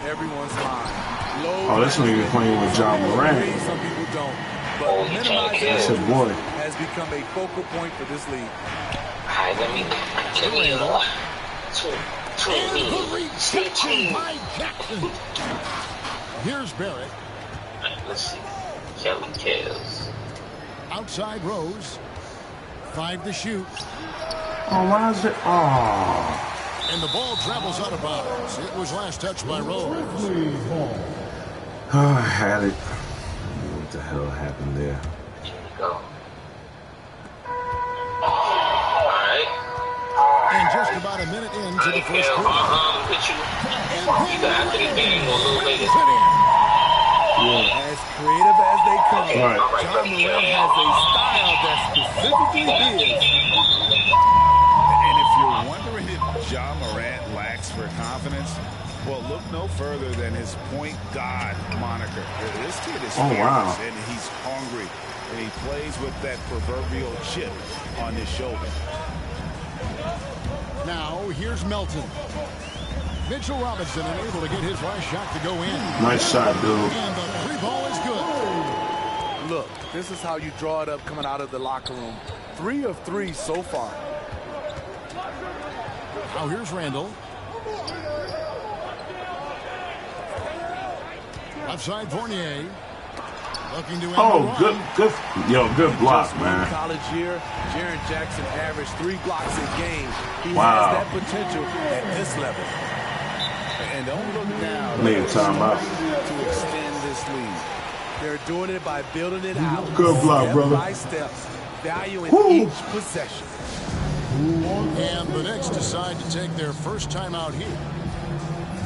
everyone's mind. Oh, this nigga playing with John Morant. Some people don't. But minimizing That's your boy. has become a focal point for this league. Alright, let me Here's Barrett. Let's see. Kelly Kells. Outside Rose. 5 to shoot. Oh, why is it? Oh. And the ball travels out of bounds. It was last touched by Rose. Oh, I had it. What the hell happened there? Here we go. Alright. And just about a minute into the first quarter. Look at you. You got after the game a little later. As creative as they come, Right. John Morant has a style that's specifically his. And if you're wondering if John Morant lacks for confidence, well, look no further than his point guard moniker. This kid is fearless, and he's hungry, and he plays with that proverbial chip on his shoulder. Now, here's Melton. Mitchell Robinson unable to get his last shot to go in. Nice shot, dude. And the free ball is good. Look, this is how you draw it up coming out of the locker room. 3 of 3 so far. Now here's Randall. Outside Fournier. Looking to end good block, man. College year, Jaren Jackson averaged 3 blocks a game. He Wow. has that potential at this level. And don't look now Need a timeout. to extend this lead. They're doing it by building it out. Good block, brother. Step by step, valuing Woo. each possession. And the Knicks decide to take their first time out here.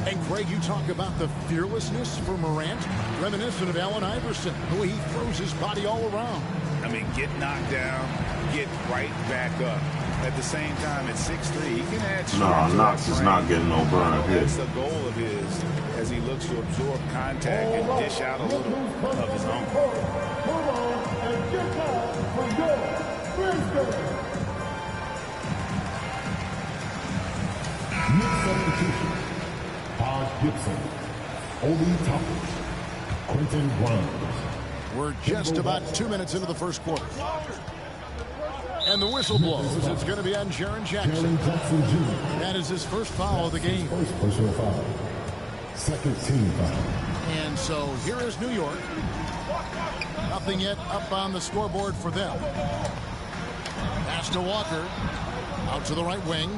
And Craig, you talk about the fearlessness for Morant, reminiscent of Allen Iverson, the way he throws his body all around. I mean, get knocked down, get right back up. At the same time, at 6'3", he can add strength. No, Knox is not getting no burn here. That's the goal of his as he looks to absorb contact and dish out a little of his own. Next substitution. Taj Gibson, Obi Toppin, Quentin Grimes. We're just about 2 minutes into the first quarter. And the whistle blows. It's going to be on Jaren Jackson. Jaren Jackson Jr. That is his first foul of the game. First personal foul. Second team foul. And so here is New York. Nothing yet up on the scoreboard for them. Pass to Walker. Out to the right wing.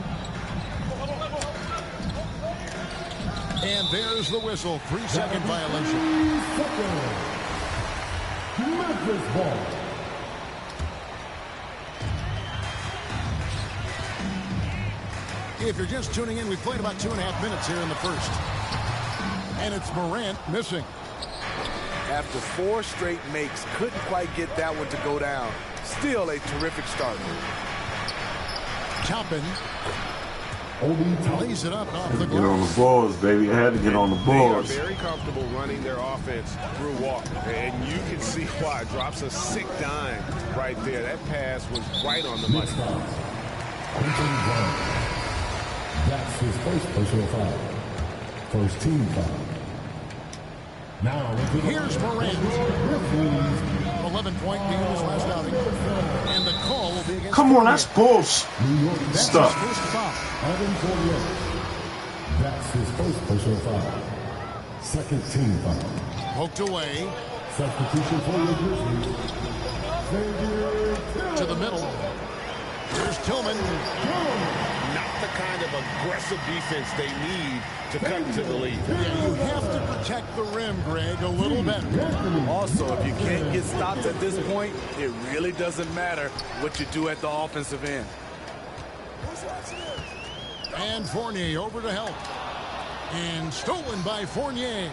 And there's the whistle. 3-second violation. 3 seconds. Memphis ball. If you're just tuning in, we played about 2.5 minutes here in the first. And it's Morant missing. After 4 straight makes, couldn't quite get that one to go down. Still a terrific start. Toppin lays it up off the Get on the glass. boards, baby. I had to get on the boards. They are very comfortable running their offense through Walker, and you can see why. Drops a sick dime right there. That pass was right on the money. Quentin Grimes. That's his first personal foul. First team foul. Now, Here's Morant. 11-point game his last outing. And the call will be against. Come on, that's bullshit. That's Stuff. his first foul. Evan Fournier. That's his first personal foul. Second team foul. Poked away Substitution for the Grizzlies. to the middle. Here's Tillman. Not the kind of aggressive defense they need to cut to the lead. Yeah, you have to protect the rim, Greg, a little better. Also, if you can't get stops at this point, it really doesn't matter what you do at the offensive end. And Fournier over to help. And stolen by Fournier.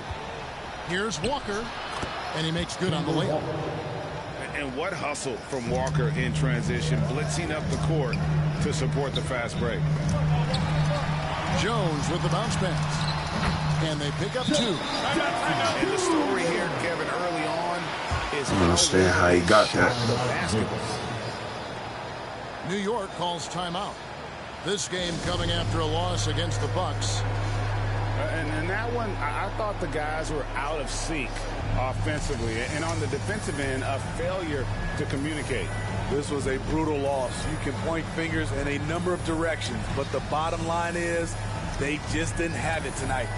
Here's Walker. And he makes good on the layup. And what hustle from Walker in transition, blitzing up the court to support the fast break. Jones with the bounce pass. And they pick up 2. And the story here, Kevin, early on is I don't understand how he got that. the basketball. New York calls timeout. This game coming after a loss against the Bucks. And that one, I thought the guys were out of sync offensively. And on the defensive end, a failure to communicate. This was a brutal loss. You can point fingers in a number of directions, but the bottom line is they just didn't have it tonight.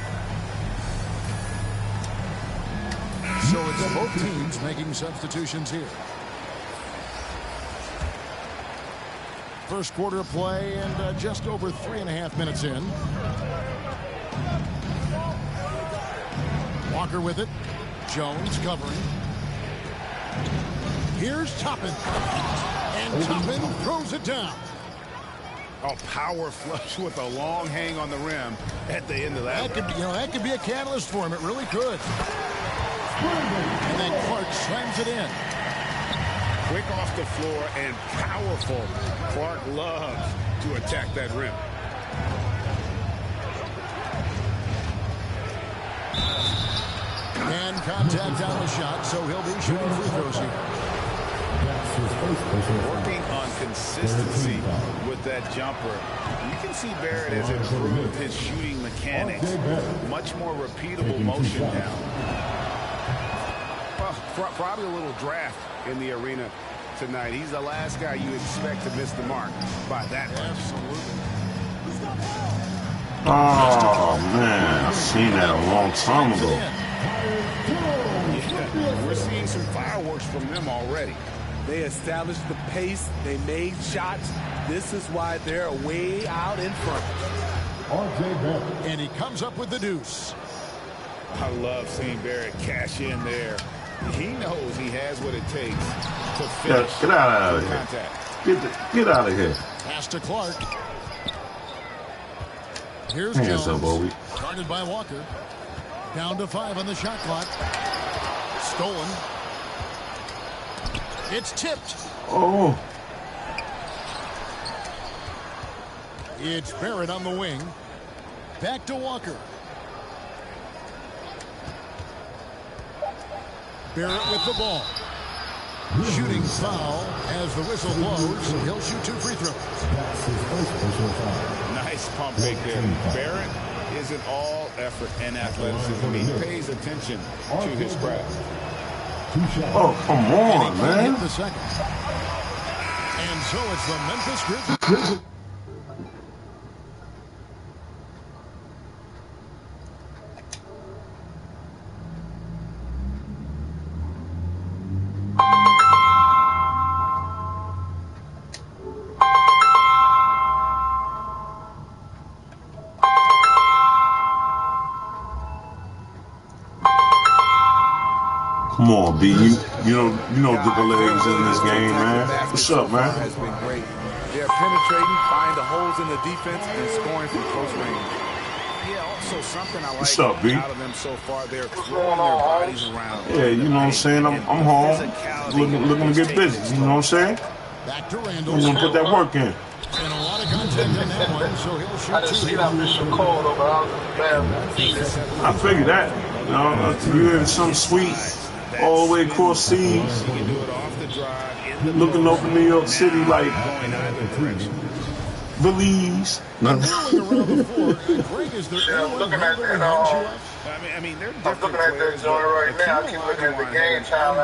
So it's both teams making substitutions here. First quarter play and just over 3.5 minutes in. Walker with it. Jones covering. Here's Toppin. And Toppin throws it down. A power flush with a long hang on the rim at the end of that. That could be a catalyst for him. It really could. And then Clark slams it in. Quick off the floor and powerful. Clark loves to attack that rim. And contact on the shot, so he'll be shooting free throws here. Working on consistency with that jumper. You can see Barrett has improved his shooting mechanics. Much more repeatable motion now. Probably a little draft in the arena tonight. He's the last guy you expect to miss the mark by that much. Absolutely. Oh, man. I've seen that a long time ago. Yeah, we're seeing some fireworks from them already. They established the pace. They made shots. This is why they're way out in front. And he comes up with the deuce. I love seeing Barrett cash in there. He knows he has what it takes to finish. Get out of here. Get out of here. Pass to Clark. Here's Hands Jones. up, Obi. Guarded by Walker. Down to 5 on the shot clock. Stolen. It's tipped. Oh. It's Barrett on the wing. Back to Walker. Barrett with the ball. Shooting foul as the whistle blows. He'll shoot 2 free throws. Nice pump fake there. Barrett isn't all effort and athleticism. He pays attention to his craft. Oh, come on, man. The second. And so it's the Memphis Grizzlies. Come on, B. You know Digger Legs in this game, man. What's up, man? Has been great. They're penetrating, finding the holes in the defense, and scoring from close range. Yeah, also something I like What's up, B? out of them so far, they're throwing their bodies around. Yeah, you know what I'm saying? I'm home, looking to get busy. You know what I'm saying? Back to Randall. I'm gonna put that work in. And a lot of content in that one, so he'll shoot I didn't see that mission cold over. I figured that. You know, you're in some suite all the way across seas, looking over New York City like Belize. I'm looking at that. I mean, they're I'm looking at that joint right now. I keep looking at the game time.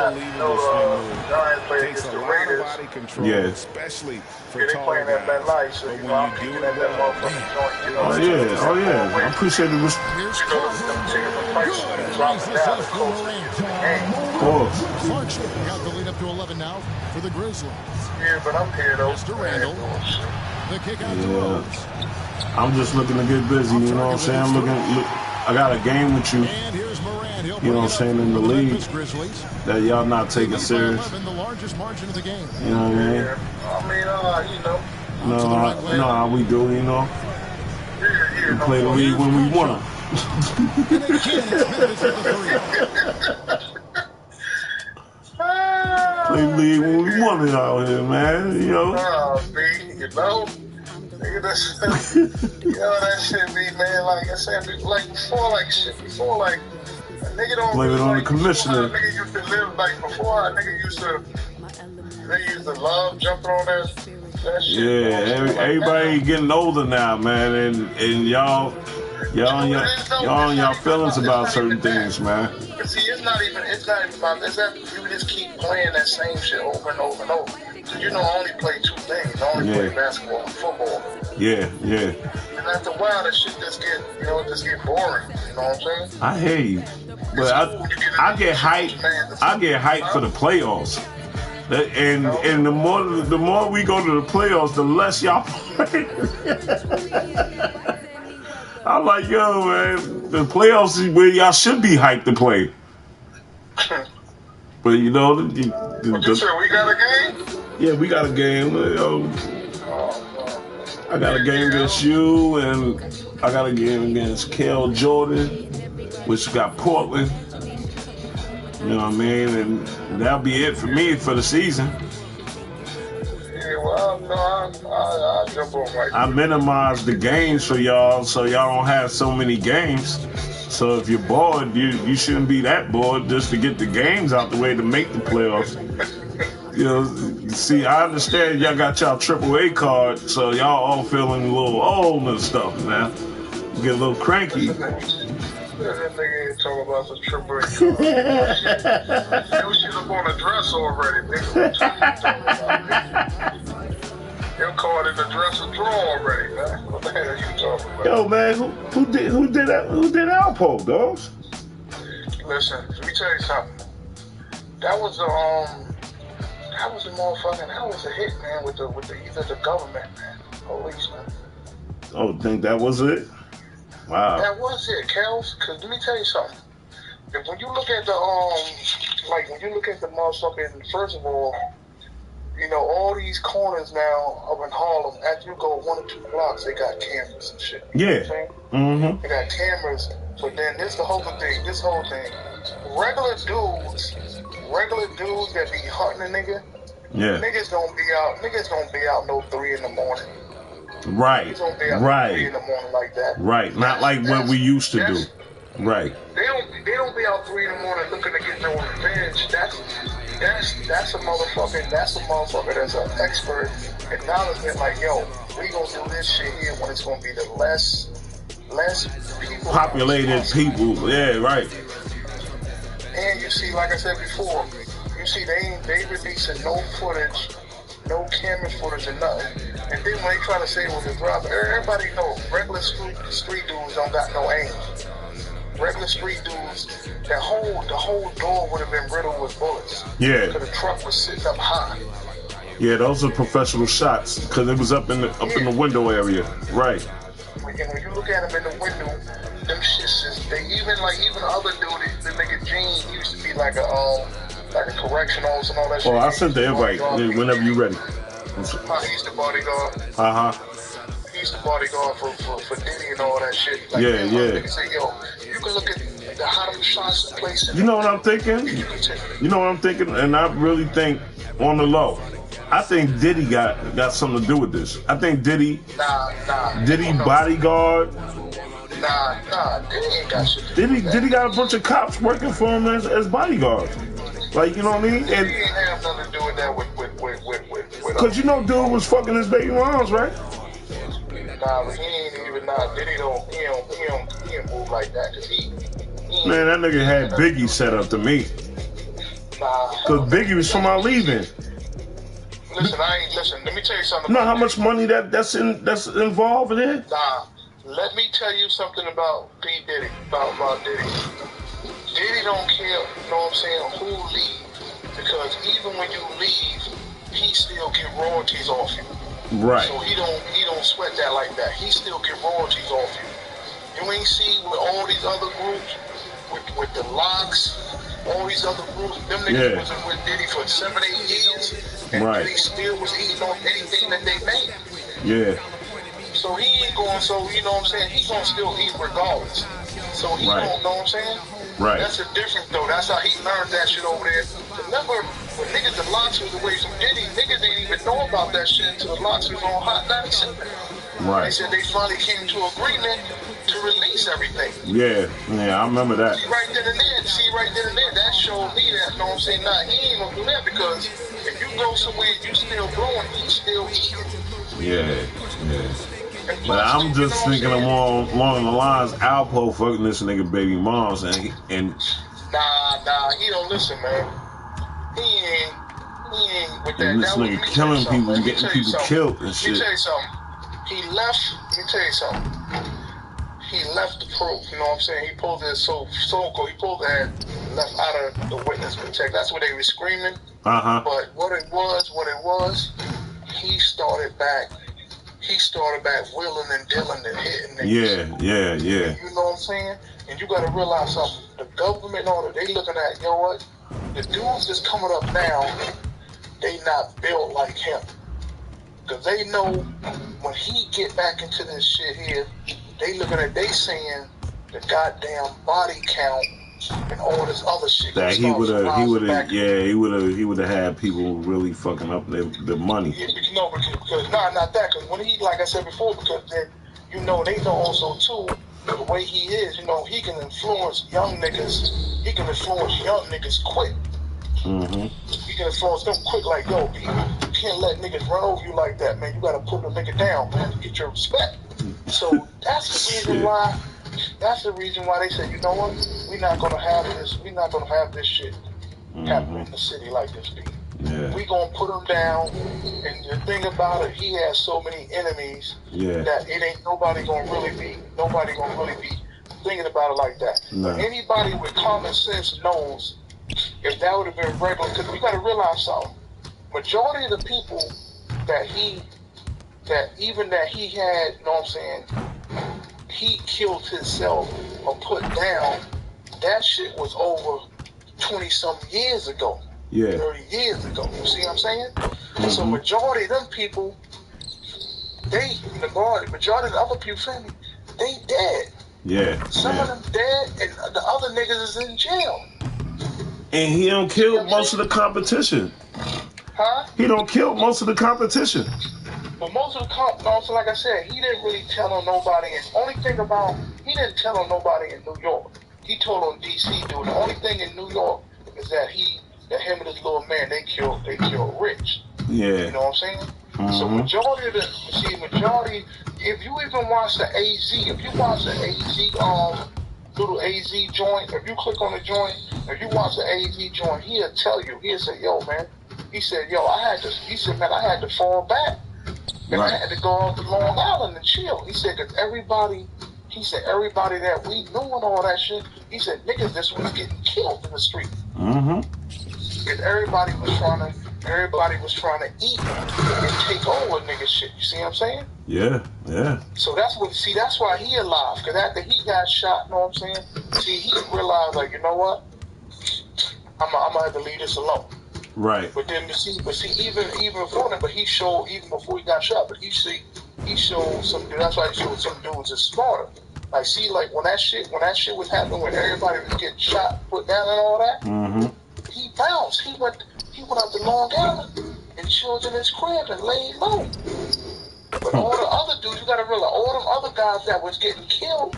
Giants play against the Raiders. Yeah. Especially for They playing at that light, so you know I'm peeking at that motherfucking joint. You know, Oh yeah. I appreciate it. Here's you know, them tickets are pricey. Dropping down the close to the game. Clark got the lead up to 11 now for the Grizzlies. Yeah, but I'm here though. Mr. Randall. The kick out to Rose. I'm just looking to get busy. You know what I'm saying? I got a game with you. And here's Moran. You know what I'm saying, in the league that y'all not taking serious. The largest margin of the game. You know what I mean? Yeah. I mean, you know. No, how we do, you know. We play the league when we want Play the league when we want it out here, man. You know. You know. Nigga, that's, you know that shit be, man, like I said, before, like, a nigga don't blame it on like, the commissioner. A nigga used to live, like, before, a nigga used to love jumping on that shit. Yeah, everybody getting older now, man, and y'all Y'all and y'all feelings about certain things, man. But see, it's not even about that. You just keep playing that same shit over and over and over. Cause you know, I only play two things. I only play basketball and football. Yeah. And after a while, that shit just get boring. You know what I'm saying? I hear you. But I get hyped. I get hyped for the playoffs. And the more we go to the playoffs, the less y'all play. I'm like, yo, man, the playoffs is where y'all should be hyped to play. But you know, what you said, we got a game? Yeah, we got a game. I got a game against you, and I got a game against Kel Jordan, which got Portland. You know what I mean? And that'll be it for me for the season. Yeah, well, no, I'll jump on right I minimize the games for y'all so y'all don't have so many games. So if you're bored, you shouldn't be that bored just to get the games out the way to make the playoffs. You know, see, I understand y'all got y'all AAA card, so y'all all feeling a little old and stuff, man. Get a little cranky. That nigga ain't talking about the triple A card. You should have on a dress already, nigga. Your card in the dresser drawer already, man. What the hell are you talking about? Yo, man, who did that? Who did Alpo, dogs? Listen, let me tell you something. That was the motherfucking. That was a hit, man. With either the government, man, police, man. Oh, think that was it? Wow. That was it, Kels. Cause let me tell you something. If when you look at the when you look at the motherfucking, first of all, you know, all these corners now up in Harlem, as you go 1 or 2 blocks, they got cameras and shit. Yeah. You know what I'm saying? They got cameras, but then this whole thing. Regular dudes that be hunting a nigga, niggas don't be out no 3 in the morning. Right. Niggas don't be out 3 in the morning like that. Right. Not like what we used to do. Right. They don't be out 3 in the morning looking to get no revenge. That's a motherfucker that's an expert acknowledgement, like, yo, we gonna do this shit here when it's gonna be the less people populated people. Yeah, right. And you see, like I said before, you see they releasing no footage, no camera footage or nothing. And then when they try to say it was a drop, everybody know regular street dudes don't got no aim. Regular street dudes, the whole door would have been riddled with bullets. Yeah. Because the truck was sitting up high. Yeah, those are professional shots because it was up in the window area. Right. And when you look at them in the window, them shits is even the other dude, the nigga Gene used to be like a correction officer and all that shit. Oh, I sent the invite whenever you ready. He's the bodyguard. He's the bodyguard for Diddy and all that shit. Like, yeah. Say, yo, you can look at how them shots are placed. You know what I'm thinking? And I really think on the low, I think Diddy got something to do with this. I think Diddy bodyguard. Nah, Diddy ain't got shit to do with that. Diddy got a bunch of cops working for him as bodyguards. Like, you know what I mean? And he ain't have nothing to do with that with because you know dude was fucking his baby moms, right? Nah, but he ain't even Diddy don't move like that, cause he man, that nigga had Biggie set up to me. Nah, cause Biggie was from our leaving. Listen, let me tell you something. You know how much money that's involved in it? Nah, let me tell you something about P. Diddy, about Diddy. Diddy don't care, you know what I'm saying, who leave, because even when you leave, he still get royalties off you. Right. So he don't sweat that like that. He still get royalties off you. You ain't see with all these other groups, with the Locks, all these other groups, them niggas was with Diddy for 7-8 years, and Diddy still was eating on anything that they made. Yeah. So he ain't going, you know what I'm saying, he gonna still eat regardless. So he don't, know what I'm saying? Right. That's the difference though. That's how he learned that shit over there. Remember, when niggas the Locks was away from Diddy, niggas didn't even know about that shit until the Locks was on Hot 97. Right. They said they finally came to agreement to release everything. Yeah, I remember that. See right then and there, that showed me that, you know what I'm saying? Nah, he ain't gonna do that because if you go somewhere and you still blowing, he's still eating. Yeah. But I'm just thinking along the lines, Alpo fucking this nigga baby moms, and Nah, he don't listen, man. He ain't with that. And this nigga killing people and getting people killed and shit. Let me tell you something. Let me tell you something. He left the proof, you know what I'm saying? He pulled his he pulled that left out of the witness protection. That's what they were screaming. But what it was, he started back wheeling and dealing and hitting niggas. Yeah. You know what I'm saying? And you gotta realize something. The government order, they looking at, you know what? The dudes that's coming up now, they not built like him. Because they know when he get back into this shit here, they saying the goddamn body count and all this other shit. That he would have had people really fucking up their money. Yeah, because not that. Because when he, like I said before, because then they know also too the way he is. He can influence young niggas. He can influence young niggas quick. He can influence them quick. Like, yo, you can't let niggas run over you like that, man. You gotta put the nigga down, man, to get your respect. So that's the reason why. That's the reason why they said, you know what? We're not gonna have this shit happen in the city like this, B. Yeah. We gonna put him down. And the thing about it, he has so many enemies that it ain't nobody gonna really be thinking about it like that. No. But anybody with common sense knows if that would have been regular, because we gotta realize something. Majority of the people that he had, you know what I'm saying, he killed himself or put down, that shit was over 20-something years ago. 30 years ago. You see what I'm saying? So majority of them people, majority of the other people, family, they dead. Some of them dead, and the other niggas is in jail. And he don't kill most of the competition. He don't kill most of the competition. But most of the also, like I said, he didn't really tell on nobody. And only thing about, he didn't tell on nobody in New York. He told on DC, dude. The only thing in New York is that him and his little man, they killed Rich. Yeah. You know what I'm saying? So majority, if you even watch the AZ, if you watch the AZ, little AZ joint, if you click on the joint, if you watch the AZ joint, he'll tell you, he'll say, yo, man, he said, yo, I had to fall back. And I had to go out to Long Island and chill. He said, because everybody that we knew and all that shit, he said, niggas just was getting killed in the street. Because everybody was trying to eat and take over nigga shit. You see what I'm saying? Yeah. So that's why he alive. Because after he got shot, you know what I'm saying? See, he realized, like, you know what? I'm gonna have to leave this alone. Right. But then even before that, he showed, even before he got shot, but he showed some, that's why he showed some dudes is smarter. Like, see, like when that shit was happening, when everybody was getting shot, put down and all that, he bounced. He went up to Long Island and chilled in his crib and laid low. But all the other dudes, you gotta realize, all them other guys that was getting killed,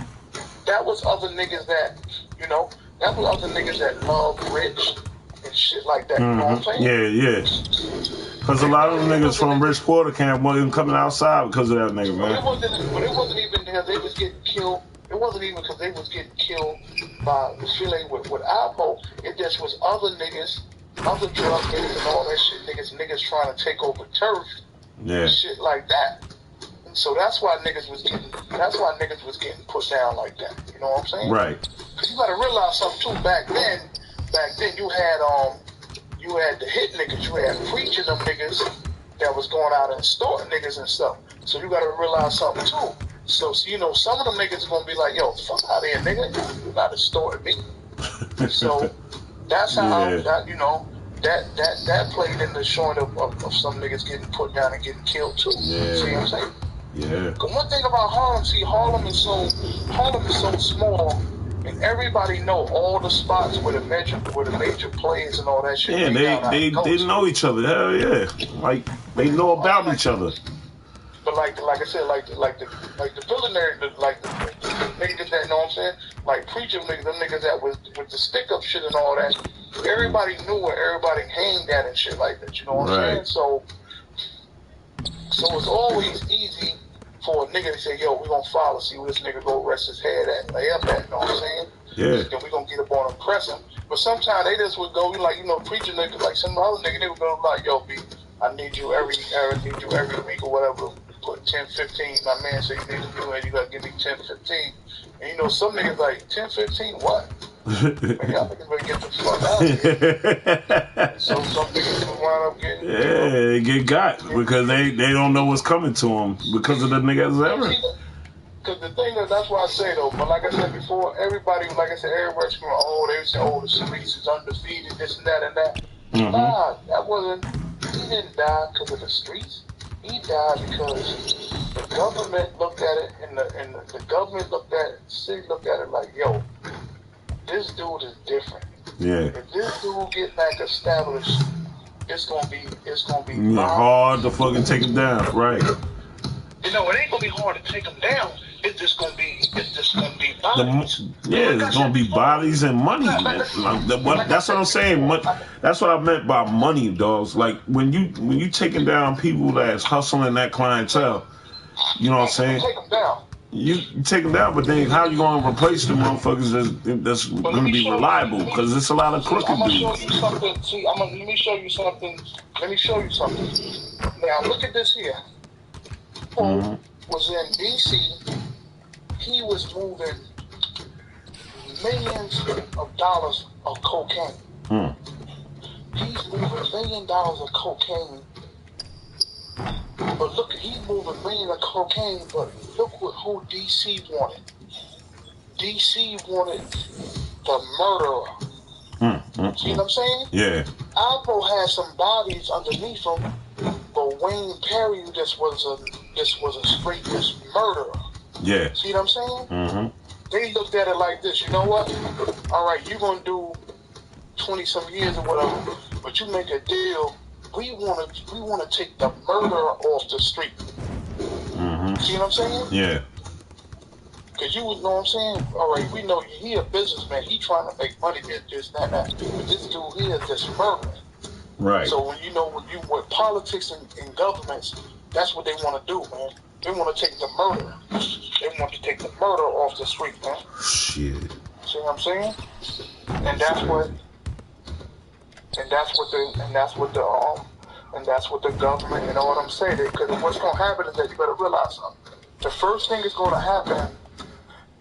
that was other niggas that, that was other niggas that loved Rich and shit like that. You know what I'm saying? Yeah. Because a lot of them niggas from Rich Porter camp wasn't coming outside because of that nigga, man. But it wasn't even because they was getting killed. It wasn't even because they was getting killed by the feeling with Alpo. It just was other niggas, other drug niggas and all that shit. Niggas trying to take over turf. Yeah. And shit like that. And so that's why niggas was getting put down like that. You know what I'm saying? Right. Because you gotta realize something too. Back then you had the hit niggas, you had preaching them niggas that was going out and extorting niggas and stuff. So you gotta realize something too. So some of them niggas are gonna be like, yo, fuck out of here, nigga. You not extorting me. So that's how that played in the showing of some niggas getting put down and getting killed too. Yeah. See what I'm saying? Yeah. Because one thing about Harlem, Harlem is so small. And everybody know all the spots where the major plays and all that shit. Yeah, they know each other. Hell yeah, like they know about each other. But like I said, like the billionaire, like the niggas that, you know what I'm saying, like preacher niggas, them niggas that was with the stick up shit and all that. Everybody knew where everybody hanged at and shit like that. You know what I'm saying? So it's always easy for a nigga to say, yo, we gonna follow, see where this nigga go rest his head at, lay up at, you know what I'm saying? Yeah. Then we gonna get up on him, press him. But sometimes they just would go, like, you know, preaching niggas, like some other nigga, they would go like, yo, B, I need you every week or whatever. Put 10, 15. My man said you need to do it. You gotta give me 10, 15. And you know, some niggas like 10, 15. What? Man, y'all niggas better get the fuck out of here. So some niggas wind up getting. They get got because they don't know what's coming to them because of the niggas ever. Because the thing is, that's why I say though. But like I said before, everybody, like I said, everybody's going, oh, they say, oh, the streets is undefeated, this and that and that. Mm-hmm. Nah, that wasn't. He didn't die because of the streets. He died because the government looked at it, and the government looked at it, the city looked at it like, yo, this dude is different. Yeah. If this dude get back established, it's gonna be hard to fucking take him down, right? You know, it ain't gonna be hard to take him down. It's just gonna be bodies. It's gonna be bodies and money, man. That's what I'm saying. That's what I meant by money, dogs. Like when you taking down people that's hustling that clientele, you know what I'm saying? Take them down. You take them down, but then how you gonna replace the motherfuckers that's gonna be reliable? Because it's a lot of crooked dudes. Let me show you something. Now look at this here. Paul was in D.C. He was moving millions of dollars of cocaine. He's moving $1 million of cocaine. But look, he's moving millions of cocaine, but look who D.C. wanted. D.C. wanted the murderer. See what I'm saying? Yeah. Alpo had some bodies underneath him, but Wayne Perry just was a straight murderer. Yeah. See what I'm saying? They looked at it like this. You know what? All right, you're gonna do 20-some years or whatever, but you make a deal. We wanna take the murderer off the street. See what I'm saying? Yeah. Cause you know what I'm saying? All right, we know he a businessman. He trying to make money, this, that. But this dude here is just murdering. Right. So when you with politics and governments, that's what they want to do, man. They want to take the murder. They want to take the murder off the street, man. Shit. See what I'm saying? And that's what the government, you know what I'm saying? Because what's gonna happen is that you better realize something. The first thing is gonna happen.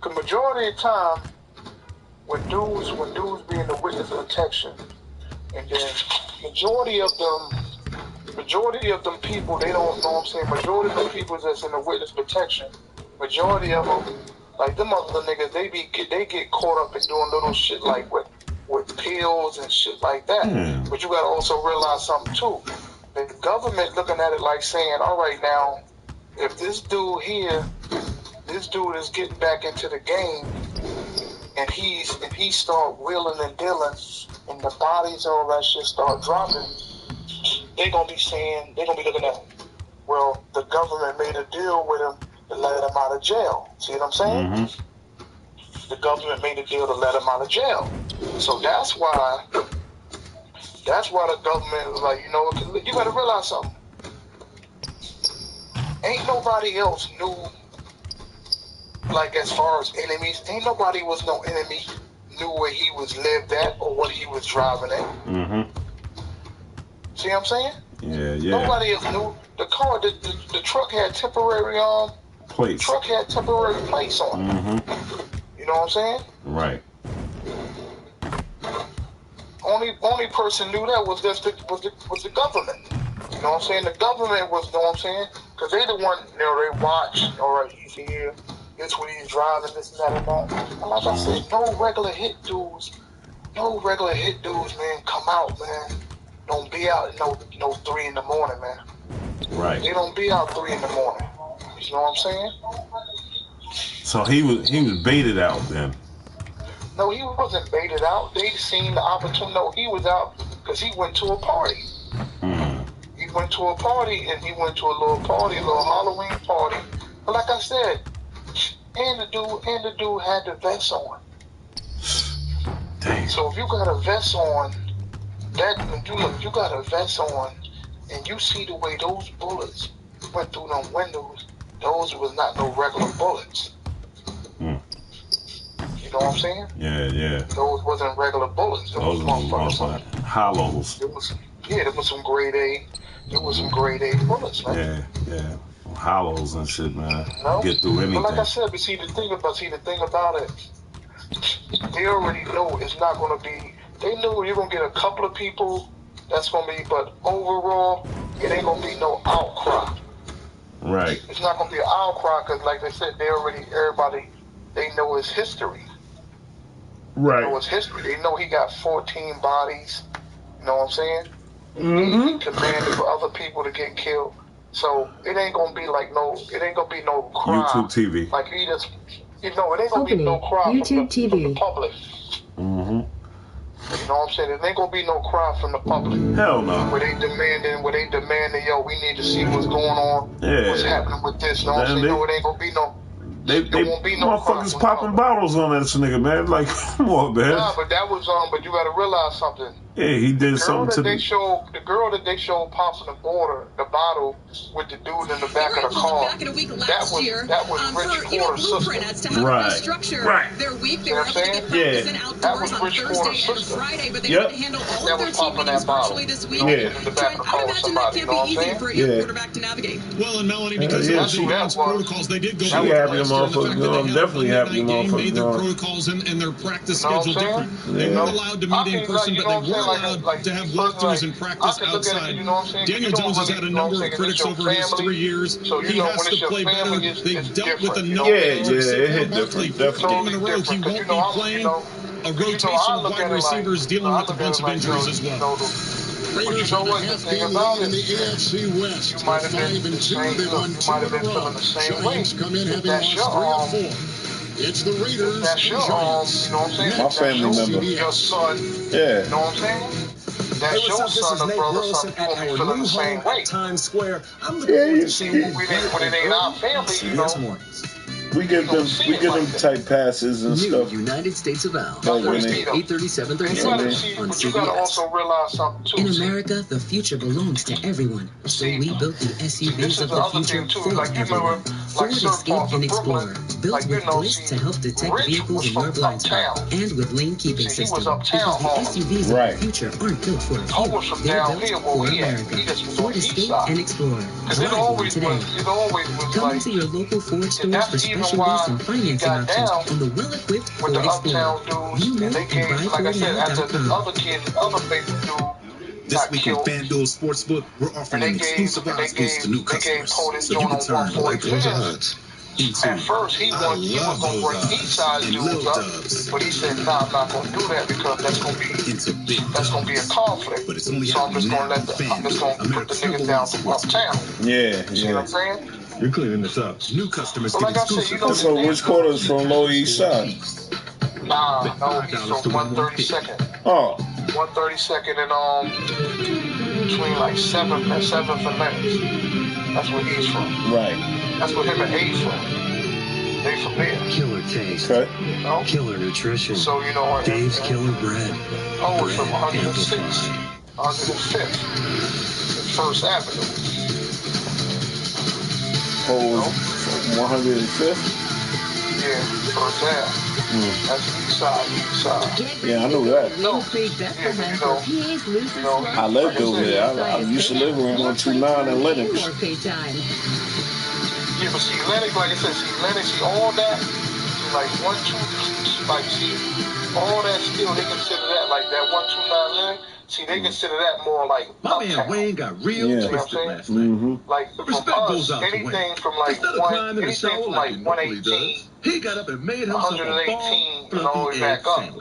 The majority of the time, when dudes be in the witness protection, and then majority of them people, they don't know what I'm saying. Majority of the people that's in the witness protection, majority of them, like them other niggas, they get caught up in doing little shit like with pills and shit like that. But you gotta also realize something too. The government looking at it like saying, all right now, if this dude is getting back into the game, and he start wheeling and dealing, and the bodies and all that shit start dropping, they gonna be looking at, well, the government made a deal with him to let him out of jail. See what I'm saying? The government made a deal to let him out of jail. So that's why the government was like, you know, you gotta realize something. Ain't nobody else knew, like as far as enemies, ain't nobody was no enemy knew where he was lived at or what he was driving at. See what I'm saying? Yeah. Nobody else knew. The car, the truck had temporary plates. Truck had temporary plates on it. You know what I'm saying? Right. Only person knew that was the government. You know what I'm saying? The government was, you know what I'm saying? Because they the one, you know, they watch, all right, he's here, this what he's driving, this and that and that. And like I said, no regular hit dudes, man, come out, man. Don't be out at no 3 in the morning, man. Right. They don't be out 3 in the morning. You know what I'm saying? So he was baited out then. No, he wasn't baited out. They seen the opportunity. No, he was out because he went to a party. He went to a party, and he went to a little Halloween party. But like I said, and the dude had the vest on. Dang. So if you got a vest on, you got a vest on, and you see the way those bullets went through them windows, those was not no regular bullets. You know what I'm saying? Yeah. Those wasn't regular bullets. Those was like hollows. There was some grade A. There was some grade A bullets, man. Yeah. Hollows and shit, man. No? Get through anything. But like I said, but see the thing about it, they already know it's not gonna be. They knew you're gonna get a couple of people. That's gonna be, but overall, it ain't gonna be no outcry. Right. It's not gonna be an outcry because, like they said, everybody, they know his history. Right. They know his history. They know he got 14 bodies. You know what I'm saying? Mm-hmm. He commanded for other people to get killed. So it ain't gonna be like it ain't gonna be no crime. YouTube TV. Like he just, it ain't gonna be no crime YouTube TV. from the public. Mm-hmm. You know what I'm saying? It ain't gonna be no crime from the public. Hell no. Where they demanding, yo, we need to see what's going on. Yeah. What's happening with this? You know what I'm saying? No, it ain't gonna be no. They won't be no motherfuckers popping bottles on that nigga, man. Like, come on, man. Nah, but that was but you gotta realize something. Yeah, he did something to the girl that they showed popping the bottle with the dude in the back of the car. Back in a week last year, that was Rich Porter's blueprint sister. as to how to structure their week. They were able to get practice in outdoors on Thursday and Friday, but they had to handle all of their team meetings virtually this week. In the back of the car with somebody, you know what I'm saying? For a young quarterback to navigate. Well, and Melanie, because of the advanced protocols, they did go she happy the motherfuckers. I'm definitely happy the motherfuckers. Made their protocols and their practice schedule different. They weren't allowed to meet in person, but they were allowed to have walkthroughs and practice outside. Daniel Jones has had a number of critics over his 3 years. He has to play better. They've dealt with a number of it hit different. Game in a row. He won't be playing a rotation of wide receivers dealing with a bunch of injuries as well. Raiders are the half-game lead in the AFC West. You might have been 5-2. They won 2 in a row. the same way. Giants come in having lost 3 of 4. It's the Raiders that's your and Giants. you know what I'm saying? My family member. Your son. Yeah. You know what I'm saying? That's your son or brother, son. You won't be feeling the same way. Times Square. I'm looking forward to seeing you. When it ain't our family, you know. We give them tight passes and stuff. United States of Al. Thursday, 8:37 on CBS. You gotta also realize something too. In America, the future belongs to everyone. So we built the SUVs of the future for everyone. Ford Escape and Explorer, built with Bliss to help detect vehicles in your blind spot, and with lane keeping system. Because the SUVs of the future aren't built for a few. They're built for America. Ford Escape and Explorer. Drive one today. Come into your local Ford stores for special lease and financing options on the well-equipped Ford Explorer. View more at buyfordnow.com. This week on FanDuel Sportsbook, we're offering an exclusive odds boost to new customers, so you can turn like those odds into at first he was going to bring Eastside dudes up, but he said, "Nah, I'm not going to do that because that's going to be a conflict. But it's only so I'm just going to put the niggas down from uptown." Yeah, you see what I'm saying? You're cleaning this up. New customers get exclusive. So which quarter is from Lower East Side? Nah, no, he's from 132nd. Oh. 132nd and between like 7th and Lennox. That's where he's from. Right. That's where him and A's from. They from there. Killer taste. Okay. You know? Killer nutrition. So you know what? Dave's Killer Bread. Oh, it's from 106th, 105th, First Avenue. Oh, 105th? Yeah, First Ave. That's East Side. Yeah, I know that. No, I lived over there. I used to live around 129 in Lennox. Yeah, but see, Lennox, like I said, Lennox, all that, like 1, 2, like, see, all that still, they consider that, like that 129 Lennox. See, they consider that more like my man Wayne got real twisted last night. Like respect goes out to Wayne. Anything from like 118, he got up and made himself 118 and all the way back up.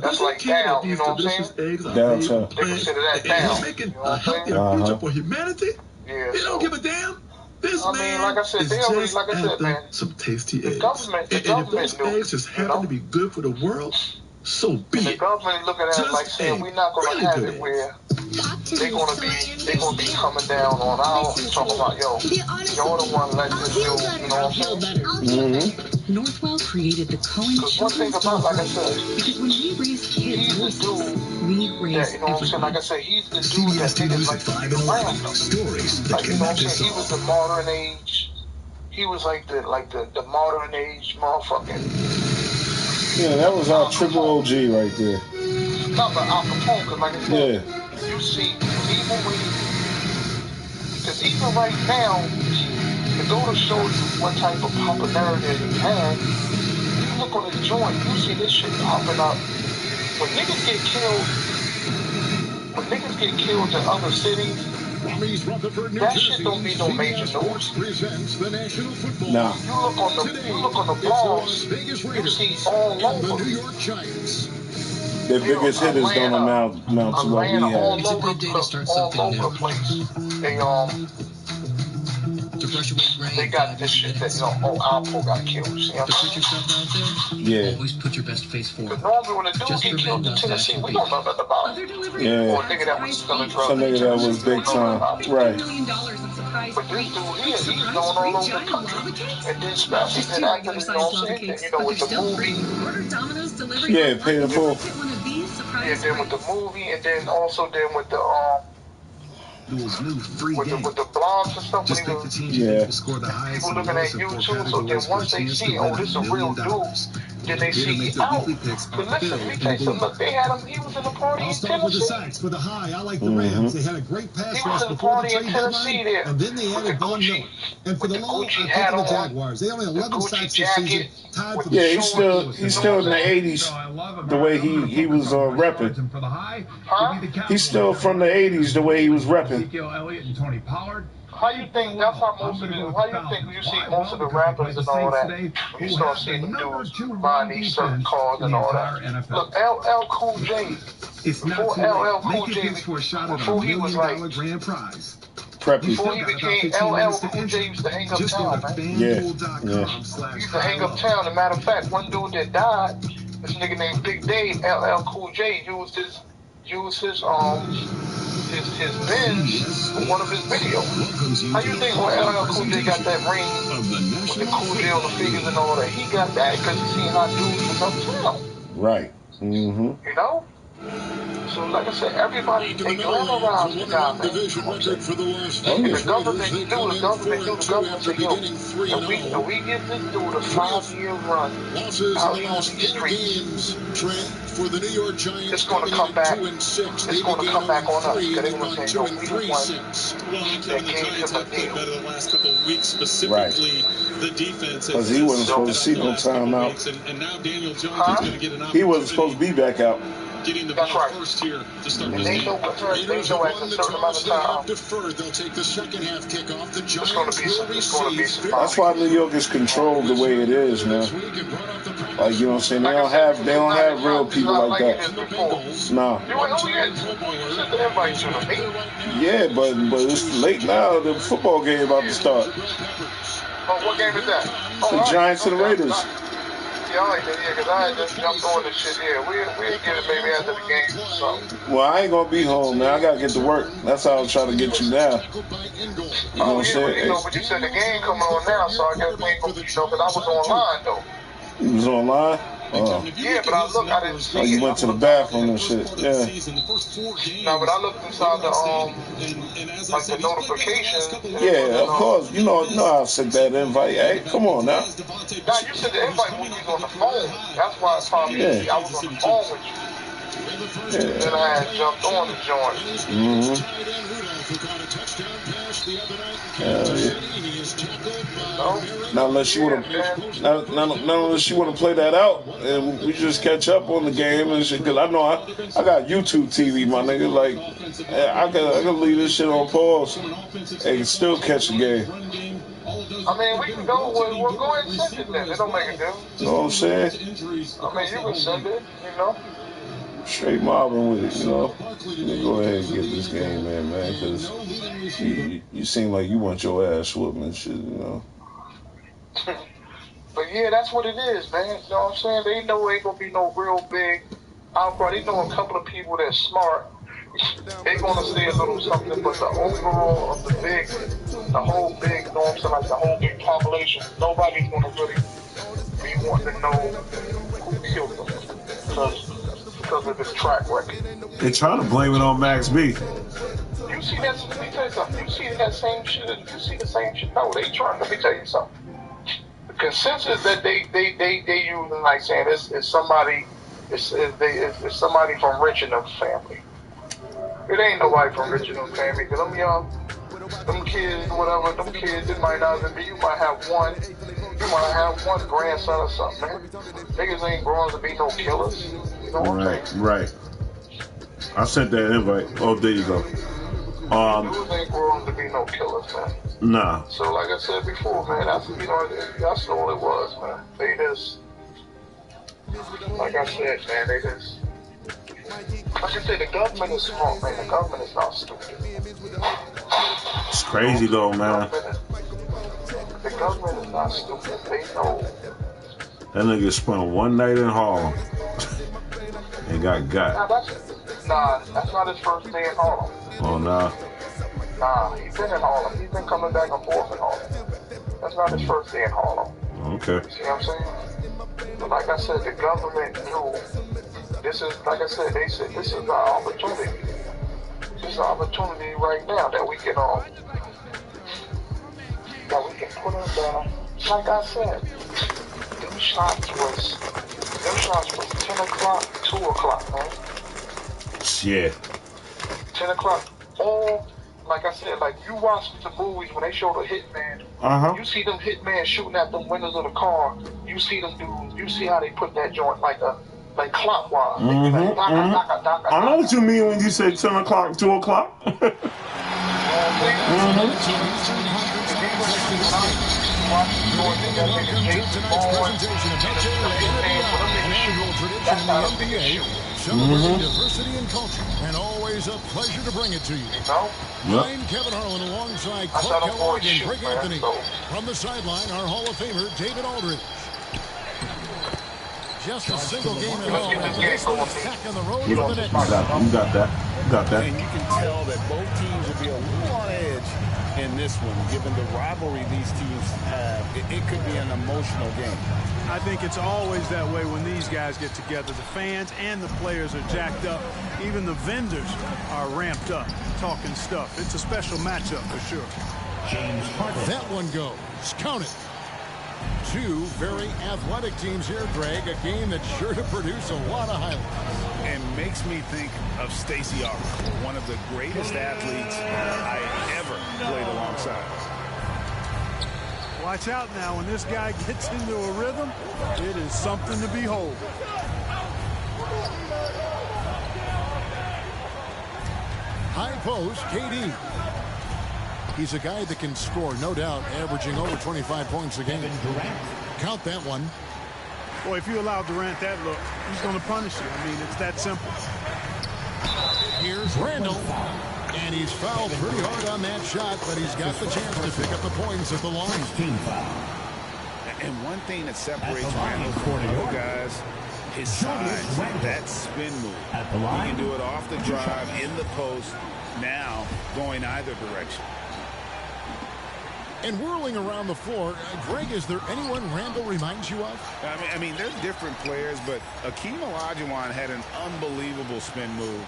That's like down, you know what I'm saying? Downtown. They consider that down. Making a healthier future for humanity. Yeah, they don't give a damn. This man like I said, is just like I said, man, some tasty eggs. And if those eggs just happen to be good for the world, so be it. The government looking at it like saying we're not going to have it where they're going to be coming down on our talking about you're the one letting this do, you know what I'm saying? Northwell created the Cohen one thing about, like I said, because when we raise kids, we raise you know what I'm saying? Like I said, he's the dude that did it like stories that you know what I'm saying? He was the modern age. he was like the modern age motherfucking. Yeah, that was our triple OG right there. Not but Al Capone, because like I said, you see, because even right now, to go to show you what type of popularity he had, you look on his joint, you see this shit popping up. When niggas get killed in other cities, that shit don't need no major news. Nah. You look on the blogs, you see all over. The biggest hitters don't amount to what we have. All over the place. They got this shit that, Alpo got killed. See what I'm saying? Yeah. Always put your best face forward. Because normally when a dude get killed in Tennessee, we don't know nothing about it. Yeah. Or a nigga that was selling drugs. Some nigga that was big time. Right. But this dude here, he's going all over the country. And then especially then after the, with the movie. Yeah, pay the full. Yeah, then with the movie, and then also then with the with the blogs and stuff. People looking at YouTube, so then once they see, oh, this is a real dude, then they see out. But listen, let me tell you something. Look, they had him. He was in the party in Tennessee. For the high, I like the Rams. They had a great pass rush before the trade deadline, and then they had a gun note. And for the low, I pick the Jaguars. They only 11 sacks this season. Yeah, he's still in the 80s. The way he was repping. He's still from the 80s. The way he was repping. How you think that's how most of the? How you think you see most of the rappers and all that? You start seeing them dudes buying these certain cars and all that. Look, LL Cool J. Before LL Cool J, before he was like preppy. Before he became LL Cool J, used to hang up town, man. Yeah. He used to hang up town. As a matter of fact, one dude that died, this nigga named Big Dave, LL Cool J, used his Benz for one of his videos. How you think when LL Cool J got that ring with the Cool J on the figures and all that? He got that because he seen how dudes was uptown. Right. Mm-hmm. You know? So like I said, everybody, they glamorize the guy, man. And the government say, yo, if we give this dude a 5-year run out here on these streets, it's going to come back. It's going to come back on us. Because they're going to say, yo, we the ones that gave him a deal. Right. Because he wasn't supposed to see no time out. He wasn't supposed to be back out. That's right. And they know at a certain amount of time. It's going to be some. That's why New York is controlled the way it is, man. Like, you know what I'm saying? They don't have real people like that. Nah. Yeah, but it's late now. The football game about to start. Oh, what game is that? The Giants and the Raiders. Yeah, I like that, because I had just jumped on this shit. Yeah, we'll get it maybe after the game or something. Well, I ain't gonna be home, man. I gotta get to work. That's how I was trying to get you now. You know what I'm saying? But you said the game coming on now, so I guess we ain't gonna be, because I was online, though. You was online? Oh. Yeah, but I didn't see you went to the bathroom and shit. Yeah. No, but I looked inside the like the notifications. Yeah, of course. You know how I sent that invite. Hey, come on now. Nah, you said the invite when you was on the phone. That's why it's probably I was on the phone with you. Yeah. Then I had jumped on the joint. Mm-hmm. Not unless you want to play that out, and we just catch up on the game and shit. Cause I know I got YouTube TV, my nigga. Like I can leave this shit on pause and can still catch the game. I mean, we can go. We'll go ahead and send it then. It don't make a difference. You know what I'm saying? I mean, you can send it. You know. Straight mobbing with it, you know. Go ahead and get this game, man, because you seem like you want your ass whooped and shit, you know. But yeah, that's what it is, man. You know what I'm saying? They know ain't gonna be no real big outcry. They know a couple of people that's smart. They gonna say a little something, but the overall of the whole big, you know what I'm saying, like the whole big population, nobody's gonna really be wanting to know who killed them. Because of his track record. They trying to blame it on Max B. You see that? Let me tell you something. You see that same shit? You see the same shit? No, they trying. Let me tell you something. consensus that they use like saying it's somebody it's somebody from rich enough family. It ain't nobody from rich enough family because them kids, whatever, them kids, it might not even be. You might have one grandson or something, man. Niggas ain't grown to be no killers. You know what I'm saying? Right. I sent that invite. Oh, there you go. Dudes ain't grown to be no killers, man. Nah. So like I said before, man, that's all it was, man. They just, like I said, man, they just. Like I said, the government is smart, man. The government is not stupid. It's crazy though, man. The government is not stupid. They know. That nigga spent one night in Harlem and got. Nah, that's not his first day in Harlem. Oh, nah. Nah, he's been in Harlem. He's been coming back and forth in Harlem. That's not his first day in Harlem. Okay. See what I'm saying? But like I said, the government knew. This is, like I said, they said this is our opportunity. This is our opportunity right now that we can put them down. Like I said, them shots was 10 o'clock, 2 o'clock, man. Yeah. 10 o'clock. All, like I said, like you watch the movies when they show the hitman. You see them hitman shooting at the windows of the car. You see them dudes. You see how they put that joint like clockwise. I know what you mean when you say 10 o'clock, 2 o'clock. Celebrating diversity and culture, and always a pleasure to bring it to you. I'm Kevin Harlan alongside Clark Kellogg and Greg Anthony. From the sideline, our Hall of Famer, David Aldridge. Just a single game at all. This one's back on the road for the next. You got that. And you can tell that both teams will be a little on edge in this one, given the rivalry these teams have. It could be an emotional game. I think it's always that way when these guys get together. The fans and the players are jacked up. Even the vendors are ramped up, talking stuff. It's a special matchup for sure. That one goes. Count it. Two very athletic teams here, Greg. A game that's sure to produce a lot of highlights. And makes me think of Stacey Arthur, one of the greatest athletes I ever played alongside. Watch out now. When this guy gets into a rhythm, it is something to behold. High post, KD. He's a guy that can score, no doubt, averaging over 25 points a game. Count that one. Boy, if you allow Durant that look, he's going to punish you. I mean, it's that simple. Here's Randall. And he's fouled pretty hard on that shot, but he's got the chance to pick up the points at the line. And one thing that separates Randall from other guys, his size, that spin move. He can do it off the drive, in the post, now going either direction. And whirling around the floor, Greg, is there anyone Randall reminds you of? I mean, they're different players, but Akeem Olajuwon had an unbelievable spin move.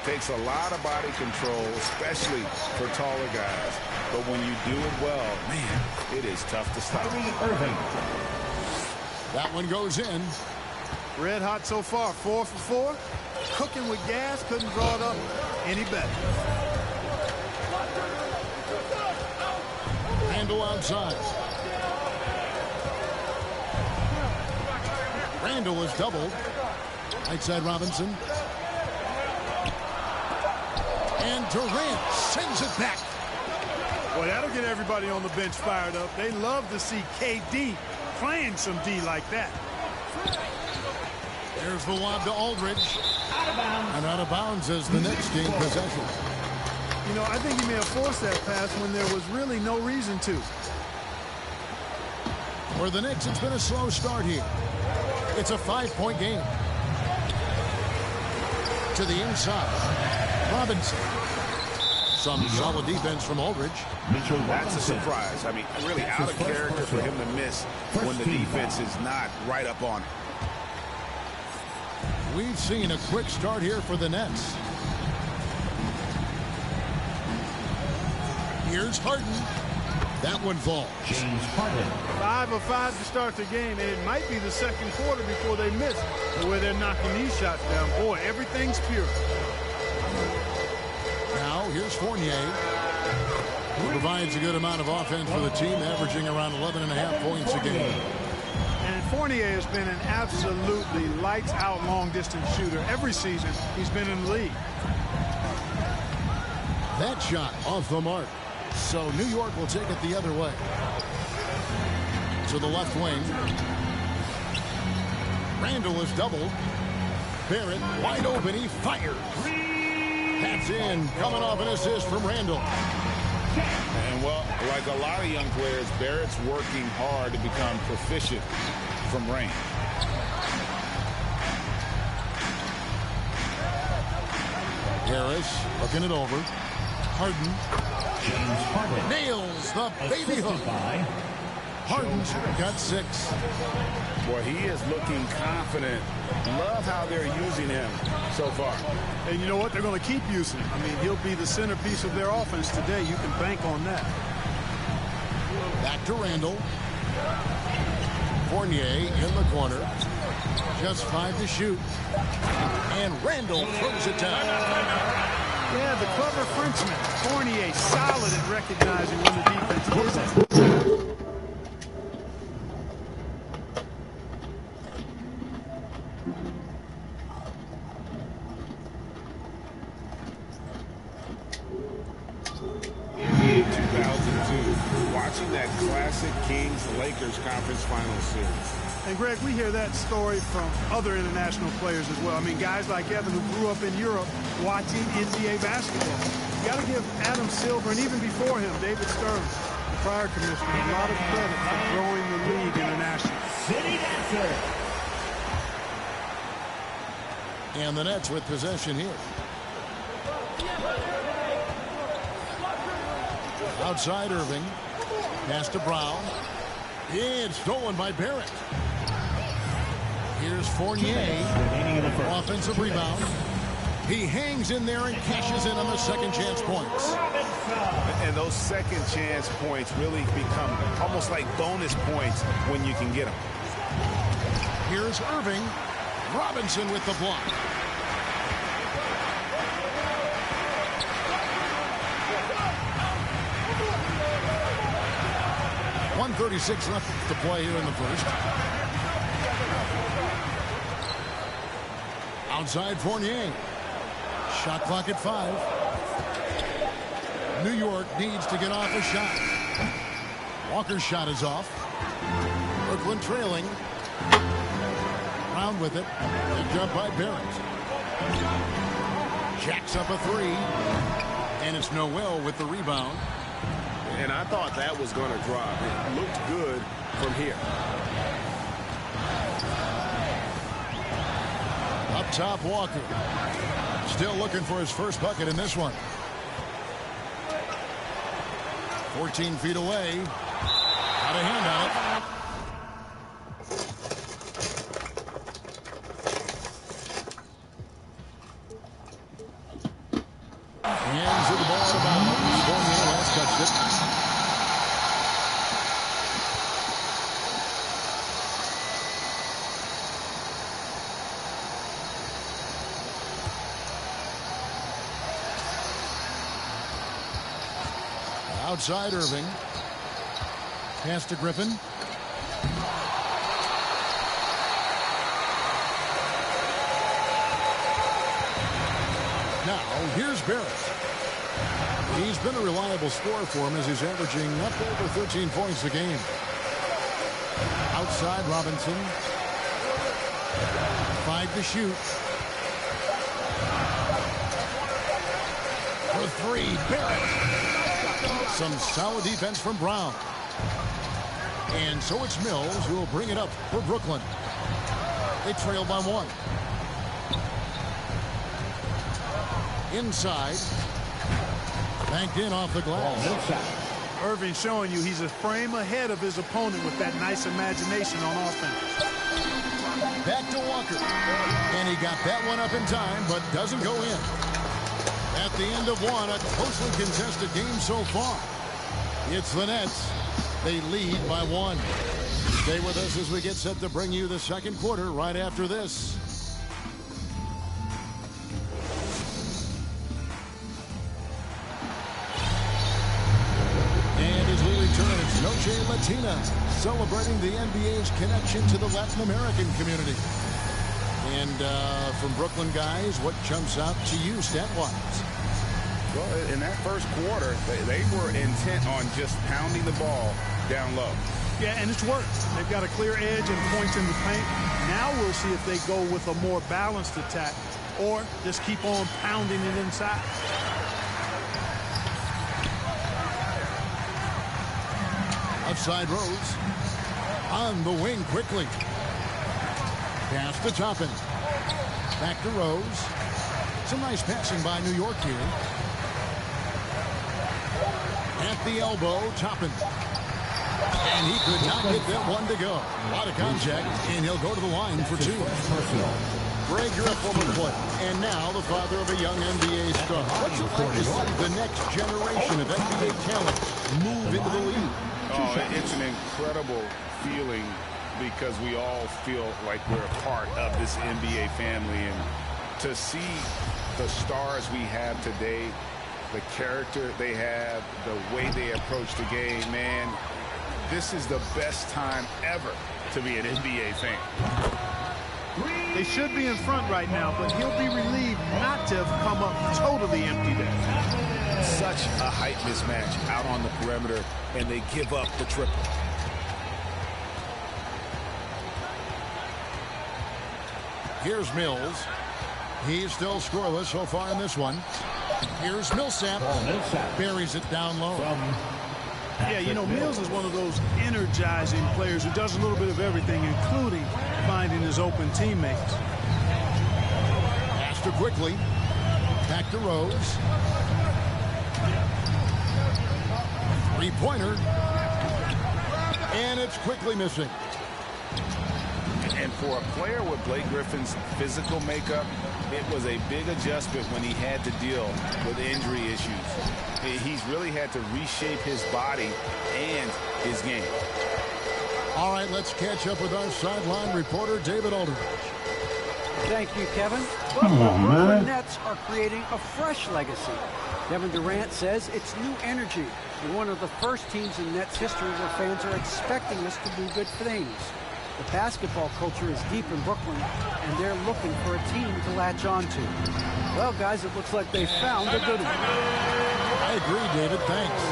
Takes a lot of body control, especially for taller guys. But when you do it well, man, it is tough to stop. That one goes in. Red hot so far, 4 for 4. Cooking with gas, couldn't draw it up any better. Randall outside. Randall is doubled. Right side Robinson. And Durant sends it back. Well, that'll get everybody on the bench fired up. They love to see KD playing some D like that. There's the lob to Aldridge. And out of bounds as the next game possession. You know, I think he may have forced that pass when there was really no reason to. For the Knicks, it's been a slow start here. It's a 5-point game. To the inside. Robinson. Some solid defense from Aldridge. That's a surprise. I mean, really out of character for him to miss when the defense is not right up on it. We've seen a quick start here for the Nets. Here's Harden. That one falls. 5 of 5 to start the game, and it might be the second quarter before they miss the way they're knocking these shots down. Boy, everything's pure. Now here's Fournier. He provides a good amount of offense for the team, averaging around 11.5 points a game. And Fournier has been an absolutely lights-out long-distance shooter every season he's been in the league. That shot off the mark. So New York will take it the other way. To the left wing. Randall is doubled. Barrett wide open. He fires. That's in. Coming off an assist from Randall. And, well, like a lot of young players, Barrett's working hard to become proficient from range. Harris looking it over. Harden. Nails the baby hook. Harden's got 6. Boy, he is looking confident. Love how they're using him so far. And you know what? They're going to keep using him. I mean, he'll be the centerpiece of their offense today. You can bank on that. Back to Randall. Fournier in the corner. Just 5 to shoot. And Randall throws it down. Yeah, the clever Frenchman. Fournier solid at recognizing when the defense isn't. 2002, watching that classic Kings-Lakers conference finals series. And, Greg, we hear that story from other international players as well. I mean, guys like Evan who grew up in Europe watching NBA basketball. You got to give Adam Silver, and even before him, David Stern, the prior commissioner, a lot of credit for growing the league internationally. And the Nets with possession here. Outside Irving. Pass to Brown. And stolen by Barrett. Here's Fournier. Offensive rebound. He hangs in there and cashes in on the second chance points. And those second chance points really become almost like bonus points when you can get them. Here's Irving. Robinson with the block. .136 left to play here in the first. Outside Fournier. Shot clock at 5. New York needs to get off a shot. Walker's shot is off. Brooklyn trailing. Brown with it. Picked up by Barrett. Jacks up a 3. And it's Noel with the rebound. And I thought that was going to drop. It looked good from here. Up top, Walker. Still looking for his first bucket in this one. 14 feet away. Got a hand on it. Hands of the ball to bounds. Fournier has touched it. Outside Irving. Pass to Griffin. Now, here's Barrett. He's been a reliable scorer for him as he's averaging up over 13 points a game. Outside Robinson. 5 to shoot. For 3, Barrett. Some solid defense from Brown. And so it's Mills who will bring it up for Brooklyn. They trail by 1. Inside. Banked in off the glass. Irving showing you he's a frame ahead of his opponent with that nice imagination on offense. Back to Walker. And he got that one up in time, but doesn't go in. At the end of one, a closely contested game so far. It's the Nets. They lead by 1. Stay with us as we get set to bring you the second quarter right after this. And as we return, it's Noche Latina, celebrating the NBA's connection to the Latin American community. And from Brooklyn guys, what jumps out to you stat-wise? Well, in that first quarter, they were intent on just pounding the ball down low. Yeah, and it's worked. They've got a clear edge and points in the paint. Now we'll see if they go with a more balanced attack or just keep on pounding it inside. Outside Rose. On the wing quickly. Pass to Toppin. Back to Rose. Some nice passing by New York here. At the elbow, Toppin. And he could not get that one to go. A lot of contact, and he'll go to the line for 2. Greg, you're a former player, and now the father of a young NBA star. What's it like to see the next generation of NBA talent move into the league? Oh, it's an incredible feeling because we all feel like we're a part of this NBA family. And to see the stars we have today, the character they have, the way they approach the game, man, this is the best time ever to be an NBA fan. They should be in front right now, but he'll be relieved not to have come up totally empty there. Such a height mismatch out on the perimeter, and they give up the triple. Here's Mills. He's still scoreless so far in this one. Here's Millsap. Buries it down low. Yeah, you know, Mills is one of those energizing players who does a little bit of everything, including finding his open teammates. Pass to quickly. Back to Rose. Three-pointer. And it's quickly missing. And for a player with Blake Griffin's physical makeup, it was a big adjustment when he had to deal with injury issues. He's really had to reshape his body and his game. All right, let's catch up with our sideline reporter, David Aldridge. Thank you, Kevin. Come on, the man. Brooklyn Nets are creating a fresh legacy. Kevin Durant says it's new energy. We're one of the first teams in Nets history where fans are expecting us to do good things. The basketball culture is deep in Brooklyn, and they're looking for a team to latch on to. Well, guys, it looks like they found a good one. I agree, David. Thanks.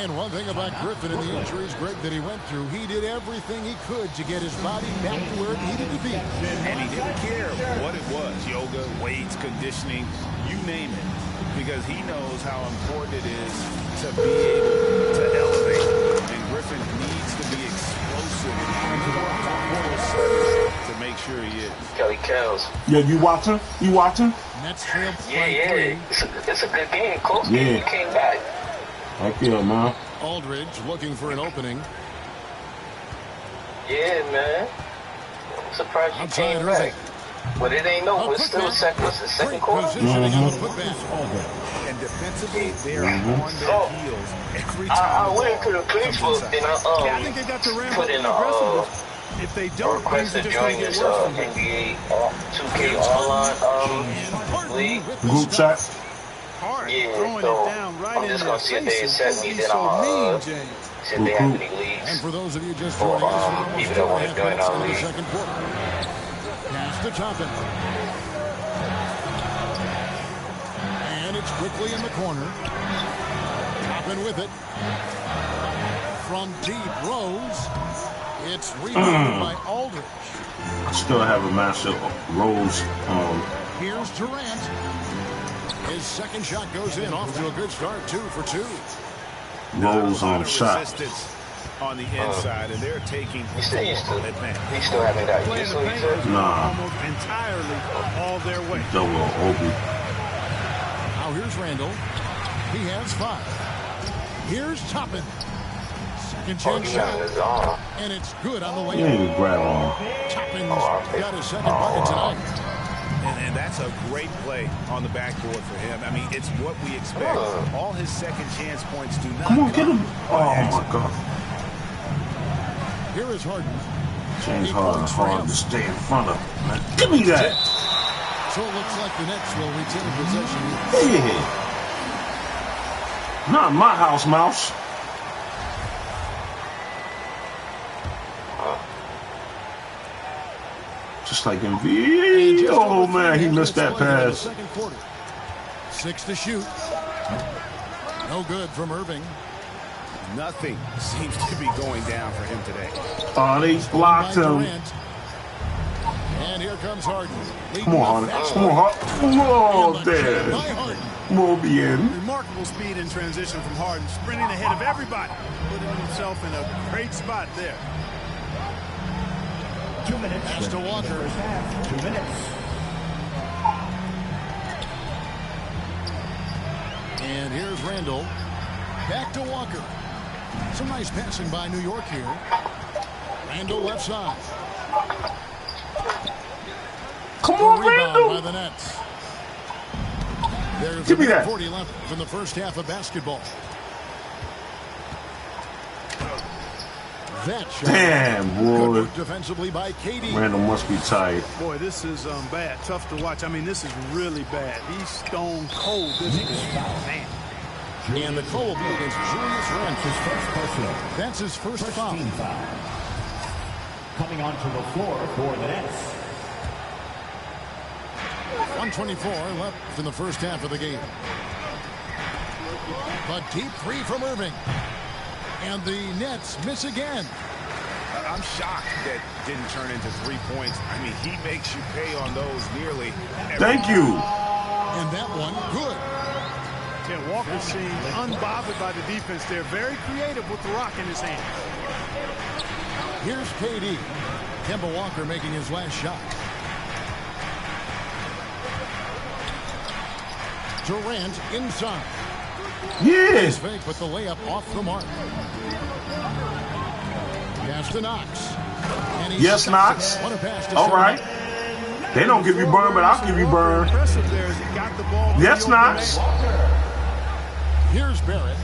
And one thing about Griffin and the injuries, Greg, that he went through, he did everything he could to get his body back to where it needed to be. And he didn't care what it was, yoga, weights, conditioning, you name it, because he knows how important it is to be able to elevate. And Griffin needs to be explosive to make sure he is. Kelly Kells. Yeah, you watching? You watching? Nets trail Yeah. It's a good game. Close game. He came back. Right there, man. Aldridge looking for an opening. Yeah, man. I'm surprised you came back. But it ain't over. It's still the second quarter. And defensively, they're on their heels every time. I went to the Facebook and I think they got to ramp up aggressiveness. If they don't, request to join this NBA 2K online league. Group chat. Yeah, so I'm just gonna see if they accept me. Then I'm see if they have any leagues. And for those of you just joining us, people that want to join our league. Second quarter. Pass to Toppin. And it's quickly in the corner. Toppin with it. From deep, Rose. It's rebounded by Aldridge. I still have a matchup Rose. Here's Durant. His second shot goes in, off to a good start, 2 for 2. Rose on shot. On the inside, and they're taking He still haven't got used to it. Nah. Almost entirely all their way. Double Obi. Now here's Randall. He has 5. Here's Toppin. Second chance shot. And it's good on the way. Yeah, grab on. Toppin's got his second bucket tonight. And That's a great play on the backboard for him. I mean, it's what we expect. All his second chance points do not come on, get him. Oh, my God. Here is Harden. James Harden's hard to stay in front of. Man, give me that. So it looks like the Nets will retain possession. Yeah. Not my house, mouse. Just like in V. Oh, man, he missed that pass. 6 to shoot. No good from Irving. Nothing seems to be going down for him today. Oh, they blocked him. And here comes Harden. Come on, Harden. Come on, Harden. Oh, there. More bien. Remarkable speed in transition from Harden, sprinting ahead of everybody, putting himself in a great spot there. 2 minutes. Pass to Walker. 2 minutes. And here's Randall. Back to Walker. Some nice passing by New York here. Randall left side. Come on, Randall. By the Nets. There's Give me that. 40 left from the first half of basketball. That shot. Damn, boy. Defensively by KD. Randall must be tired. Boy, this is bad. Tough to watch. I mean, this is really bad. He's stone cold. This is man. And the call will be against Julius Randle. His first personal. That's his first foul. Team foul. Coming onto the floor for the Nets. 1:24 left in the first half of the game. A deep three from Irving. And the Nets miss again. I'm shocked that didn't turn into 3 points. I mean, he makes you pay on those nearly every Thank you. And that one, good. Yeah, Walker seemed unbothered by the defense there. Very creative with the rock in his hand. Here's KD. Kemba Walker making his last shot. Durant inside. Yes. Fake, but the layup off the mark. Pass to Knox. Yes, Knox. All right. They don't give you burn, but I'll give you burn. Yes, Knox. Here's Barrett.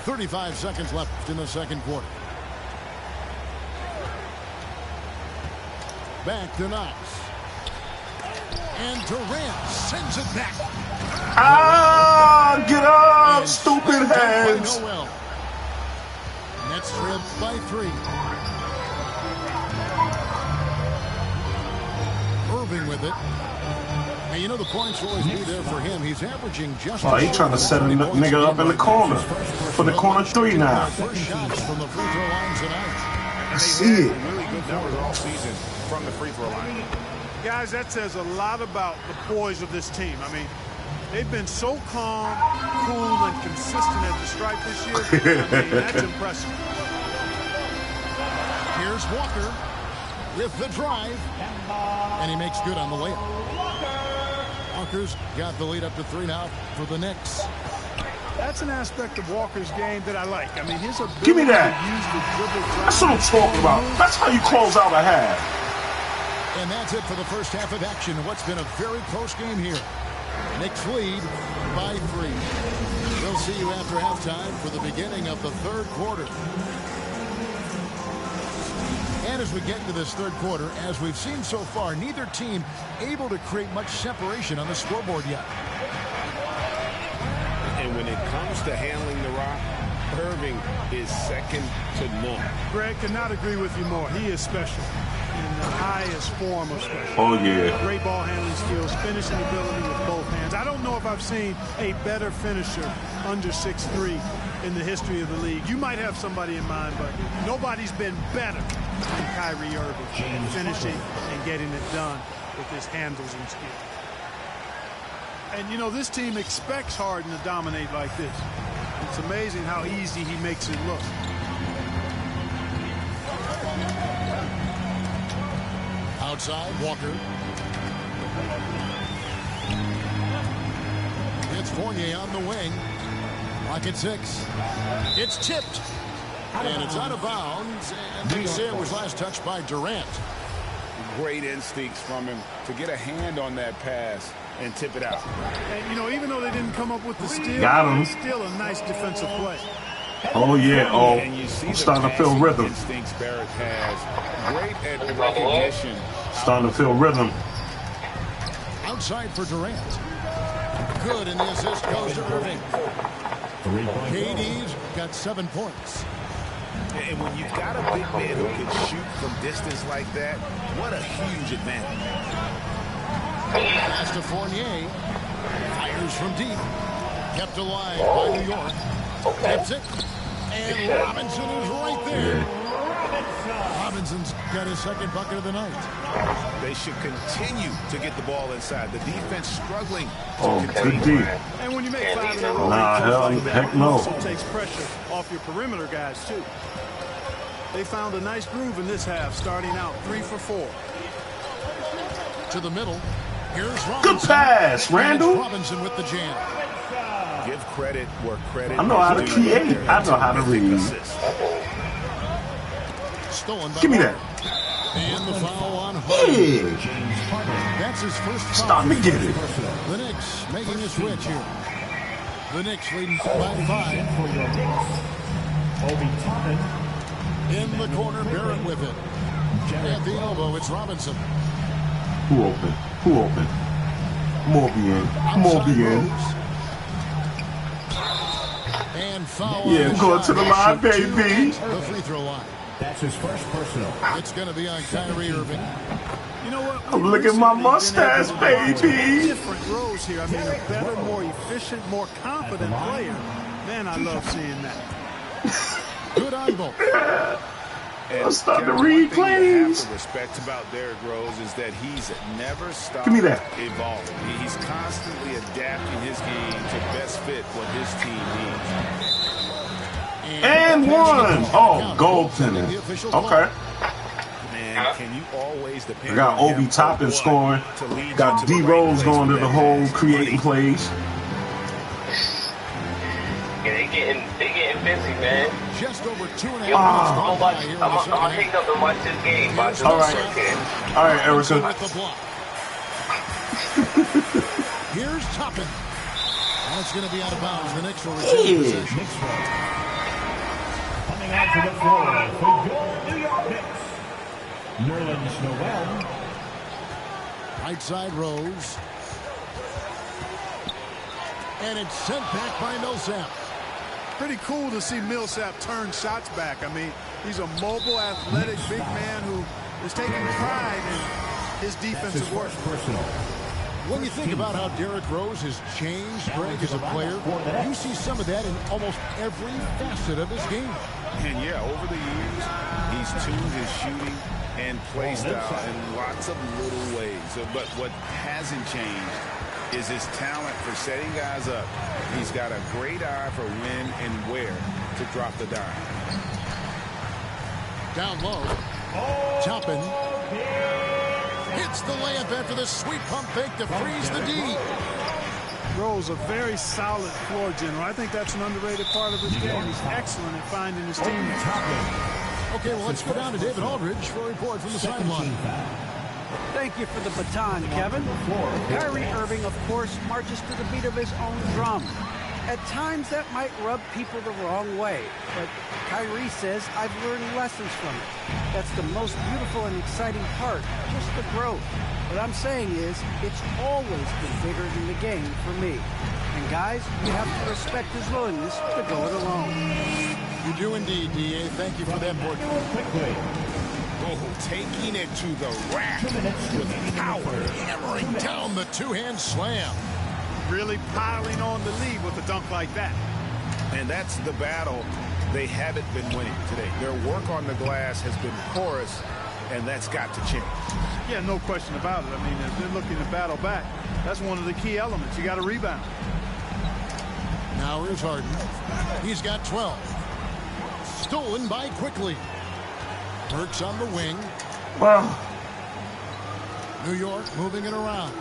.35 seconds left in the second quarter. Back to Knox. And Durant sends it back. Ah, get up, stupid hands. Nets trailed by 3. Irving with it. And you know the points will always be there for him. He's averaging just. Oh, he's trying to set a nigga up in the corner for the corner 3 now. First shots from the free throw line tonight. I see it. Really good numbers all season from the free throw line. Guys, that says a lot about the poise of this team. I mean, they've been so calm, cool, and consistent at the stripe this year. I mean, that's impressive. Here's Walker with the drive. And he makes good on the layup. Walker's got the lead up to 3 now for the Knicks. That's an aspect of Walker's game that I like. I mean, his ability Give me that. to use the dribble. That's what I'm talking about. That's how you close out a half. And that's it for the first half of action. What's been a very close game here. Knicks lead by 3. We'll see you after halftime for the beginning of the third quarter. And as we get to this third quarter, as we've seen so far, neither team able to create much separation on the scoreboard yet. And when it comes to handling the rock, Irving is second to none. Greg, cannot agree with you more. He is special in the highest form of special. Oh, yeah. Great ball handling skills, finishing ability with both hands. I don't know if I've seen a better finisher under 6'3" in the history of the league. You might have somebody in mind, but nobody's been better than Kyrie Irving, finishing and getting it done with his handles and skill. And, you know, this team expects Harden to dominate like this. It's amazing how easy he makes it look. Outside, Walker. It's Fournier on the wing. Clock at 6. It's tipped. And it's out of bounds. And they say it was last touched by Durant. Great instincts from him to get a hand on that pass and tip it out. And, you know, even though they didn't come up with the steal, got him. It's still a nice defensive play. Oh, yeah. Oh, I'm starting to feel rhythm. Instincts Barrett has. Great at recognition. Starting to feel rhythm. Outside for Durant. Good, and the assist goes to Irving. KD's got 7 points. And when you've got a big man who can shoot from distance like that, what a huge advantage. Pass to Fournier. Fires from deep. Kept alive by New York. Tips it. And Robinson is right there. Robinson's got his second bucket of the night. They should continue to get the ball inside. The defense struggling to good D. And when you make 5 in a row, heck no. also takes pressure off your perimeter guys, too. They found a nice groove in this half, starting out 3 for 4. To the middle. Here's Robinson. Good pass, Randall. Robinson with the jam. Give credit where credit. I know how to create. I know how to read. Stolen by Give me that. And the foul on Harden. Yeah. That's his first foul. Starting to get it. The Knicks making a switch here. The Knicks leading by 5. Obi Toppin. In the corner, Barrett with it. At the elbow, it's Robinson. Who open? Who open? More bien. More bien. And foul. Yeah, going to the line, baby. The free throw line. That's his first personal. It's going to be on Kyrie Irving. You know what? I'm looking at my mustache, baby. Different roles here. I mean, a better, more efficient, more confident player. Man, I love seeing that. Good on both. I'm starting to read plays. What respect about Derrick Rose is that he's never stopped Give me that. evolving. He's constantly adapting his game to best fit what his team needs. And one. Oh, goaltender. Okay. Man, can you always depend I got on Obi him Toppin scoring. to lead you Got to D the right Rose place going to with the that hole, pass. creating plays. Yeah, they getting busy, man. Just over 2.5 minutes. I'm gonna take up and watch this game. All right, Erica. Here's Toppin. And it's going to be out of bounds. The Knicks will return possession. Coming out to the floor for your New York Knicks, Nerlens Noel. Right side Rose. And it's sent back by Millsap. Pretty cool to see Millsap turn shots back. I mean, he's a mobile, athletic, big man who is taking pride in his defensive work. When you think about how Derrick Rose has changed, Greg, as a player, you see some of that in almost every facet of his game. And yeah, over the years, he's tuned his shooting and play style in lots of little ways. But what hasn't changed is his talent for setting guys up. He's got a great eye for when and where to drop the dime. Down low. Toppin hits the layup after the sweet pump fake to freeze the D. Rose, a very solid floor general. I think that's an underrated part of his game. He's excellent at finding his teammates. Okay, well, let's go down to David Aldridge for a report from the sideline. Thank you for the baton, Kevin. Kyrie Irving, of course, marches to the beat of his own drum. At times, that might rub people the wrong way, but Kyrie says, I've learned lessons from it. That's the most beautiful and exciting part, just the growth. What I'm saying is, it's always been bigger than the game for me. And guys, you have to respect his willingness to go it alone. You do indeed, D.A. Thank you for that board. Oh, taking it to the rack with power, hammering down the two-hand slam. Really piling on the lead with a dunk like that. And that's the battle they haven't been winning today. Their work on the glass has been porous, and that's got to change. Yeah, no question about it. I mean, if they're looking to battle back, that's one of the key elements. You got to rebound. Now here's Harden. He's got 12. Stolen by Quickly. Burks on the wing. Wow. New York moving it around.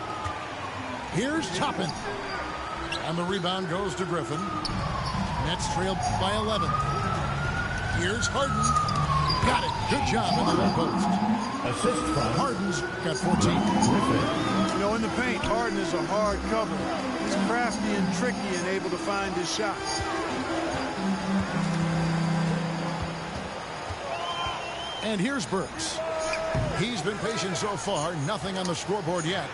Here's Toppin. And the rebound goes to Griffin. Nets trailed by 11. Here's Harden. Got it. Good job in the low post. Assist from Harden's got 14. You know, in the paint, Harden is a hard cover. He's crafty and tricky and able to find his shots. And here's Burks. He's been patient so far. Nothing on the scoreboard yet.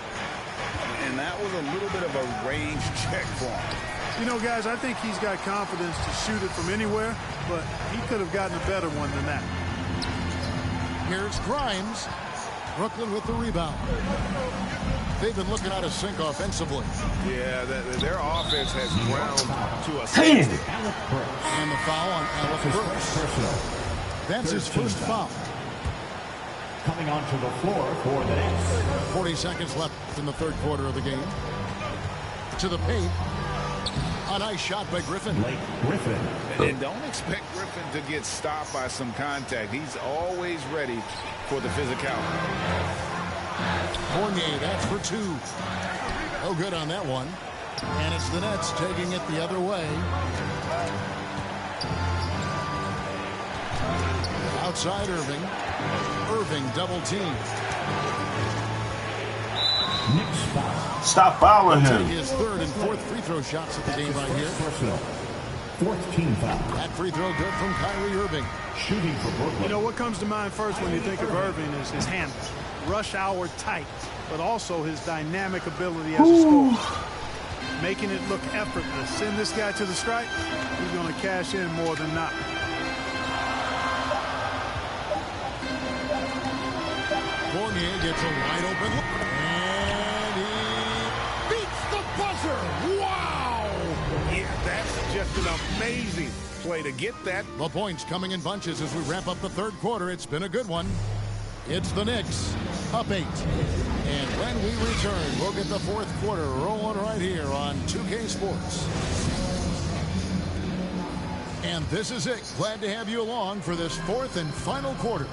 And that was a little bit of a range check for him. You know, guys, I think he's got confidence to shoot it from anywhere, but he could have gotten a better one than that. Here's Grimes. Brooklyn with the rebound. They've been looking out of sync offensively. Yeah, their offense has ground to a standstill. And the foul on Alec Burks. That's his first foul. Coming onto the floor for the Nets. 40 seconds left in the third quarter of the game. To the paint. A nice shot by Griffin. Griffin. And don't expect Griffin to get stopped by some contact. He's always ready for the physicality. Fournier, that's for two. Oh, good on that one. And it's the Nets taking it the other way. Outside Irving. Irving double team. Stop fouling him. His third and fourth free throw shots at the game right here. Fourth team foul. That free throw good from Kyrie Irving. Shooting for Brooklyn. You know, what comes to mind first when you think of Irving is his handle. Rush hour tight, but also his dynamic ability as a scorer. Making it look effortless. Send this guy to the stripe, he's going to cash in more than not. Fournier gets a wide open look. And he beats the buzzer. Wow! Yeah, that's just an amazing play to get that. The points coming in bunches as we wrap up the third quarter. It's been a good one. It's the Knicks up 8. And when we return, we'll get the fourth quarter rolling right here on 2K Sports. And this is it. Glad to have you along for this fourth and final quarter.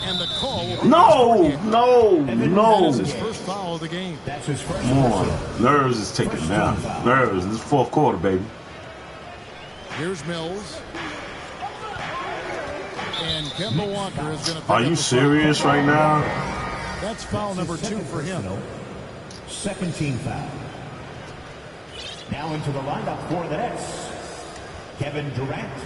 And the call will be No. That is his first foul of the game. That's his first. Come on. Nerves is taking down. Nerves. This is fourth quarter, baby. Here's Mills. And Kemba Walker is going to pick Are you serious right now? That's foul number 2 for him. Second team foul. Now into the lineup for the Nets. Kevin Durant.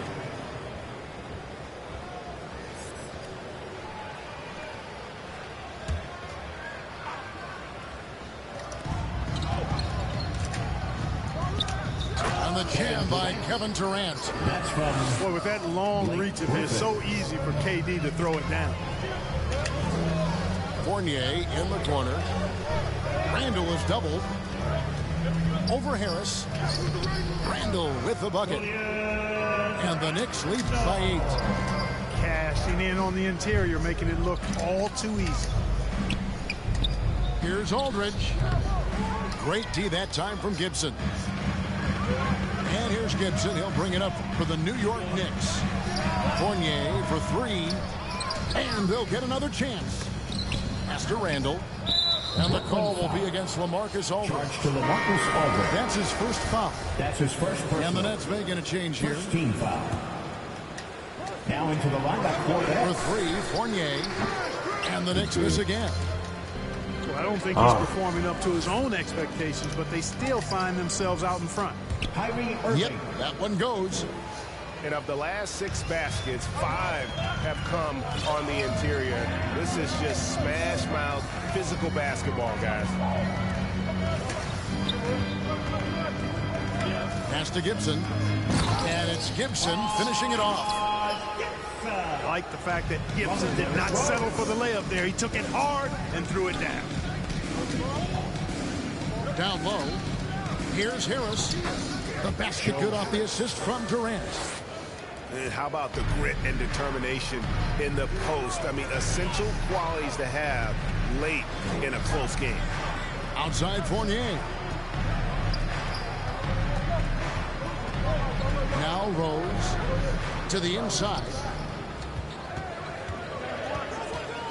On the jam by Kevin Durant. That's from... Boy, with that long reach of his, so easy for KD to throw it down. Fournier in the corner. Randall is doubled. Over Harris. Randall with the bucket. And the Knicks lead by 8. Cashing in on the interior, making it look all too easy. Here's Aldridge. Great D that time from Gibson. And here's Gibson. He'll bring it up for the New York Knicks. Fournier for 3. And they'll get another chance. Pass to Randall. And the call will be against LaMarcus Aldridge. Charge to LaMarcus Aldridge. That's his first foul. That's his first personal. And the Nets making a change here. First team foul. Now into the lineup for the Nets. For 3, Fournier. And the Knicks miss again. Well, I don't think he's performing up to his own expectations, but they still find themselves out in front. Kyrie Irving. Yep, that one goes. And of the last 6 baskets, 5 have come on the interior. This is just smash mouth, physical basketball, guys. Pass to Gibson. And it's Gibson finishing it off. I like the fact that Gibson did not settle for the layup there. He took it hard and threw it down. Down low. Here's Harris. The basket good off the assist from Durant. And how about the grit and determination in the post? I mean, essential qualities to have late in a close game. Outside Fournier. Now Rose to the inside.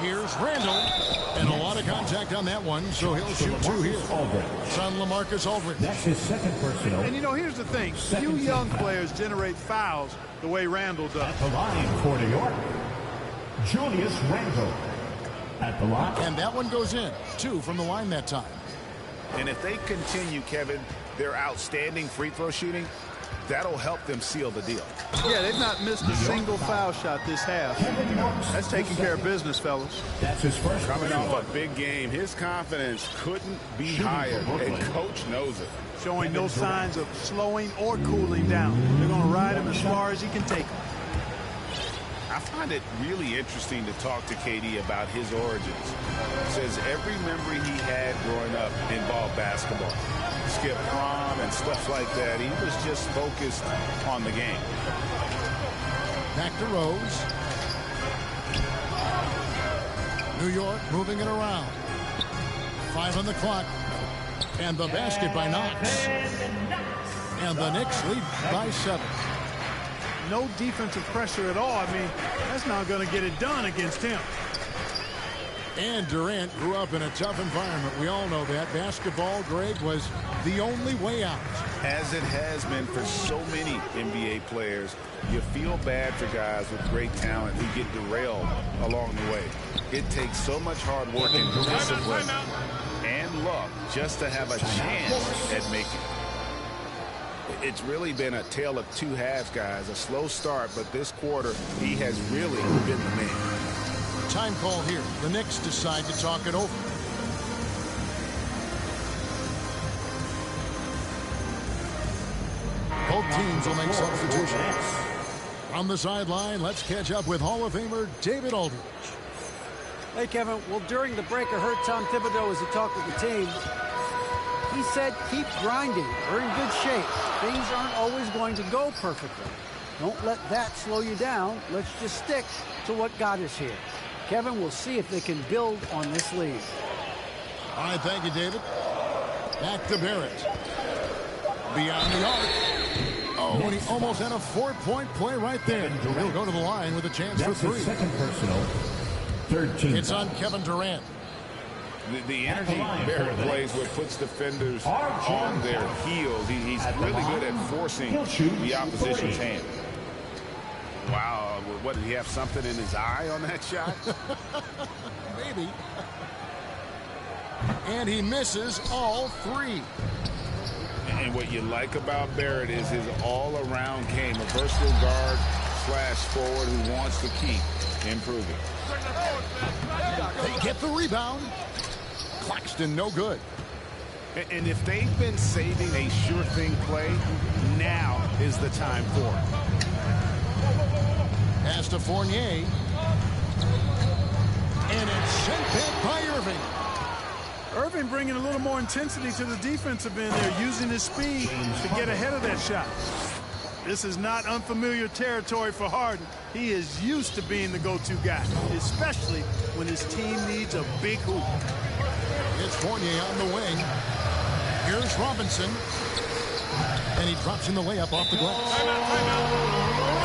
Here's Randall. And a lot of contact on that one, so he'll shoot two here. It's on LaMarcus Aldridge. That's his second personal. And, you know, here's the thing. Few young players generate fouls the way Randall does. At the line for New York, Julius Randall. At the line. And that one goes in. 2 from the line that time. And if they continue, Kevin, their outstanding free throw shooting, that'll help them seal the deal. Yeah, they've not missed a single foul shot this half. That's taking care of business, fellas. That's his first. Coming off a big game, his confidence couldn't be higher, and Coach knows it. Showing no signs of slowing or cooling down. They're going to ride him as far as he can take him. I find it really interesting to talk to KD about his origins. Says every memory he had growing up involved basketball. Skip prom and stuff like that. He was just focused on the game. Back to Rose. New York moving it around. 5 on the clock. And the basket by Knox. And the Knicks lead by 7. No defensive pressure at all. I mean, that's not going to get it done against him. And Durant grew up in a tough environment. We all know that. Basketball, Greg, was the only way out. As it has been for so many NBA players, you feel bad for guys with great talent who get derailed along the way. It takes so much hard work and discipline and luck just to have a chance at making it. It's really been a tale of two halves, guys. A slow start, but this quarter, he has really been the man. Time call here. The Knicks decide to talk it over. Both teams will make substitutions. On the sideline, let's catch up with Hall of Famer David Aldridge. Hey, Kevin. Well, during the break, I heard Tom Thibodeau as he talked with the team. He said, keep grinding. We're in good shape. Things aren't always going to go perfectly. Don't let that slow you down. Let's just stick to what got us here. Kevin, we'll see if they can build on this lead. All right, thank you, David. Back to Barrett. Beyond the arc. Oh, and he almost had a 4-point play right there. He'll go to the line with a chance for 3. Second personal. 13. It's on Kevin Durant. The energy Barrett plays with puts defenders on their heels. He's really good at forcing the opposition's hand. Wow, what, did he have something in his eye on that shot? Maybe. And he misses all 3. And what you like about Barrett is his all-around game, a versatile guard / forward who wants to keep improving. They get the rebound. Claxton, no good. And if they've been saving a sure thing play, now is the time for it. Pass to Fournier. And it's sent back by Irving. Irving bringing a little more intensity to the defensive end there, using his speed to get ahead of that shot. This is not unfamiliar territory for Harden. He is used to being the go-to guy, especially when his team needs a big hoop. It's Fournier on the wing. Here's Robinson. And he drops in the layup off the glass.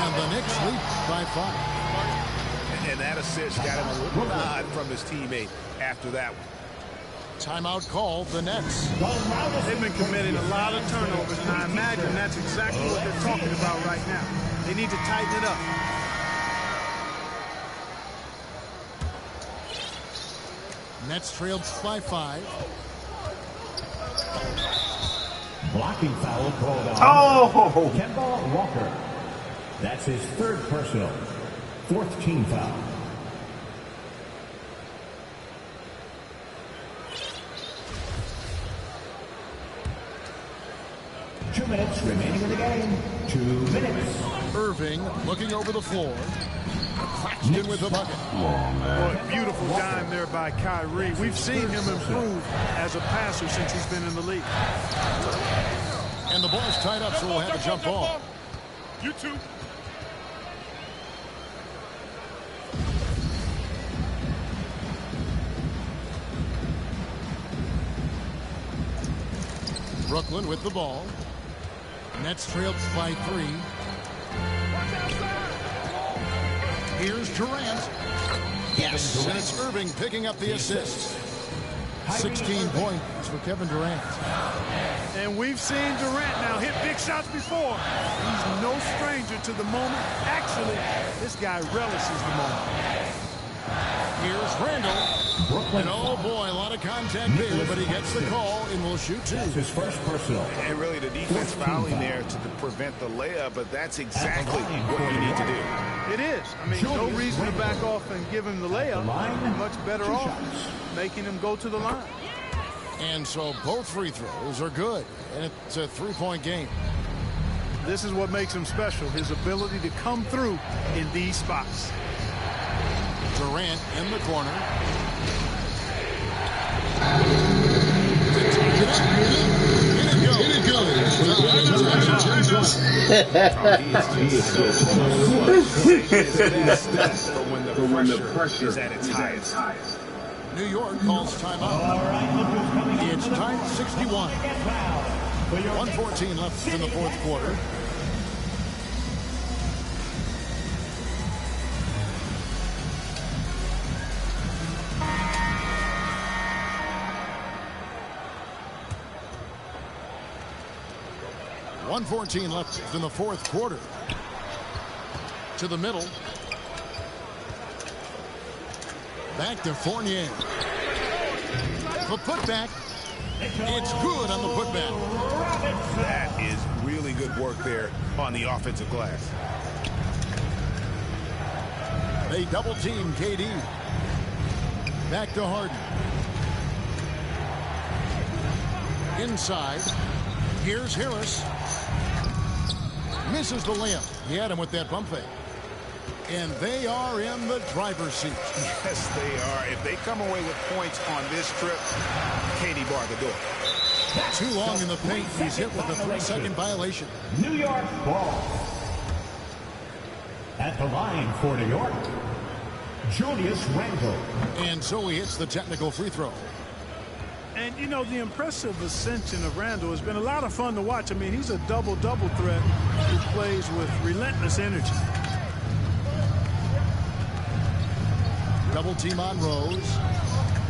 And the Knicks lead by 5. And that assist got him a little nod from his teammate after that one. Timeout call, the Nets. They've been committing a lot of turnovers, and I imagine that's exactly what they're talking about right now. They need to tighten it up. Nets trailed by 5. Blocking foul called on. Oh! Kemba Walker. That's his 3rd personal. 4th team foul. Two minutes remaining in the game. 2 minutes. Irving looking over the floor. Claxton with the bucket. Come on, man. Boy, beautiful dime there by Kyrie. We've seen him improve as a passer since he's been in the league. And the ball's tied up, so we'll have a jump ball. You too. Brooklyn with the ball. Nets trailed by 3. Here's Durant. Yes, and it's Irving picking up the assist. 16 points for Kevin Durant. And we've seen Durant now hit big shots before. He's no stranger to the moment. Actually, this guy relishes the moment. Here's Randall. And oh boy, a lot of contact there, but he gets the call and will shoot two. That's his first personal. And really the defense fouling there to prevent the layup, but that's exactly what you need to do. It is. I mean, no reason to back off and give him the layup. Much better off making him go to the line. And so both free throws are good, and it's a three-point game. This is what makes him special, his ability to come through in these spots. Durant in the corner. When the pressure is at its highest. New York calls timeout. It's time 61. 1:14 left in the fourth quarter. .114 left in the fourth quarter. To the middle. Back to Fournier. The putback. It's good on the putback. That is really good work there on the offensive glass. They double team KD. Back to Harden. Inside. Here's Harris. Misses the layup. He had him with that pump fake. And they are in the driver's seat. Yes, they are. If they come away with points on this trip, KD barred the door. Too long in the paint. He's hit with a 3-second violation. New York ball. At the line for New York, Julius Randle. And so he hits the technical free throw. And, you know, the impressive ascension of Randle has been a lot of fun to watch. I mean, he's a double-double threat who plays with relentless energy. Double team on Rose.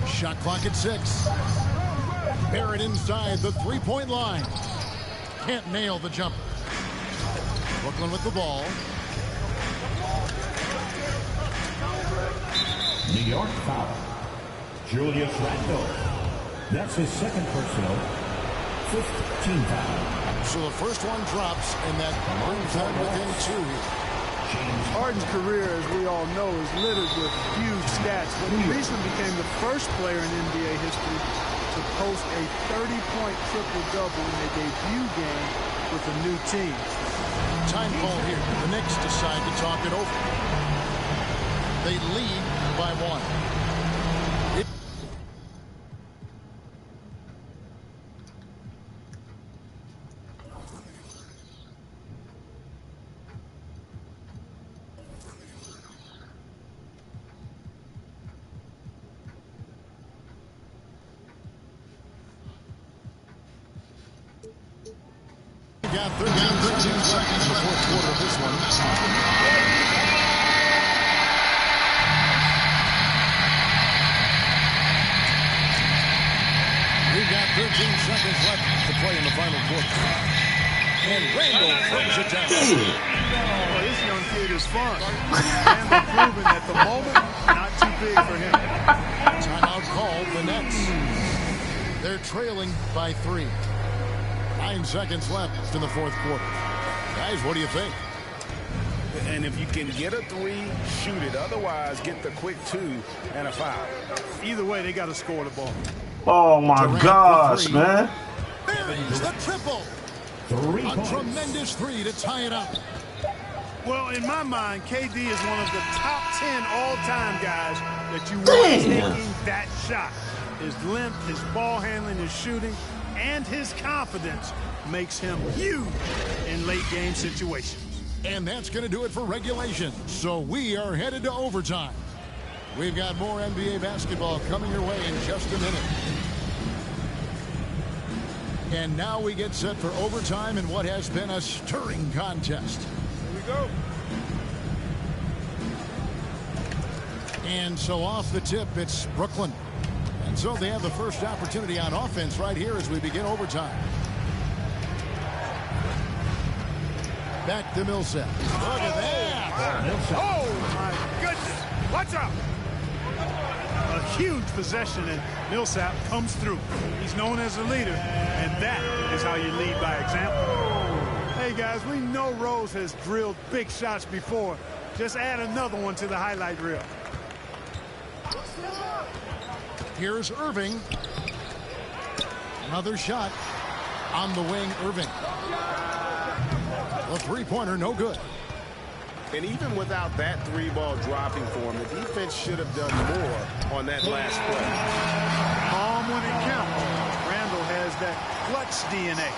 Shot clock at 6. Barrett inside the three-point line. Can't nail the jumper. Brooklyn with the ball. New York foul. Julius Randle. That's his second personal. 5th team foul. So the first one drops, and that brings them within 2 here. Harden's career, as we all know, is littered with huge stats, but he recently became the first player in NBA history to post a 30-point triple-double in a debut game with a new team. Time call here. The Knicks decide to talk it over. They lead by 1. Got 13 seconds in the fourth quarter of this one. We've got 13 seconds left to play in the final quarter. And Randle throws it down. Well, this young kid is fun. Randle proving that the moment, not too big for him. Timeout called the Nets. They're trailing by 3. 9 seconds left in the fourth quarter. Guys, what do you think? And if you can get a 3, shoot it. Otherwise, get the quick 2 and a foul. Either way, they got to score the ball. Oh, my gosh, man. Buries the triple. A tremendous 3 to tie it up. Well, in my mind, KD is one of the top 10 all-time guys that you want taking that shot. His length, his ball handling, his shooting, and his confidence makes him huge in late-game situations. And that's going to do it for regulation. So we are headed to overtime. We've got more NBA basketball coming your way in just a minute. And now we get set for overtime in what has been a stirring contest. Here we go. And so off the tip, it's Brooklyn. And so they have the first opportunity on offense right here as we begin overtime. Back to Millsap. Look at that. Oh, my goodness. Watch out. A huge possession, and Millsap comes through. He's known as a leader, and that is how you lead by example. Hey, guys, we know Rose has drilled big shots before. Just add another one to the highlight reel. Here's Irving. Another shot on the wing, Irving. The three-pointer, no good. And even without that three-ball dropping for him, the defense should have done more on that last play. Calm when it counts. Randall has that clutch DNA.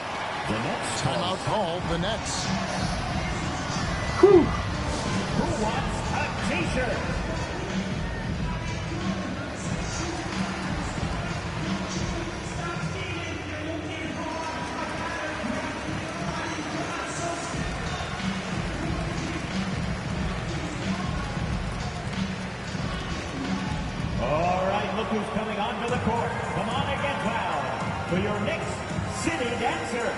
The Nets timeout called. The Nets. Who wants a t-shirt? Who's coming onto the court? Come on and get loud for your next city dancer.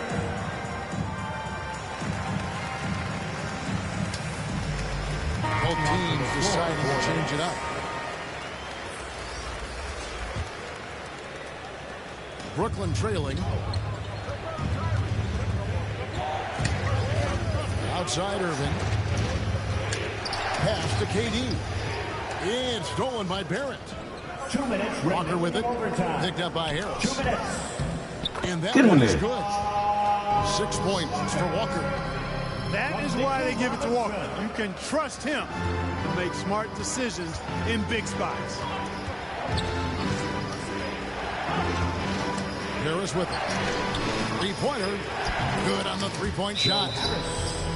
Both teams deciding to change it up. Brooklyn trailing. Outside Irving. Pass to KD. It's stolen by Barrett. 2 minutes. Walker with it. Overtime. Picked up by Harris. 2 minutes. And that one is good. 6 points for Walker. That is why they give it to Walker. You can trust him to make smart decisions in big spots. Harris with it. Three-pointer. Good on the three-point shot.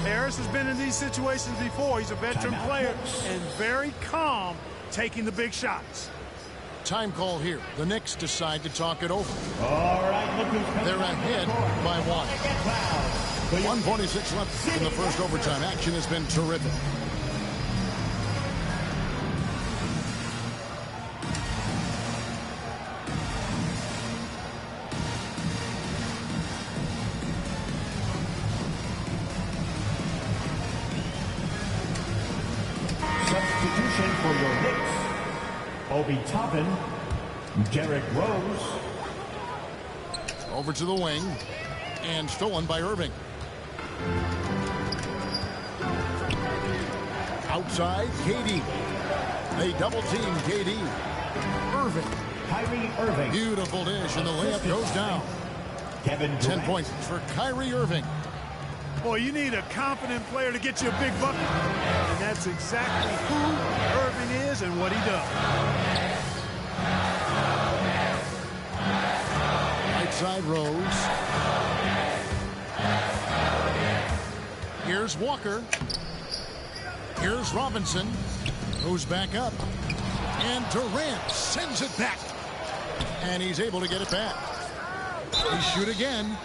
Harris has been in these situations before. He's a veteran player and very calm taking the big shots. Time call here. The Knicks decide to talk it over. All right, look who's coming. They're ahead by 1. 1:46 left in the first overtime. Action has been terrific. Substitution for your Knicks. Obi Toppin, Derrick Rose. Over to the wing. And stolen by Irving. Outside, KD. They double team KD. Irving. Kyrie Irving. Beautiful dish, and the layup goes down. Kevin Durant. 10 points for Kyrie Irving. Boy, you need a confident player to get you a big bucket. And that's exactly who Irving is and what he does. Right side Rose. Here's Walker. Here's Robinson, who's back up. And Durant sends it back. And he's able to get it back. He shoot again.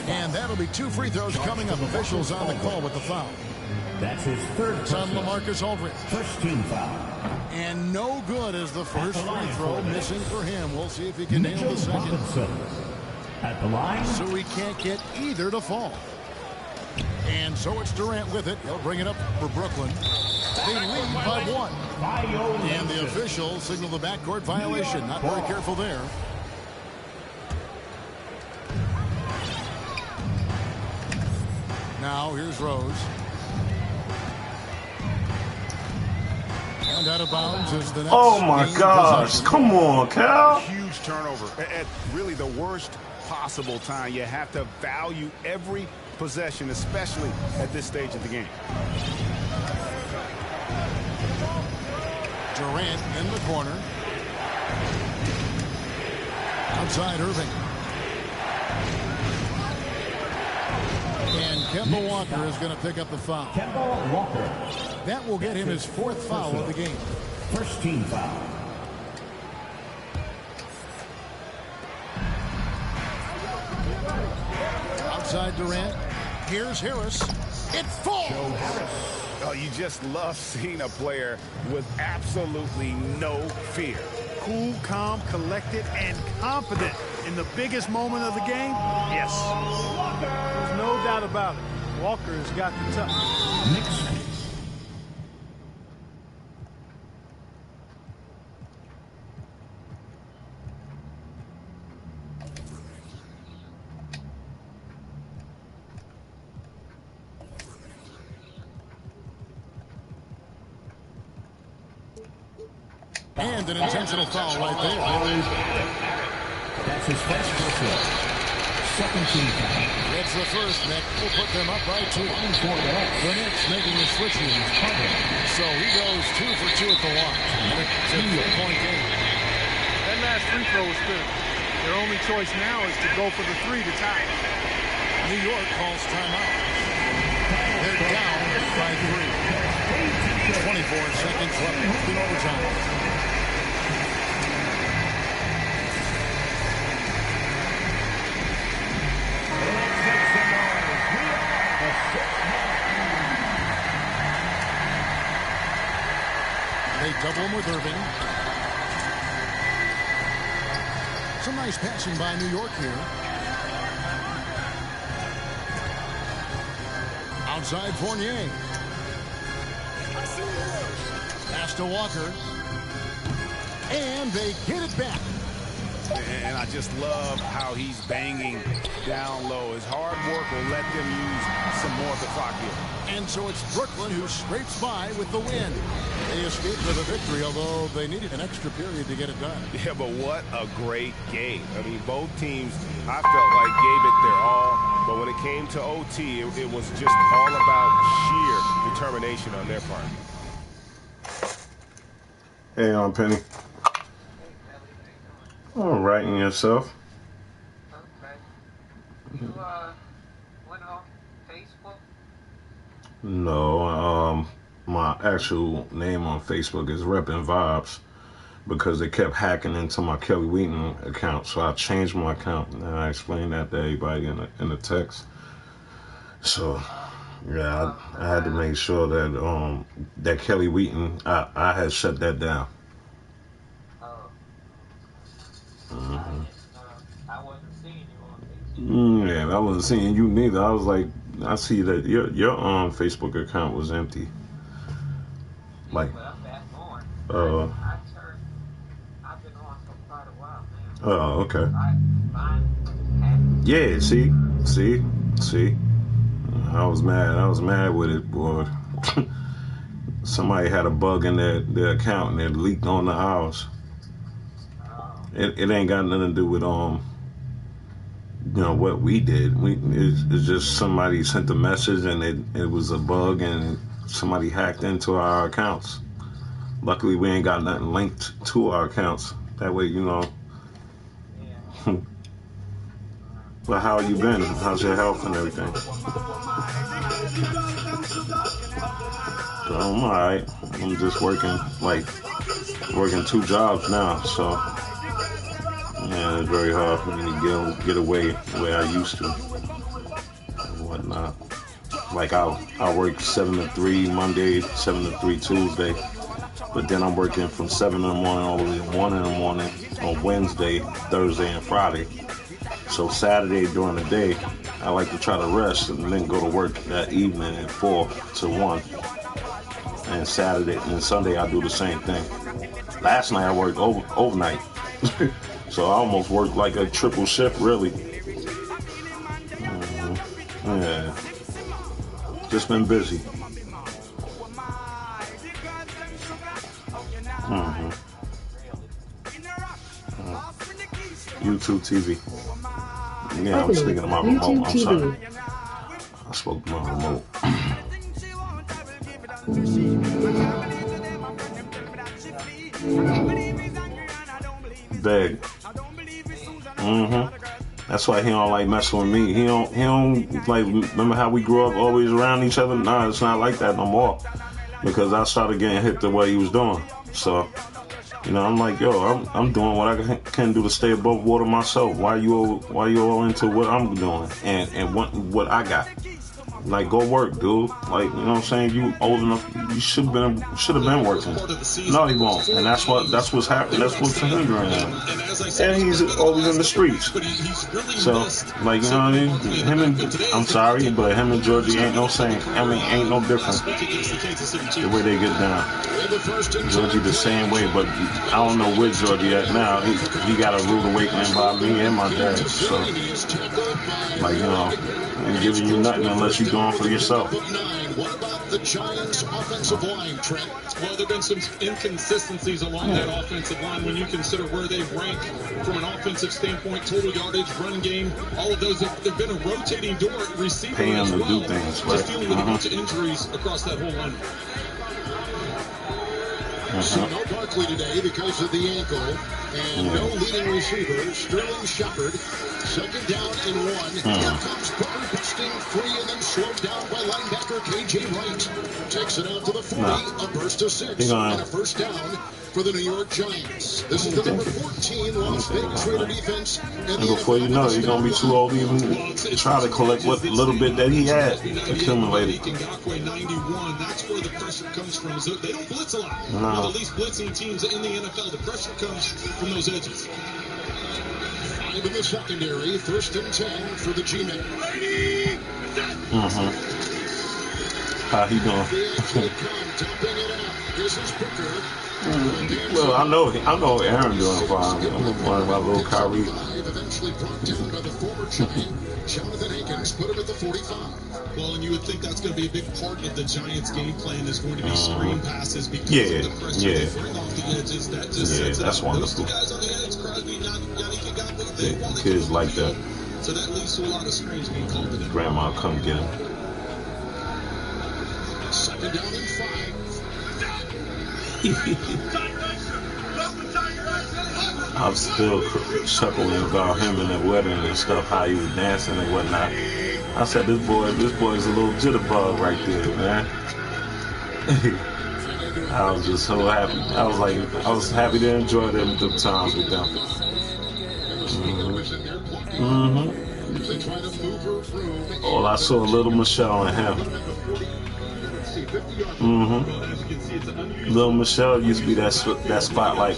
And that'll be 2 free throws coming up. Officials on the call with the foul. That's his third. It's on LaMarcus Aldridge. First team foul. And no good as the first free throw missing for him. We'll see if he can nail the second. At the line. So he can't get either to fall. And so it's Durant with it. He'll bring it up for Brooklyn. They lead by 1. And the officials signal the backcourt violation. Not very careful there. Now here's Rose. And out of bounds is the next. Oh my gosh. Come on, Cal. Huge turnover at really the worst possible time. You have to value every possession, especially at this stage of the game. Durant in the corner. Outside Irving. And Kemba Walker is going to pick up the foul. Kemba Walker. That will get him his 4th foul of the game. First team foul. Outside Durant. Here's Harris. It falls. Oh, you just love seeing a player with absolutely no fear. Cool, calm, collected, and confident in the biggest moment of the game? Yes. There's no doubt about it. Walker has got the touch. Next. And an intentional foul right there. That's his first personal. Second team foul. It's the first, Nick. We'll put them up by 2. The Knicks making the switches. So he goes 2 for 2 at the line. And it's a 4-point game. That last free throw was good. Their only choice now is to go for the 3 to tie. New York calls timeout. They're down by 3. 24 seconds left in overtime. They double him with Irving. Some nice passing by New York here. Outside Fournier. Pass to Walker. And they get it back. And I just love how he's banging down low. His hard work will let them use some more of the clock here. And so it's Brooklyn who scrapes by with the win. They escaped with a victory, although they needed an extra period to get it done. Yeah, but what a great game. I mean, both teams, I felt like, gave it their all. But when it came to OT, it was just all about sheer determination on their part. Hey, Penny. All right, and yourself? Okay. You went on Facebook? No, my actual name on Facebook is Reppin' Vibes because they kept hacking into my Kelly Wheaton account, so I changed my account, and I explained that to everybody in the text. So, yeah, I had to make sure that that Kelly Wheaton, I had shut that down. Mm-hmm. I wasn't seeing you on Facebook. Yeah, I wasn't seeing you neither. I was like, I see that your Facebook account was empty. Like, but I'm back on. I've been on for quite a while now. Oh, okay. Yeah, see. I was mad with it, boy. Somebody had a bug in their account and it leaked onto ours. It ain't got nothing to do with what we did. It's just somebody sent a message and it was a bug and somebody hacked into our accounts. Luckily, we ain't got nothing linked to our accounts. That way, But how you been? How's your health and everything? So I'm alright. I'm just working 2 jobs now, so yeah, it's very hard for me to get away the way I used to and whatnot. Like I work 7 to 3 Monday, 7 to 3 Tuesday, but then I'm working from 7 in the morning all the way to 1 in the morning on Wednesday, Thursday, and Friday. So Saturday during the day, I like to try to rest and then go to work that evening at 4 to 1. And Saturday and Sunday I do the same thing. Last night I worked overnight. So I almost worked like a triple shift, really. Yeah. Just been busy. YouTube TV. Yeah, I'm speaking to my remote. I'm sorry. I spoke to my remote. Beg. That's why he don't like messing with me. He don't like, remember how we grew up always around each other? Nah, it's not like that no more. Because I started getting hit the way he was doing. So, I'm like, yo, I'm doing what I can do to stay above water myself. Why you all into what I'm doing and what I got? Like, go work, dude. Like, you know what I'm saying? You old enough, you should have been working. No, he won't, and that's what's happening. That's what's hindering him. And he's always in the streets. So, like, you know what I mean? I'm sorry, but him and Georgie ain't no same. I mean, ain't no different. The way they get down. Georgie the same way, but I don't know where Georgie at now. He got a rude awakening by me and my dad. So, like, you know, ain't giving you nothing unless you're going for yourself. What about the Giants' offensive line, Trent? Well, there have been some inconsistencies along that offensive line when you consider where they rank from an offensive standpoint, total yardage, run game, all of those. They've been a rotating door at receiver paying as them well. to do things, right? Just dealing with a bunch of injuries across that whole line. So no Barkley today because of the ankle, and no leading receiver, Sterling Shepard. Second down and 1. Here comes Booker busting free and then slowed down by linebacker K.J. Wright. Takes it out to the 40, a burst of 6, and a first down for the New York Giants. This is the number 14 Las Vegas Raider defense. And before you know it, you're going to be too old to even try to collect what little bit that he had accumulated. That's where the pressure comes from. They don't blitz a lot. One of the least blitzing teams in the NFL. The pressure comes from those edges. 5 in the secondary. 1st and 10 for the G-Men. How he doing? Well, I know Aaron doing fine. I'm worried about little Kyrie. Eventually brought down by the former Giant. Jonathan Hankins put him at the 45. Well, and you would think that's going to be a big part of the Giants' game plan is going to be screen passes because of the pressure they bring off the edges. That just sets that's wonderful. the guys on the edge, Crosby, Yannick got what they want. Kids like that. So that leads to a lot of screens being called to them. Grandma, come get him. 2nd down and 5. I'm still chuckling about him and the wedding and stuff, how he was dancing and whatnot. I said, this boy's a little jitterbug right there, man. I was just so happy. I was happy to enjoy them times with them. Oh, I saw little Michelle and him. Little Michelle used to be that spotlight.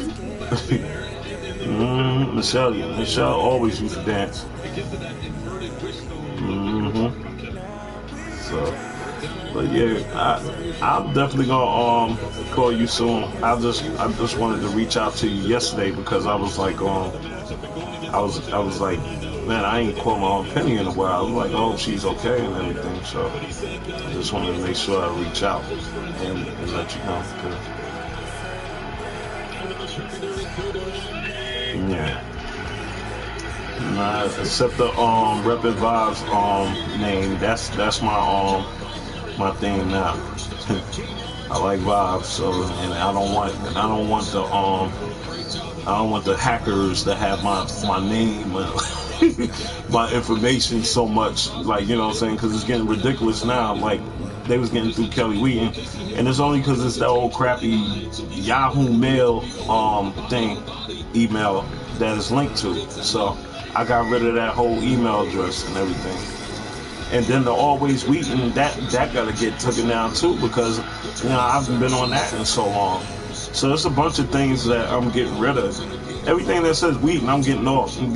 Michelle always used to dance. So, but yeah, I'm definitely gonna call you soon. I just wanted to reach out to you yesterday because I was like I was like, man, I ain't called my own Penny in a while. I was like, oh, she's okay and everything. So I just wanted to make sure I reach out and let you know. Yeah. Nah, except the Reppin' Vibes name. That's my thing now. I like vibes, so and I don't want the hackers to have my name, my information so much. Like, you know what I'm saying? Because it's getting ridiculous now. Like they was getting through Kelly Wheaton, and it's only because it's that old crappy Yahoo Mail email that is linked to. So I got rid of that whole email address and everything. And then the Always Wheaton, that gotta get taken down too, because I haven't been on that in so long. So there's a bunch of things that I'm getting rid of. Everything that says Wheaton, I'm getting off of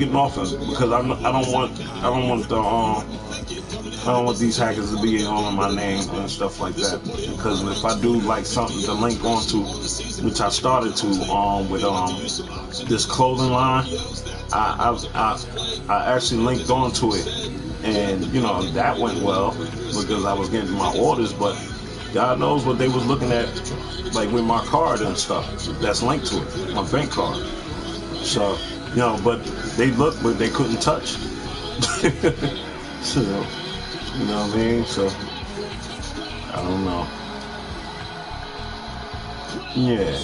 because I don't want these hackers to be on my name and stuff like that. Because if I do like something to link onto, which I started to with this clothing line, I actually linked onto it, and that went well because I was getting my orders. But God knows what they was looking at, like with my card and stuff that's linked to it, my bank card. So but they looked, but they couldn't touch. So. You know what I mean? So, I don't know. Yeah.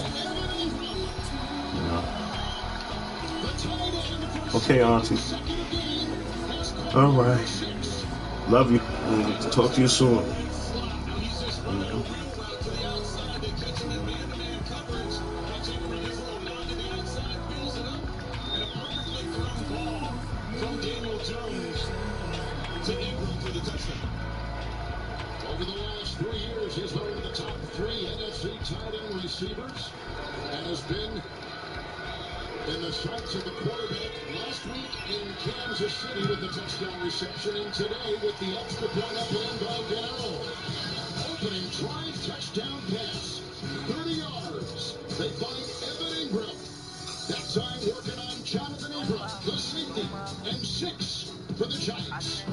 Okay, Auntie. All right. Love you. Talk to you soon. receivers and has been in the sights of the quarterback last week in Kansas City with the touchdown reception, and today with the extra point up in by Gennaro. Opening drive, touchdown pass, 30 yards. They find Evan Ingram. That time working on Jonathan Ingram, the safety, and 6 for the Giants.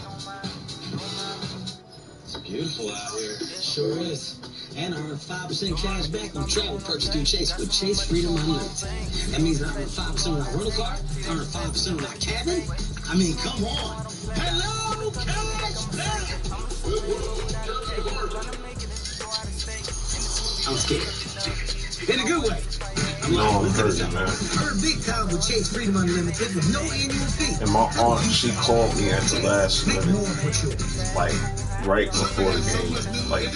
It's beautiful out here. It sure is. And I earn 5% cash back on travel purchase through Chase with Chase Freedom Unlimited. That means I earn 5% when I rent a car, I earn 5% when I cabin. I mean, come on. Hello, cash back! I'm scared. In a good way. No, I'm hurting, man. Earn big time with Chase Freedom Unlimited with no annual fee. And my aunt, she called me at the last minute, like right before the game, like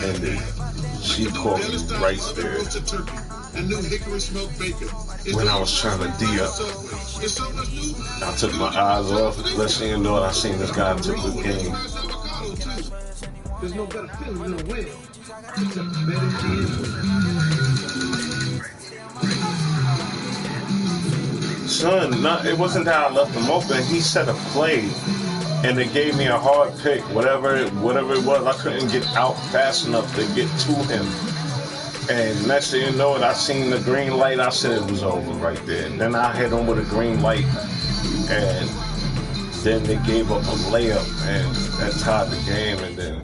ended. She called me right there when I was trying to D up. I took my eyes off, listening and knowing I seen this guy took the game. There's no better feeling than a win. It's a better feeling. Son, it wasn't that I left him open. He set a play, and it gave me a hard pick. Whatever it was, I couldn't get out fast enough to get to him. And next thing you know it, I seen the green light. I said it was over right there. And then I hit him with a green light, and then they gave up a layup, and that tied the game. And then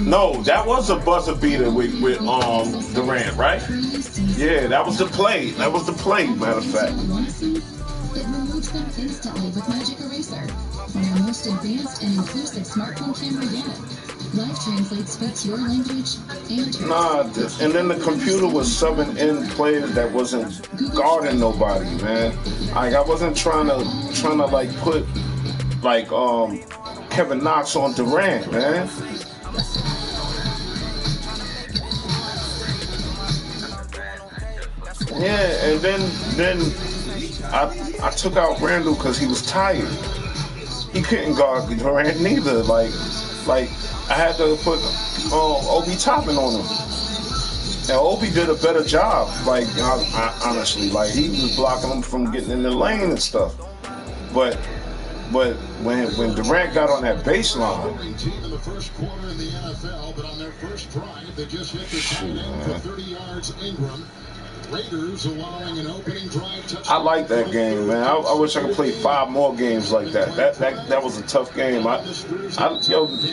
no, that was a buzzer beater with Durant, right? Yeah, that was the play. That was the play, matter of fact. It removes them instantly with Magic Eraser from our most advanced and inclusive smartphone camera yet. Live Translate speaks your language and Nah, and then the computer was subbing in players that wasn't guarding nobody, man. Like I wasn't trying to like put like Kevin Knox on Durant, man. Yeah, and then I took out Randall because he was tired. He couldn't guard Durant neither. Like I had to put Obi Toppin on him, and Obi did a better job. Like I honestly, like he was blocking him from getting in the lane and stuff. But when Durant got on that baseline, I like that game, man. I wish I could play 5 more games like that. That was a tough game.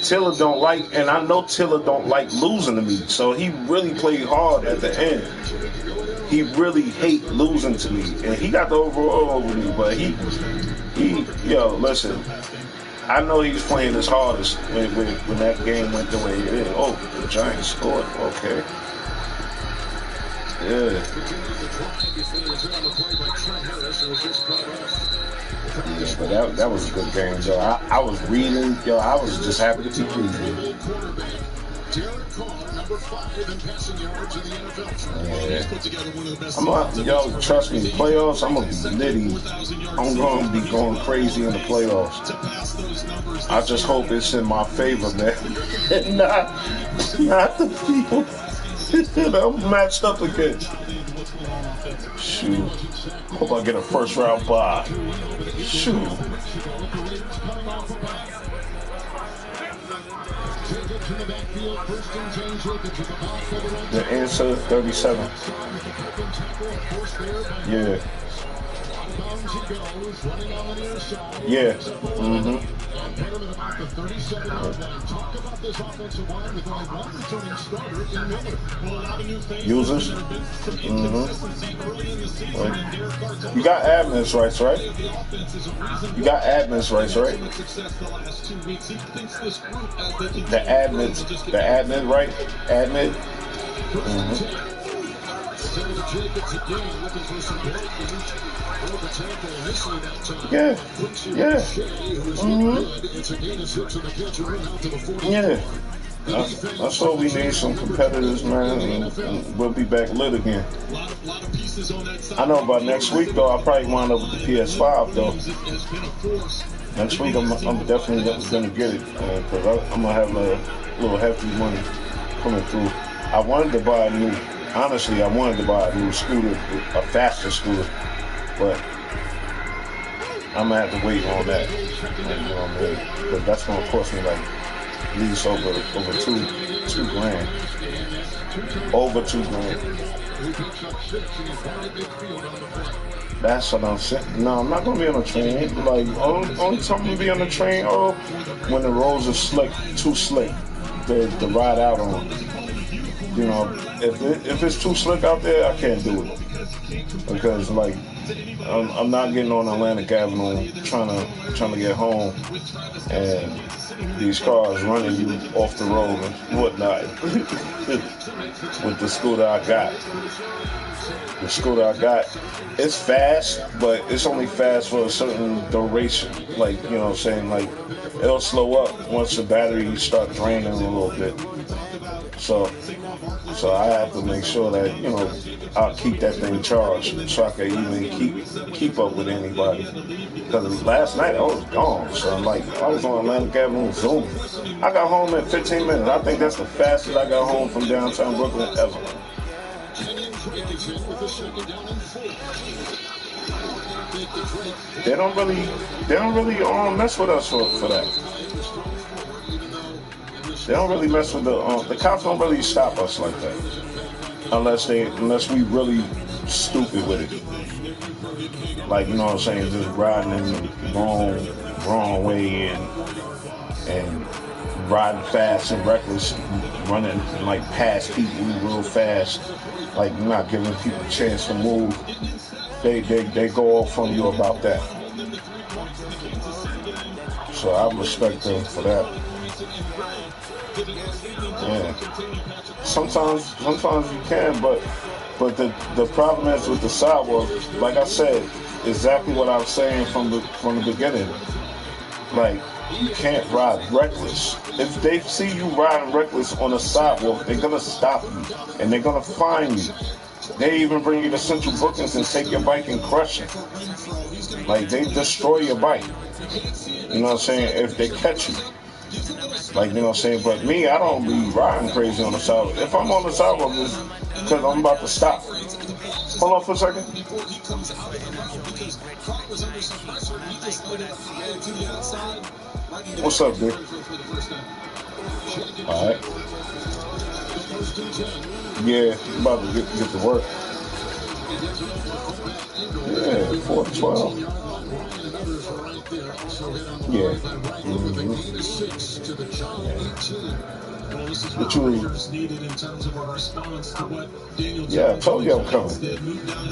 Tiller don't like, and I know Tiller don't like losing to me. So he really played hard at the end. He really hate losing to me, and he got the overall over me. But listen. I know he was playing his hardest when that game went the way it is. Oh, the Giants scored. Okay. Yeah, but that was a good game, yo. I was reading, yo. I was just happy to be reading. Yeah. Trust me, playoffs, I'm gonna be litty. I'm gonna be going crazy in the playoffs. I just hope it's in my favor, man. not the people that I'm matched up against. Shoot. Hope I get a first round bye. Shoot. The answer 37. Yeah. Yeah. Mm-hmm. Users. Mm-hmm. You got admin rights, right? You got admin rights, right? The admin, right? Admin. Mm-hmm. Yeah. Mm-hmm. Yeah. That's all we need, some competitors, man, and we'll be back lit again. I know by next week, though, I'll probably wind up with the PS5, though. Next week, I'm definitely going to get it, because I'm going to have a little hefty money. coming through. I wanted to buy a new scooter, a faster scooter, but I'm gonna have to wait on that. Like, you know what I mean? Because that's gonna cost me like at least over $2 grand. Over $2 grand. That's what I'm saying. No, I'm not gonna be on a train. Like only time I'm gonna be on the train, when the roads are slick, too slick to ride out on. You know, if it's too slick out there, I can't do it because like I'm not getting on Atlantic Avenue trying to get home, and these cars running you off the road and whatnot. With the scooter I got. It's fast, but it's only fast for a certain duration. Like, you know what I'm saying? Like, it'll slow up once the battery start draining a little bit. So I have to make sure that, you know, I'll keep that thing charged so I can even keep up with anybody. Because last night I was gone, so like I was on Atlantic Avenue zooming. I got home in 15 minutes. I think that's the fastest I got home from downtown Brooklyn ever. They don't really mess with us for that. They don't really mess with the cops don't really stop us like that. Unless we really stupid with it. Like, you know what I'm saying, just riding in the wrong way and riding fast and reckless, running like past people real fast, like not giving people a chance to move. They go off on you about that. So I respect them for that. Yeah. Sometimes you can, but the problem is with the sidewalk. Like I said, exactly what I was saying from the beginning. Like, you can't ride reckless. If they see you riding reckless on a sidewalk, they're gonna stop you and they're gonna fine you. They even bring you to Central Bookings and take your bike and crush it. Like, they destroy your bike. You know what I'm saying? If they catch you. Like, you know what I'm saying? But me, I don't be riding crazy on the sidewalk. If I'm on the sidewalk, it's because I'm about to stop. Hold on for a second. What's up, dude? All right. Yeah, about to get to work. Yeah, 4:12. Yeah. Mm-hmm. Yeah, I told you I'm coming.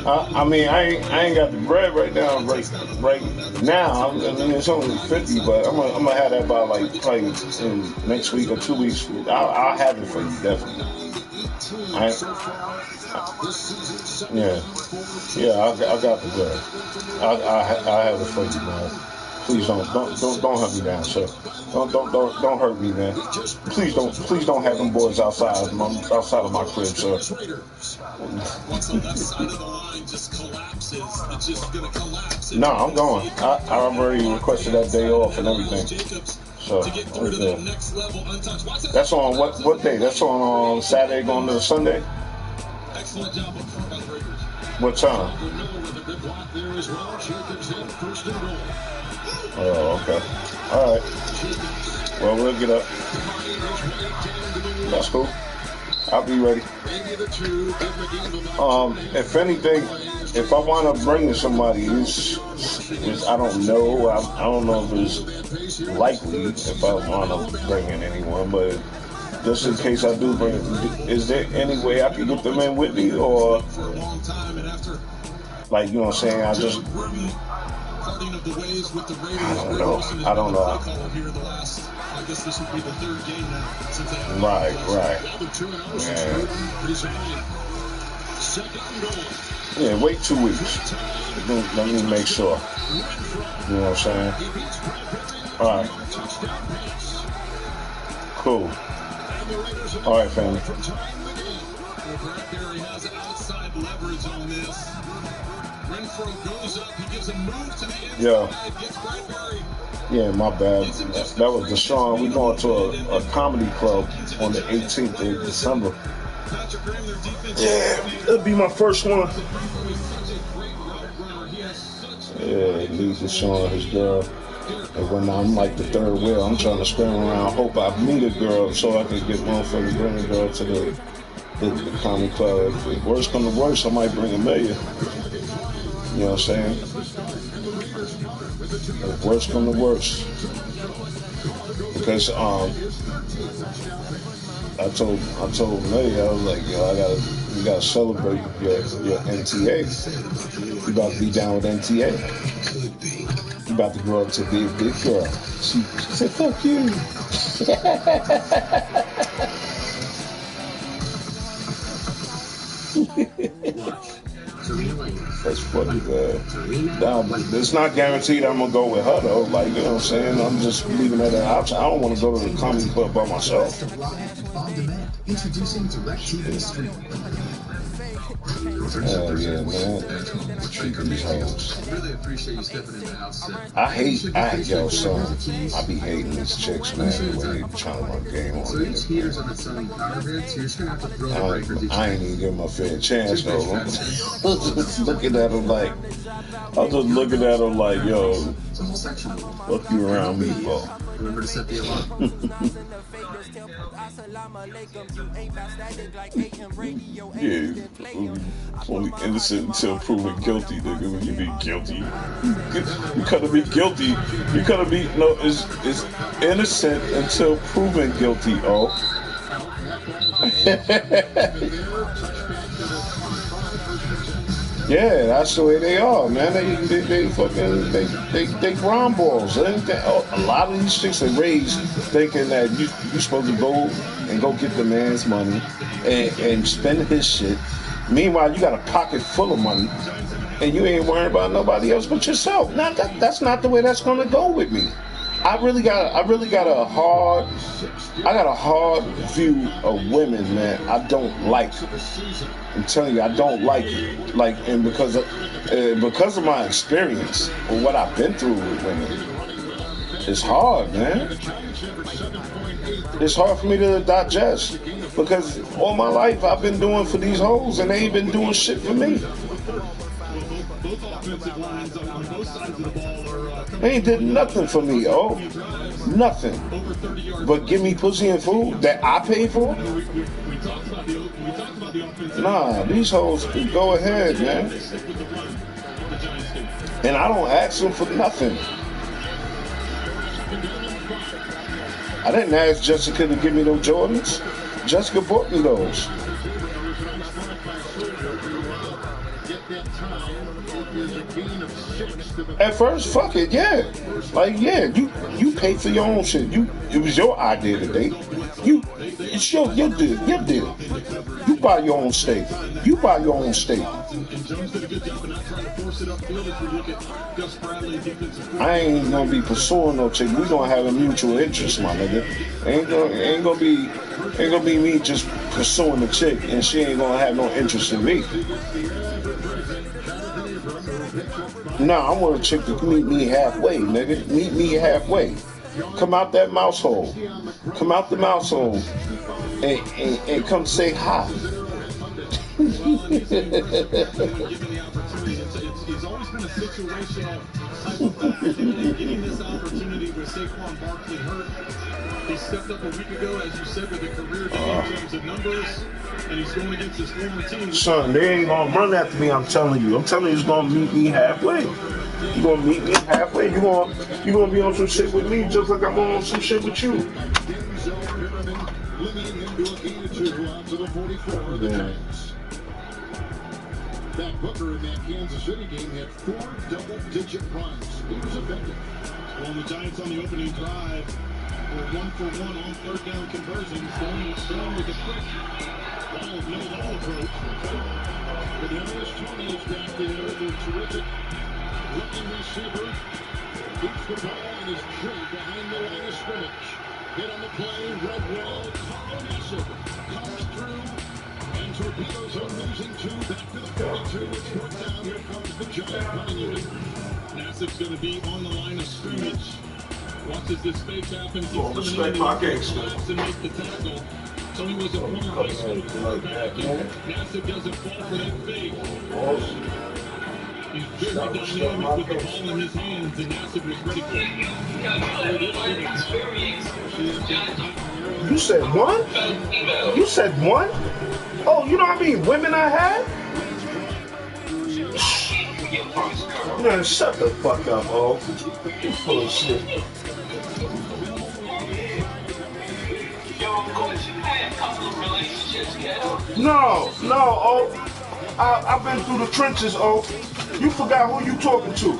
I mean, I ain't got the bread right now. Right now, I mean, it's only 50, but I'm gonna have that by like probably in next week or 2 weeks. I'll have it for you definitely. I got the bread. I have it for you, man. Please don't hurt me down, sir. Don't hurt me, man. Please don't have them boys outside of my crib, sir. No, I'm going. I already requested that day off and everything. So okay. That's on what day? That's on Saturday going to Sunday. What time? Oh, okay. All right. Well, we'll get up. That's cool. I'll be ready. If anything, if I want to bring somebody, it's I don't know. I don't know if it's likely if I want to bring in anyone, but just in case I do bring, is there any way I can get them in with me, or like, you know what I'm saying? I don't know. Right. Yeah, wait 2 weeks. Let me make sure. You know what I'm saying? All right. Cool. All right, family. Yeah. Yeah, my bad. That was Deshaun. We going to a comedy club on the 18th of December. Yeah, it'll be my first one. Yeah, leave Deshaun, his girl. And when I'm like the third wheel, I'm trying to spin around, hope I meet a girl so I can get motherfucking bring a girl to the comedy club. If worst come to worst, I might bring Amelia. You know what I'm saying? If worst come to worst. Because I told Amelia, I was like, yo, you gotta celebrate your NTA. You about to be down with NTA. You about to grow up to be a big girl. She said, fuck you. That's funny, man. Now, it's not guaranteed I'm gonna go with her though. Like, you know what I'm saying? I'm just leaving that an option. I don't want to go to the comedy club by myself. Oh yeah, man. Treating these hoes. I hate yo, son. I be hating these chicks, man, when they trying to run game on me. I ain't even give them a fair chance though. I'm just looking at them like, yo, fuck you around me, bro. Remember to set the alarm. Yeah, only innocent until proven guilty, nigga. When you be guilty, you gotta be guilty. You gotta be it's innocent until proven guilty. Oh. Yeah, that's the way they are, man. They fucking ground balls. A lot of these chicks are raised thinking that you supposed to go get the man's money and spend his shit. Meanwhile, you got a pocket full of money and you ain't worrying about nobody else but yourself. Now that's not the way that's gonna go with me. I got a hard view of women, man. I don't like it. I'm telling you, I don't like it. Like, and because of my experience or what I've been through with women, it's hard, man. It's hard for me to digest because all my life I've been doing for these hoes and they ain't been doing shit for me. They ain't did nothing for me, oh. Nothing. But give me pussy and food that I pay for? Nah, these hoes go ahead, man. And I don't ask them for nothing. I didn't ask Jessica to give me those Jordans. Jessica bought me those. At first, fuck it, yeah. Like, yeah, you pay for your own shit. It was your idea today. It's your deal. You buy your own steak. I ain't gonna be pursuing no chick. We gonna have a mutual interest, my nigga. Ain't gonna be me just pursuing the chick and she ain't gonna have no interest in me. Nah, I want a chick to meet me halfway, nigga. Meet me halfway. Come out that mouse hole. Come out the mouse hole. And come say hi. It's always been a situation of getting this opportunity with Saquon Barkley hurt. He stepped up a week ago, as you said, with a career day in terms of numbers, and he's going against his former team. Son, they ain't gonna run after me. I'm telling you, he's gonna meet me halfway. You gonna meet me halfway. You gonna be on some shit with me, just like I'm on some shit with you. Yeah. That Booker in that Kansas City game had 4 double-digit runs. He was effective. Well, the Giants on the opening drive were 1-for-1 on third down conversions, going with the quick all approach. But the Tony is back there. They're terrific. Looking receiver. Keeps the ball and is drilled behind the line of scrimmage. Hit on the play. Red wall. Carl Nassib comes through. And torpedoes are losing 2 back to the 42. It's fourth down. Here comes the Giant running unit. Nassib's going to be on the line of scrimmage. Watches this fake happen. He's Well, respect my gangster. to make the tackle. So he was a former high school quarterback. Nassib doesn't fall for that fake. He's very dynamic with the ball in his hands, and Nassib was ready for it. You said one? You said one? Oh, you know how many women I had? Man, shut the fuck up, oh. You full of shit. No, oh. I've been through the trenches, oh. You forgot who you talking to.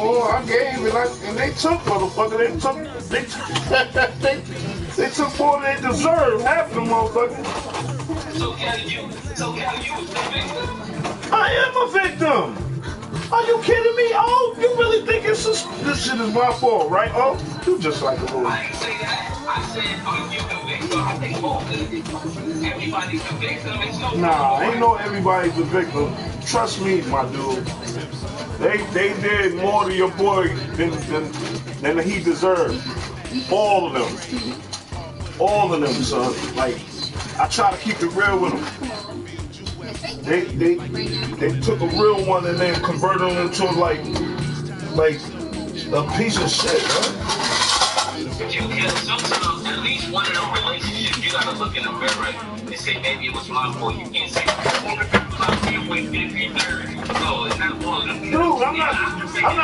Oh, I gave and they took, motherfucker. They took more than they deserved. Half of them, motherfucker. I am a victim. Are you kidding me? Oh, you really think this shit is my fault, right? Oh, you just like a little. I didn't say that. I said, are you the victim? I think both everybody's the victim. It's no Nah, ain't no everybody's the victim. Trust me, my dude. They did more to your boy than he deserved. All of them. All of them, son. Like, I try to keep it real with them. They took a real one and then converted him into like a piece of shit, huh? But you can sometimes, at least one of them relationships, you gotta look in the mirror and say, maybe it was my fault. You can't say, no, it's not one of them. Dude, I'm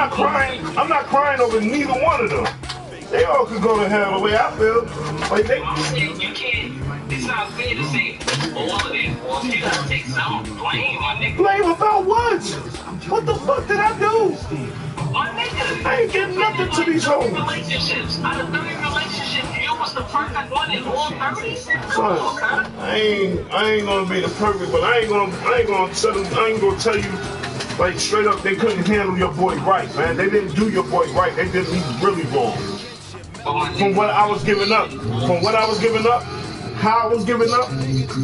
not crying over neither one of them. They all could go to hell the way I feel. Like they. You can't. It's not fair to say all of them. Well, you gotta take some blame, my nigga. Blame about what? What the fuck did I do? My nigga. I ain't getting nothing to these hoes. Relationships. Out of 30 relationships, you was the perfect one in all 30. Son, I ain't gonna be the perfect, but I ain't gonna tell you like straight up they couldn't handle your boy right, man. They didn't do your boy right. They did me really wrong. From what I was giving up, how I was giving up,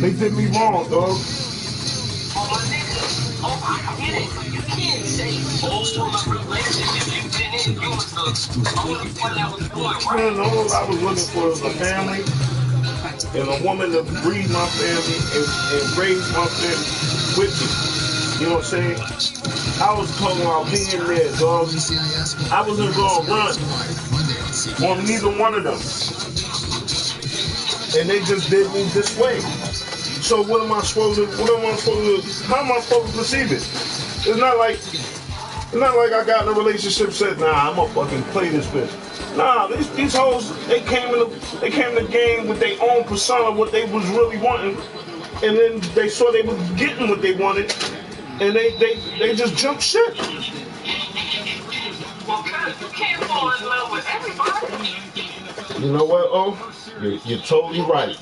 they did me wrong, dog. Man, all I was looking for was a family and a woman to breed my family and raise my family with me. You know what I'm saying? I was talking about being there, dog. I wasn't gonna run on neither one of them. And they just did me this way. So how am I supposed to perceive it? It's not like I got in a relationship and said, nah, I'm gonna fucking play this bitch. Nah, these hoes, they came in the game with their own persona, what they was really wanting, and then they saw they was getting what they wanted, and they just jumped shit. Well, you can't fall in love with everybody. You know what, oh? You're totally right.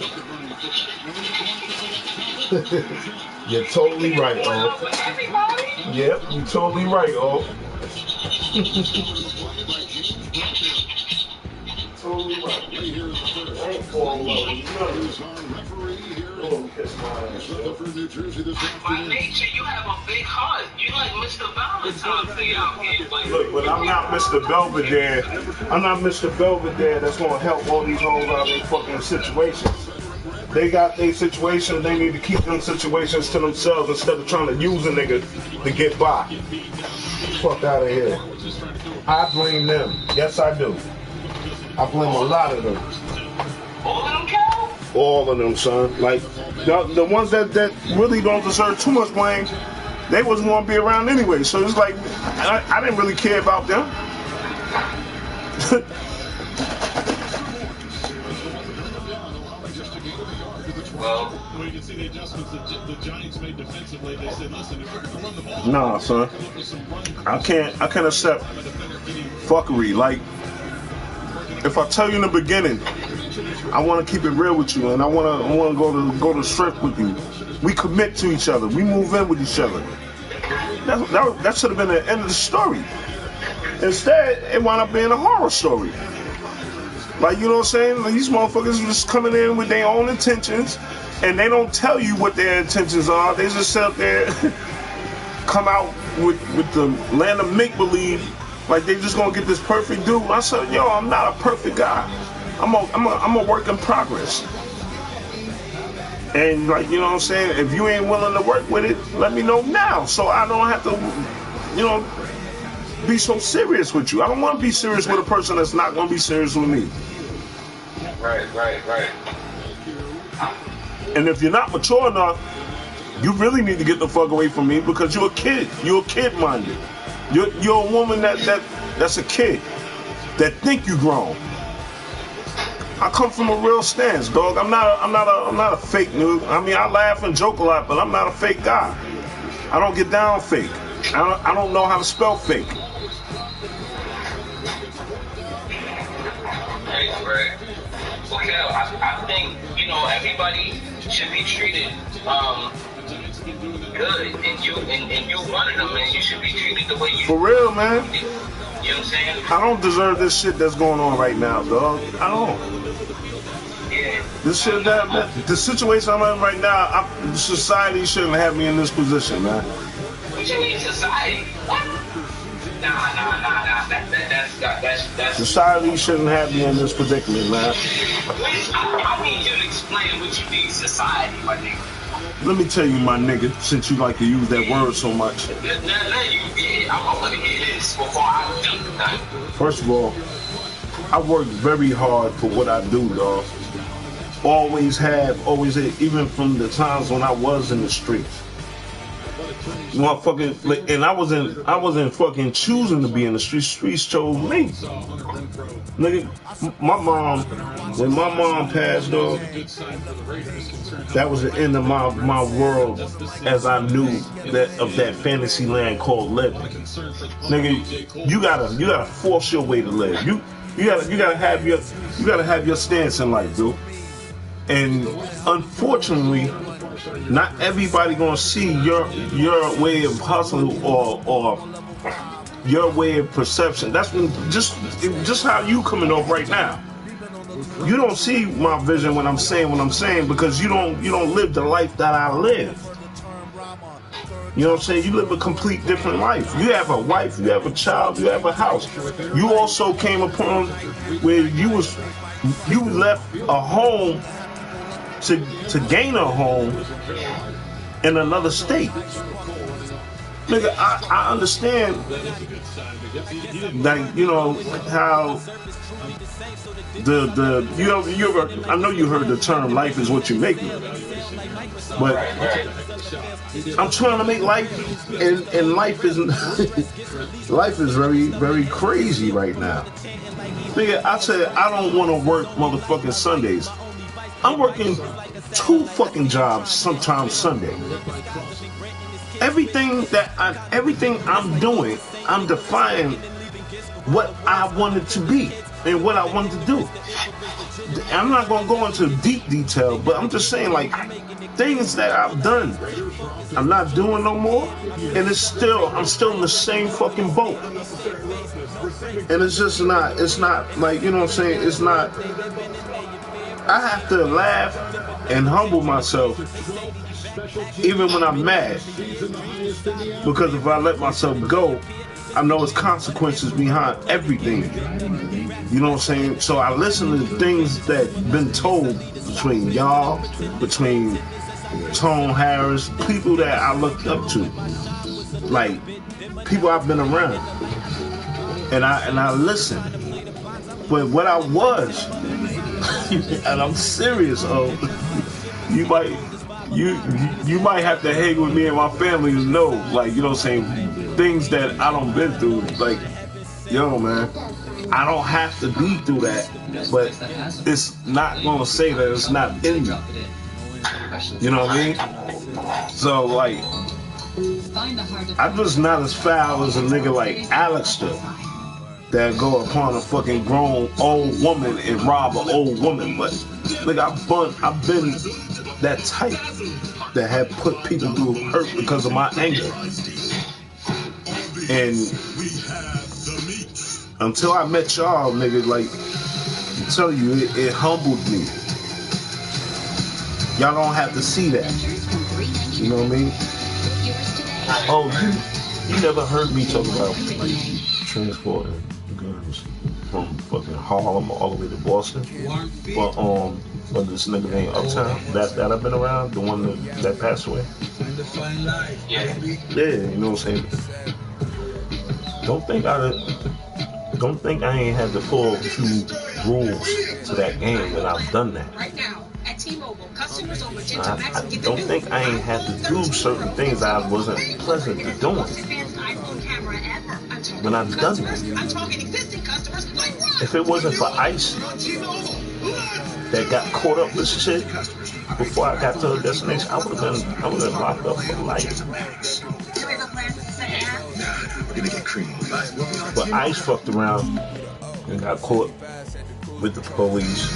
You're totally right, oh. Yep, you're totally right, oh. Totally right. I ain't falling in love with By nature, you have a big heart. You like Mr. Valentine's Day out here. Look, but I'm not Mr. Belvedere. I'm not Mr. Belvedere that's gonna help all these hoes out of their fucking situations. They got their situations, they need to keep them situations to themselves instead of trying to use a nigga to get by. Fuck out of here. I blame them. Yes, I do. I blame a lot of them. All of them, Cal? All of them, son. Like, the ones that really don't deserve too much blame, they wasn't going to be around anyway. So it's like, I didn't really care about them. Well, you can see the adjustments the Giants made defensively. They said, listen, if we're going to run the ball, nah, son. I can't accept fuckery. Like, if I tell you in the beginning, I want to keep it real with you, and I want to go to strength with you. We commit to each other. We move in with each other. That should have been the end of the story. Instead, it wound up being a horror story. Like, you know what I'm saying? Like, these motherfuckers just coming in with their own intentions, and they don't tell you what their intentions are. They just sit up there come out with the land of make-believe, like they just gonna get this perfect dude. I said, yo, I'm not a perfect guy. I'm a work in progress. And like, you know what I'm saying? If you ain't willing to work with it, let me know now, so I don't have to, you know, be so serious with you. I don't want to be serious with a person that's not gonna be serious with me. Right. And if you're not mature enough, you really need to get the fuck away from me because you're a kid. You're kid-minded. You're a woman that's a kid that think you grown. I come from a real stance, dog. I'm not a fake dude. I mean, I laugh and joke a lot, but I'm not a fake guy. I don't get down fake. I don't know how to spell fake. Right. Okay, I think, you know, everybody should be treated good, and you one of them, and you should be treated the way you. For real, man. You know what I'm saying? I don't deserve this shit that's going on right now, dog. I don't. Yeah. This shit, the situation I'm in right now, society shouldn't have me in this position, man. What you mean, society? What? Nah. That's. Society shouldn't have me in this predicament, man. I need you to explain what you mean, society, my nigga. Let me tell you, my nigga, since you like to use that word so much. I want to hear this before I do that. First of all, I work very hard for what I do, dog. Always have, even from the times when I was in the streets. Motherfucking, and I wasn't fucking choosing to be in the streets. Streets chose me. Nigga, when my mom passed, dog, that was the end of my world as I knew of that fantasy land called living. Nigga, you gotta force your way to live. You gotta have your stance in life, dude. And unfortunately, not everybody gonna see your way of hustle or your way of perception. That's when just how you coming off right now. You don't see my vision when I'm saying what I'm saying because you don't live the life that I live. You know what I'm saying? You live a complete different life. You have a wife, you have a child, you have a house. You also came upon where you left a home to gain a home in another state. Nigga, I understand that, you know, how I know you heard the term life is what you make it. But I'm trying to make life, and life is life is very, very crazy right now. Nigga, I said I don't want to work motherfucking Sundays. I'm working 2 fucking jobs sometimes Sunday. Everything I'm doing, I'm defying what I wanted to be and what I wanted to do. I'm not gonna go into deep detail, but I'm just saying, like, things that I've done, I'm not doing no more, and I'm still in the same fucking boat. And it's not like, you know what I'm saying, it's not. I have to laugh and humble myself even when I'm mad, because if I let myself go, I know there's consequences behind everything. You know what I'm saying? So I listen to things that been told between y'all, between Tone Harris, people that I looked up to, like people I've been around, and I listen. But what I was, and I'm serious, you might have to hang with me and my family to know, like, you know what I'm saying, things that I done been through. Like, yo, man, I don't have to be through that, but it's not gonna say that it's not in me. You know what I mean? So, like, I'm just not as foul as a nigga like Alistair that go upon a fucking grown old woman and rob an old woman. But nigga, I've been that type that have put people through hurt because of my anger. And until I met y'all, nigga, like, I tell you, it humbled me. Y'all don't have to see that. You know what I mean? Oh, you never heard me talk about transporting guns from fucking Harlem all the way to Boston? But this nigga named Uptown that I've been around, the one that passed away. Yeah, you know what I'm saying. Don't think I ain't had to pull a few rules to that game when I've done that. Right now, at T-Mobile, customers on Magenta Max get the don't think I ain't had to do certain things I wasn't pleasant to doing when I've done that. If it wasn't for Ice that got caught up with shit before I got to the destination, I would have been locked up for life. But Ice fucked around and got caught with the police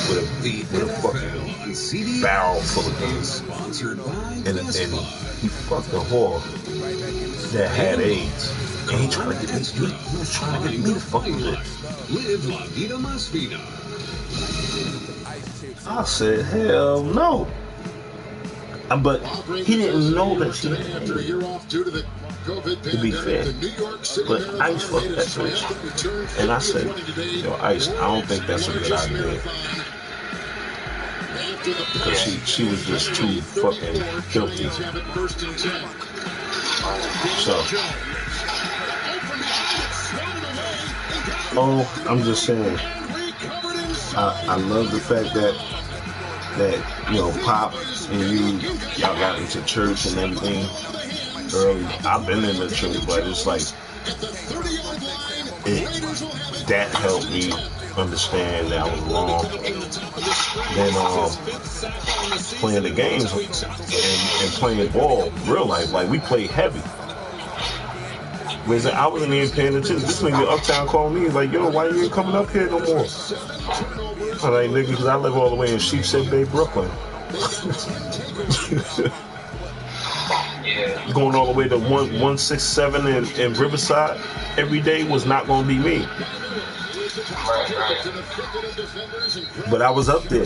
with a fucking barrel full of guns, and he fucked a whore that had AIDS, and he was trying to get me to fuck with it. I said, hell no. But he didn't know that she had AIDS. To be fair, but Ice fucked that bitch, and I said, yo, Ice, I don't think that's a good idea, because she was just too fucking filthy. So, I'm just saying, I love the fact that Pop and y'all got into church and everything early. I've been in the church, but it's like that helped me understand that I was wrong. Then playing the games and playing ball, real life, like we played heavy. Whereas I wasn't even paying attention. This nigga Uptown called me like, yo, why you ain't coming up here no more? I'm like, nigga, because I live all the way in Sheepshead Bay, Brooklyn. Going all the way to 167 in Riverside every day was not going to be me. But I was up there.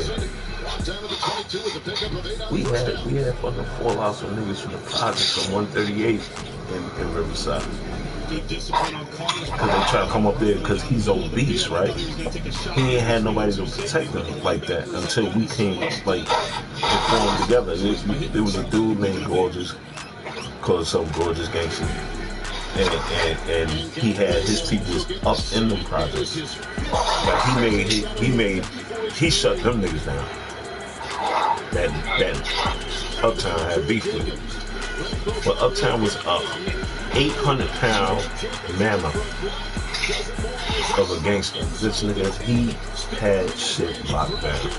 We had fucking fallouts with niggas from the projects on 138 in Riverside. Because they try to come up there because he's obese, right? He ain't had nobody to protect him like that until we came like formed together. There was a dude named Gorgeous, called himself Gorgeous Gangster, and he had his people up in the projects. Like he shut them niggas down. That Uptown had beef with him. But Uptown was up 800-pound mammoth of a gangster. This nigga, he had shit locked down.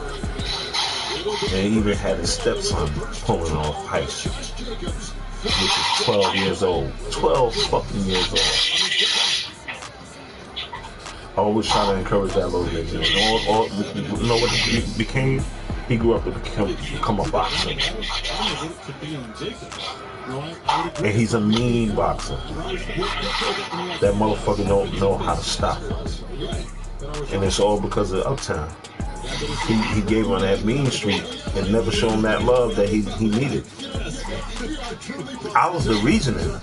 And he even had his stepson pulling off Ice, which is 12 years old. 12 fucking years old. I always try to encourage that little nigga. You know what he became? He grew up to become a boxer. And he's a mean boxer. That motherfucker don't know how to stop us. And it's all because of Uptown. He gave him that mean streak and never showed him that love that he needed. I was the reasoning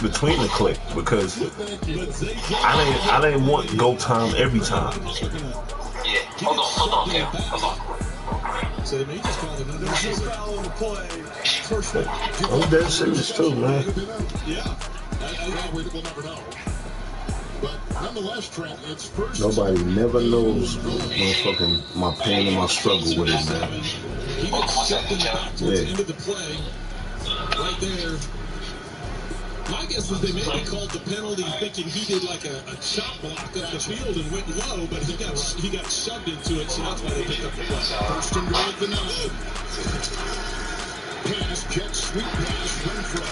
between the clique because I didn't want go time every time. Yeah, hold on. So they may just call it another foul on the play. I'm dead serious too, man. Yeah, we'll never know. But nonetheless, Trent, it's first. Nobody never knows my pain and my struggle with it, man. He gets stepped in the back towards the end of the play. Right there. My guess was they maybe called the penalty thinking he did like a chop block up the field and went low, but he got shoved into it, so that's why they picked up the play. First and goal at the 9. Pass, catch, sweet pass, Renfro.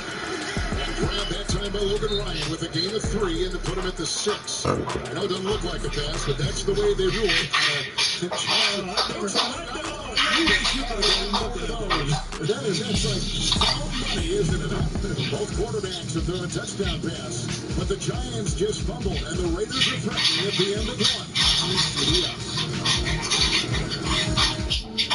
And grab that time by Logan Ryan with a gain of 3 and to put him at the 6. I know it doesn't look like a pass, but that's the way they rule it. That's like foul money, isn't it? Both quarterbacks have thrown a touchdown pass, but the Giants just fumbled, and the Raiders are threatening at the end of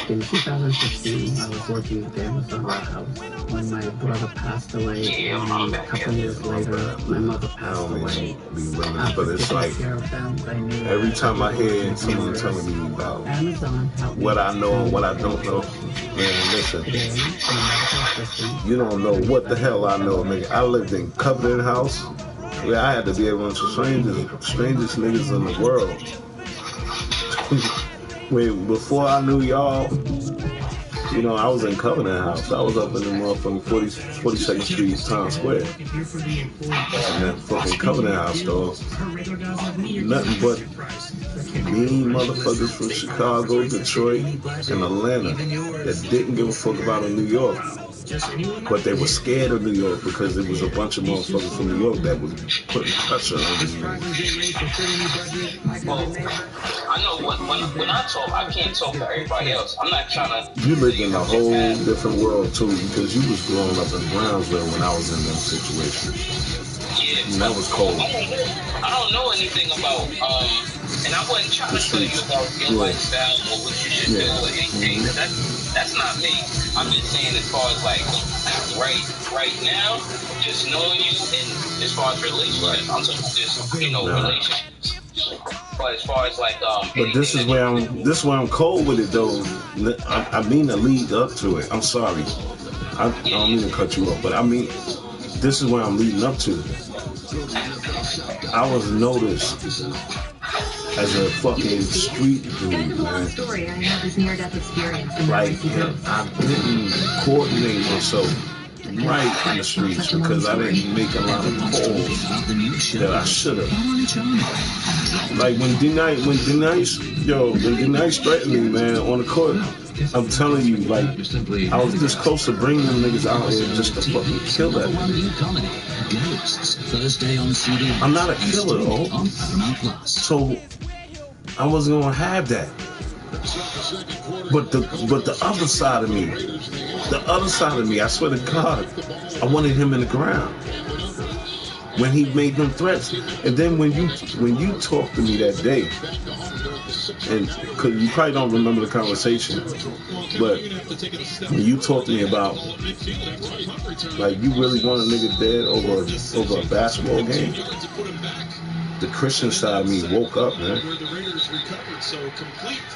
one. In 2015, I was working at the Amazon warehouse when my brother passed away, and a couple years later, my mother passed away. But it's like every time I hear someone telling me about what I know and what I don't know, man, listen, you don't know what the hell I know, nigga. I lived in Covenant House, where I had to be one of the strangest niggas in the world. Before I knew y'all, you know, I was in Covenant House. I was up in the motherfucking 42nd Street, Times Square. And that fucking Covenant House, though. Nothing but mean motherfuckers from Chicago, Detroit, and Atlanta that didn't give a fuck about New York. But they were scared of New York because there was a bunch of motherfuckers from New York that was putting pressure on me. Well, I know when I talk, I can't talk to everybody else. I'm not trying to... You lived in a whole different world, too, because you was growing up in Brownsville when I was in them situations. Yeah. And that was cold. I don't know anything about... and I wasn't trying to tell you about your lifestyle or what you should do or anything. That's not me. I'm just saying as far as like right now, just knowing you and as far as relationships, I'm talking just relationships. But as far as like but this is where I'm cold with it though. I mean to lead up to it. I'm sorry. I don't mean to cut you off, but I mean this is where I'm leading up to. I was noticed as a fucking street dude, man. Story. I had this near-death experience. Like, I didn't coordinate myself right in the streets because I didn't make a lot of calls that I should have. Like when D-Nice threatened me, man, on the court, I'm telling you, like, I was this close to bringing them niggas out here just to fucking kill that nigga. I'm not a killer, though. So I wasn't gonna have that. But the other side of me, I swear to God, I wanted him in the ground. When he made them threats, and then when you talked to me that day, and cause you probably don't remember the conversation, but when you talked to me about like you really want a nigga dead over a basketball game, the Christian side of me woke up, man,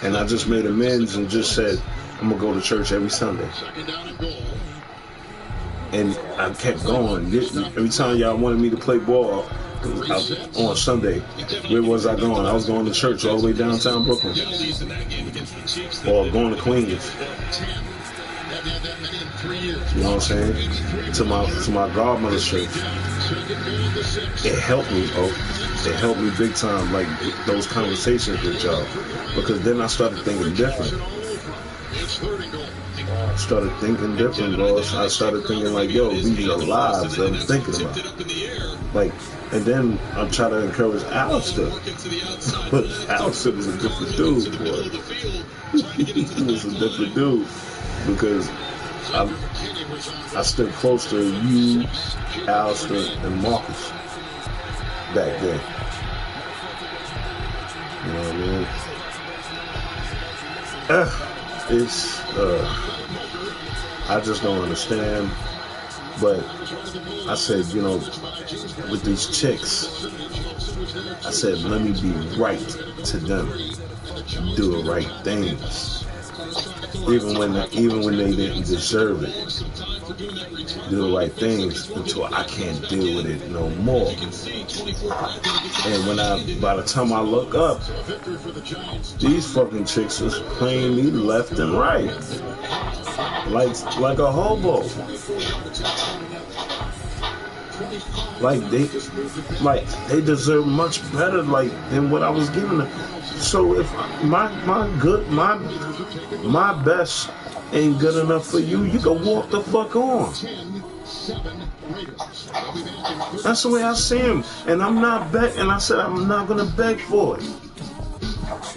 and I just made amends and just said I'm gonna go to church every Sunday. And I kept going. Every time y'all wanted me to play ball on Sunday, where was I going? I was going to church all the way downtown Brooklyn. Or going to Queens. You know what I'm saying? To my godmother's church. It helped me, It helped me big time, like those conversations with y'all. Because then I started thinking different. I started thinking different, bro. I started thinking like, yo, these are lives that I'm thinking about. Like, and then I'm trying to encourage Alistair. But Alistair was a different dude, boy. He was a different dude. Because I stood close to you, Alistair, and Marcus back then. You know what I mean? I just don't understand. But I said, you know, with these chicks, I said, let me be right to them. Do the right things. Even when they didn't deserve it. Do the right things until I can't deal with it no more. And by the time I look up, these fucking chicks is playing me left and right. Like a hobo. Like they deserve much better than what I was giving them. So if my best ain't good enough for you, you can walk the fuck on. That's the way I see him. And I'm not begging. I said I'm not gonna beg for it.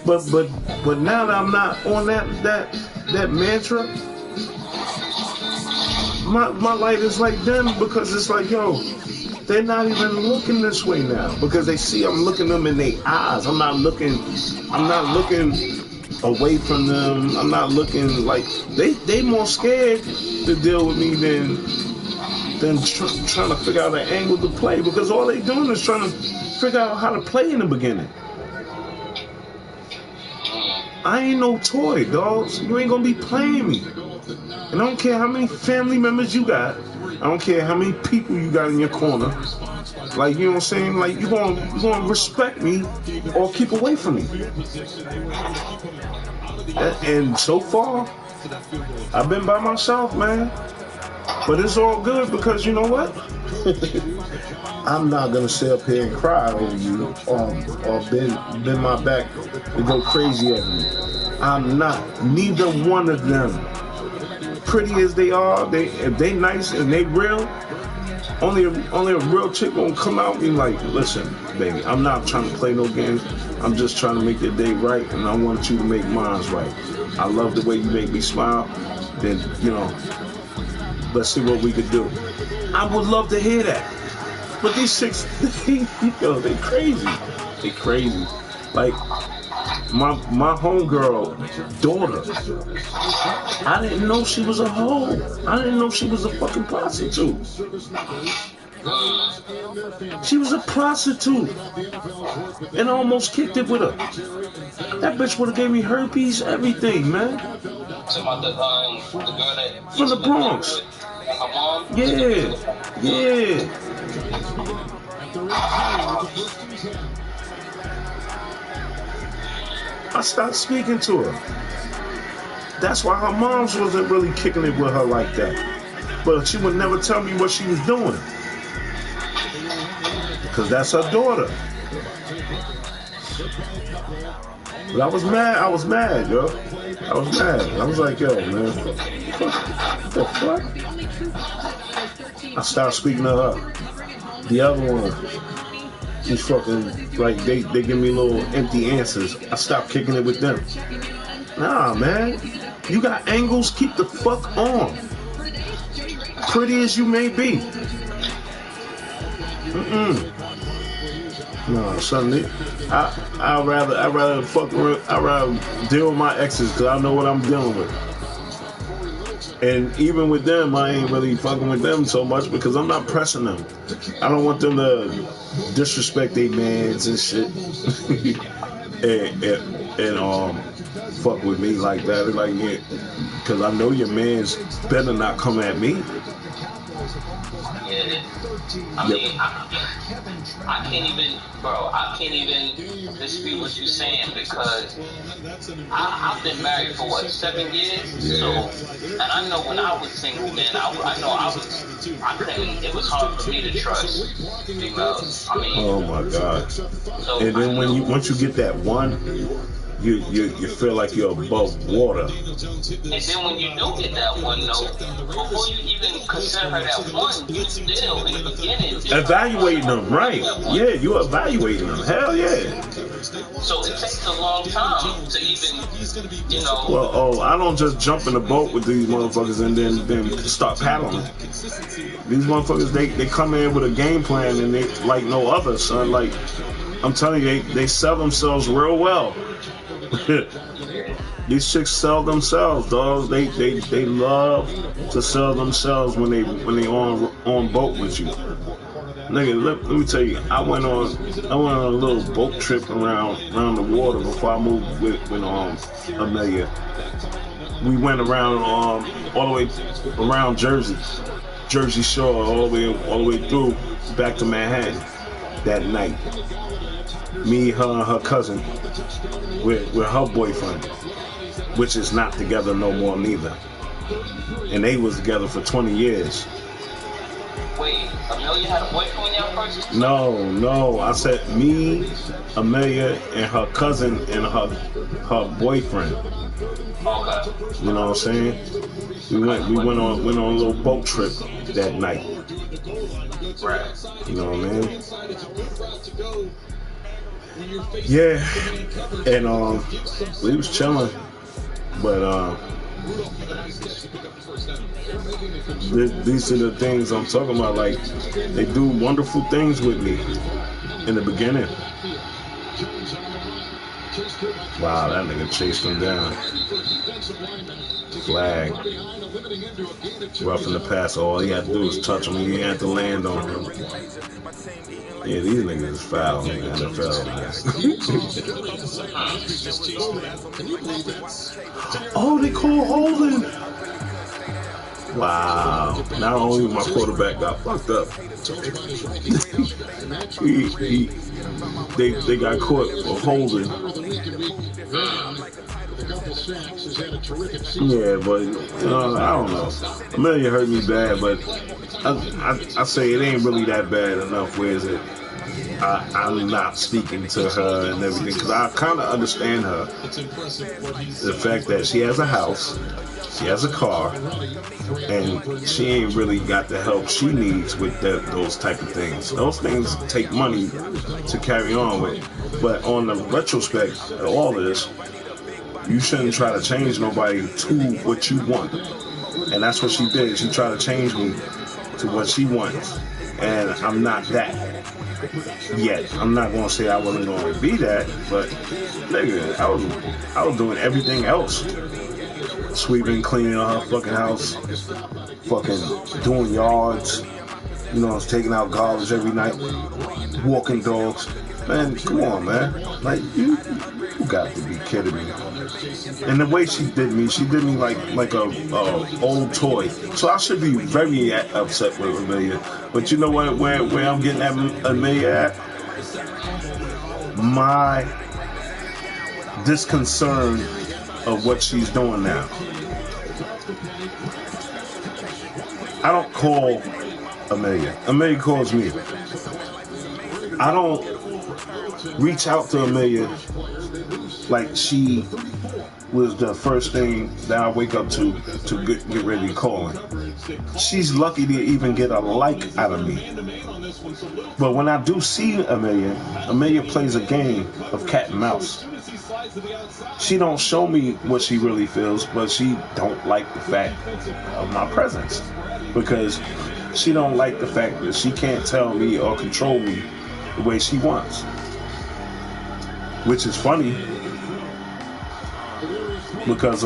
But now that I'm not on that mantra, my light is like them, because it's like, yo, they're not even looking this way now, because they see I'm looking them in their eyes. I'm not looking away from them. I'm not looking like they more scared to deal with me than trying to figure out an angle to play, because all they doing is trying to figure out how to play in the beginning. I ain't no toy, dogs. You ain't gonna be playing me. And I don't care how many family members you got. I don't care how many people you got in your corner. Like, you know what I'm saying? Like, you gonna respect me or keep away from me. And so far, I've been by myself, man. But it's all good, because you know what? I'm not gonna sit up here and cry over you or bend my back and go crazy over you. I'm not. Neither one of them. Pretty as they are, if they nice and they real, only a real chick gonna come out and be like, listen, baby, I'm not trying to play no games. I'm just trying to make your day right, and I want you to make mine right. I love the way you make me smile. Then, you know, let's see what we could do. I would love to hear that. But these chicks, they crazy. They crazy. Like, my homegirl daughter, I didn't know she was a hoe. I didn't know she was a fucking prostitute. She was a prostitute. And I almost kicked it with her. That bitch would have gave me herpes, everything, man. About the girl that from the Bronx. Yeah. I stopped speaking to her. That's why her mom's wasn't really kicking it with her like that. But she would never tell me what she was doing. Because that's her daughter. But I was mad, yo. I was mad. I was like, yo, man. What the fuck? I stopped speaking to her. The other one, she's fucking, like, they give me little empty answers. I stopped kicking it with them. Nah, man. You got angles, keep the fuck on. Pretty as you may be. No, son, I'd rather fuck around. I'd rather deal with my exes, because I know what I'm dealing with. And even with them, I ain't really fucking with them so much, because I'm not pressing them. I don't want them to disrespect their mans and shit. and fuck with me like that. Like, yeah, because I know your mans better not come at me. Yeah. I mean, I can't even dispute what you're saying, because I've been married for 7 years. Yeah. So, and I know when I was single, man, it was hard for me to trust females. I mean, oh my God. So, and then once you get that one, you feel like you're above water. And then when you do get that one, though, before you even consider her that one, you still in the beginning evaluating them, right? Yeah, you're evaluating them. Hell yeah. So it takes a long time to even, you know. Well, I don't just jump in the boat with these motherfuckers and then start paddling. These motherfuckers, they come in with a game plan, and they like no other, son. Like, I'm telling you, they sell themselves real well. These chicks sell themselves, dog. They love to sell themselves when they on boat with you. Nigga, let me tell you, I went on a little boat trip around the water before I moved with Amelia. We went around all the way around Jersey Shore, all the way through back to Manhattan that night. Me, her, and her cousin with her boyfriend, which is not together no more neither. And they was together for 20 years. Wait, Amelia had a boyfriend when y'all first? No. I said me, Amelia, and her cousin and her boyfriend. Okay. You know what I'm saying? We went on a little boat trip that night. Right. You know what I mean? Yeah. And we was chilling, but these are the things I'm talking about. Like, they do wonderful things with me in the beginning. Wow, that nigga chased him down. Flag. Roughing the pass. All he had to do was touch him. He had to land on him. Yeah, these niggas is foul in the NFL, man. Oh, they call holding. Wow. Not only my quarterback got fucked up. They got caught for holding. Yeah, but I don't know. Amelia hurt me bad, but I say it ain't really that bad enough. Where is it? I'm not speaking to her and everything because I kind of understand her. The fact that she has a house, she has a car, and she ain't really got the help she needs with those type of things. Those things take money to carry on with. But on the retrospect of all of this, you shouldn't try to change nobody to what you want. And that's what she did. She tried to change me to what she wants. And I'm not that yet. I'm not going to say I wasn't going to be that, but nigga, I was doing everything else. Sweeping, cleaning her fucking house, fucking doing yards, you know, I was taking out garbage every night, walking dogs. Man, come on, man. Like, you got to be kidding me. And the way she did me like a old toy. So I should be very upset with Amelia. But you know what? Where I'm getting at Amelia at? My disconcern of what she's doing now. I don't call Amelia. Amelia calls me. I don't reach out to Amelia like she was the first thing that I wake up to get ready to call her. She's lucky to even get a like out of me. But when I do see Amelia plays a game of cat and mouse. She don't show me what she really feels, but she don't like the fact of my presence. Because she don't like the fact that she can't tell me or control me the way she wants. Which is funny. Because,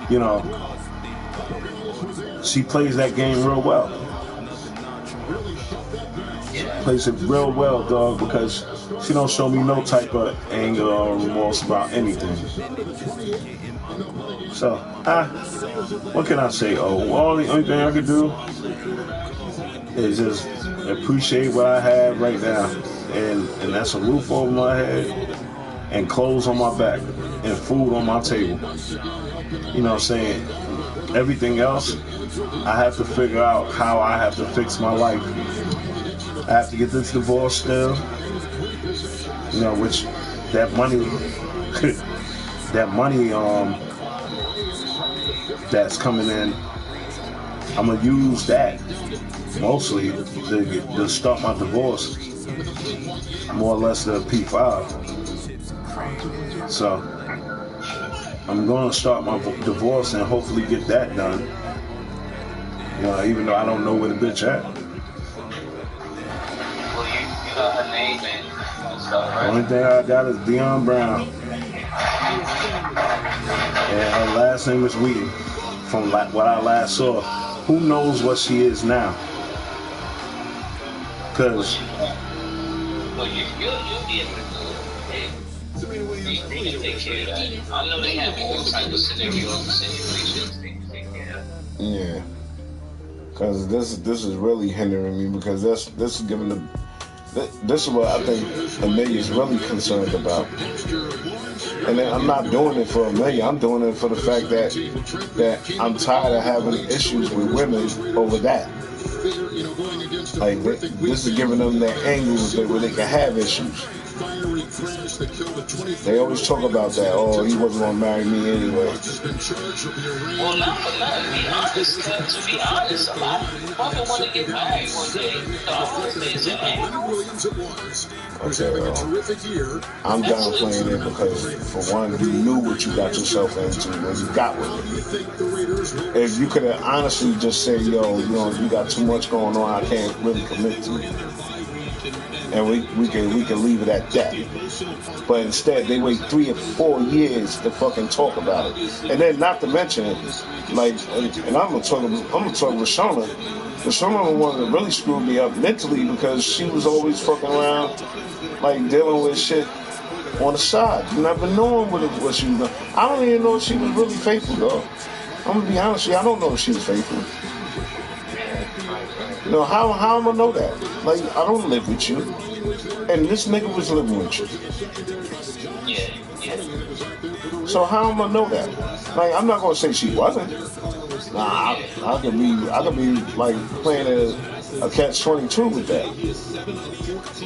you know, she plays that game real well. Plays it real well, dog, because she don't show me no type of anger or remorse about anything. So, what can I say? Oh, the only thing I can do is just appreciate what I have right now. And that's a roof over my head and clothes on my back and food on my table. You know what I'm saying? Everything else, I have to figure out how I have to fix my life. I have to get this divorce still. You know, which that money that's coming in, I'm gonna use that mostly to start my divorce, more or less the P5. So I'm gonna start my divorce and hopefully get that done. You know, even though I don't know where the bitch at. Well, you got her name and stuff, right? The only thing I got is Deion Brown. And her last name is Wheaton. From what I last saw. Who knows what she is now? Because... Well, you'll be able to do it. They can take care of that. I know they have all type of situations they can take care of. Yeah. Because this is really hindering me, because this is giving the... This is what I think Amelia is really concerned about. And then I'm not doing it for Amelia. I'm doing it for the fact that I'm tired of having issues with women over that. Like, this is giving them their angles where they can have issues. They always talk about that. Oh, he wasn't gonna marry me anyway. Well, not for nothing. To be honest, a lot of people want to get married one day. So I want to say it's an angle. Okay, well, I'm downplaying it because, for one, you knew what you got yourself into when you got with it. If you could have honestly just said, yo, you know, you got too much going on, I can't really commit to you. and we can leave it at that. But instead, they wait 3 or 4 years to fucking talk about it. And then, not to mention, like, and I'm gonna talk Rashona. Rashona was the one that really screwed me up mentally because she was always fucking around, like dealing with shit on the side. You never knowing what she was doing. I don't even know if she was really faithful, though. I'm gonna be honest with you, I don't know if she was faithful. You know, how am I gonna know that? Like, I don't live with you. And this nigga was living with you. So how am I gonna know that? Like, I'm not gonna say she wasn't. Nah, I could be like playing a catch-22 with that.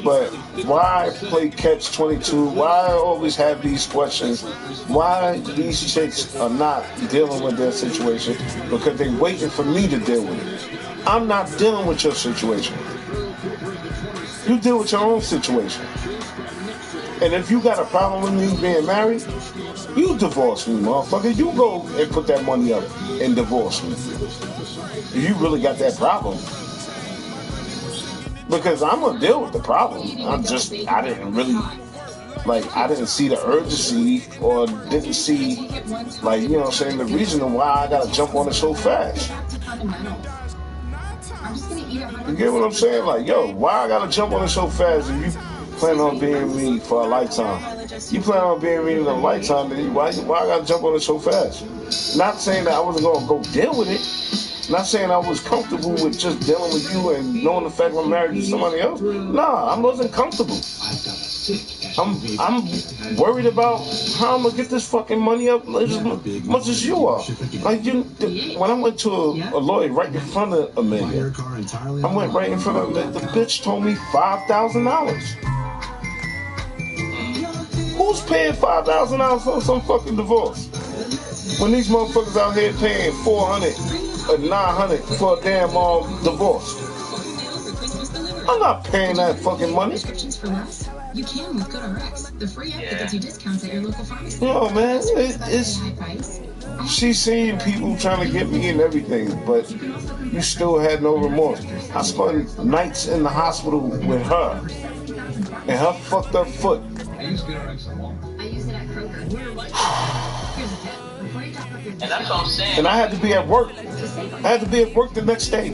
But why play catch-22? Why always have these questions? Why these chicks are not dealing with their situation? Because they're waiting for me to deal with it. I'm not dealing with your situation. You deal with your own situation. And if you got a problem with me being married, you divorce me, motherfucker. You go and put that money up and divorce me. If you really got that problem. Because I'm going to deal with the problem. I didn't see the urgency or didn't see, like, you know what I'm saying, the reason why I got to jump on it so fast. You get what I'm saying? Like, yo, why I got to jump on it so fast if you plan on being with me for a lifetime? You plan on being with me for a lifetime, then why I got to jump on it so fast? Not saying that I wasn't going to go deal with it. Not saying I was comfortable with just dealing with you and knowing the fact I'm married to somebody else. Nah, I wasn't comfortable. I'm worried about how I'm gonna get this fucking money up as much as you are. Like, when I went to a lawyer right in front of Amelia, I went right in front of the bitch told me $5,000. Who's paying $5,000 for some fucking divorce? When these motherfuckers out here paying $400 or $900 for a damn divorce. I'm not paying that fucking money. You can with GoodRx. The free app that gets you discounts at your local pharmacy. No, man, she's seeing people trying to get me and everything, but you still had no remorse. I spent nights in the hospital with her and her fucked up foot. I use GoodRx a lot. I use it at Kroger. And that's what I'm saying. And I had to be at work. I had to be at work the next day.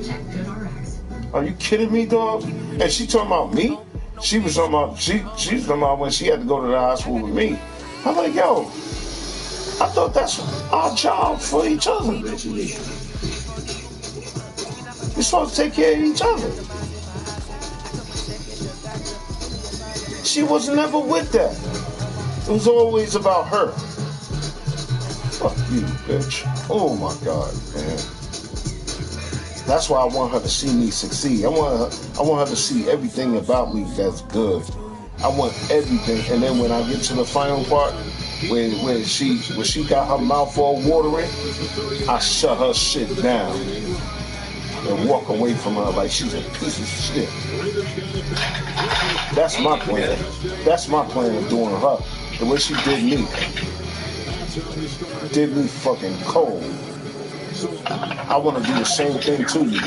Are you kidding me, dog? And she talking about me? She was talking about she's talking about when she had to go to the hospital with me. I'm like, yo, I thought that's our job for each other. We're supposed to take care of each other. She was never with that. It was always about her. Fuck you, bitch. Oh my God, man. That's why I want her to see me succeed. I want her to see everything about me that's good. I want everything. And then when I get to the final part, when she got her mouth all watering, I shut her shit down and walk away from her like she's a piece of shit. That's my plan. That's my plan of doing her. The way she did me. Did me fucking cold. I want to do the same thing to you,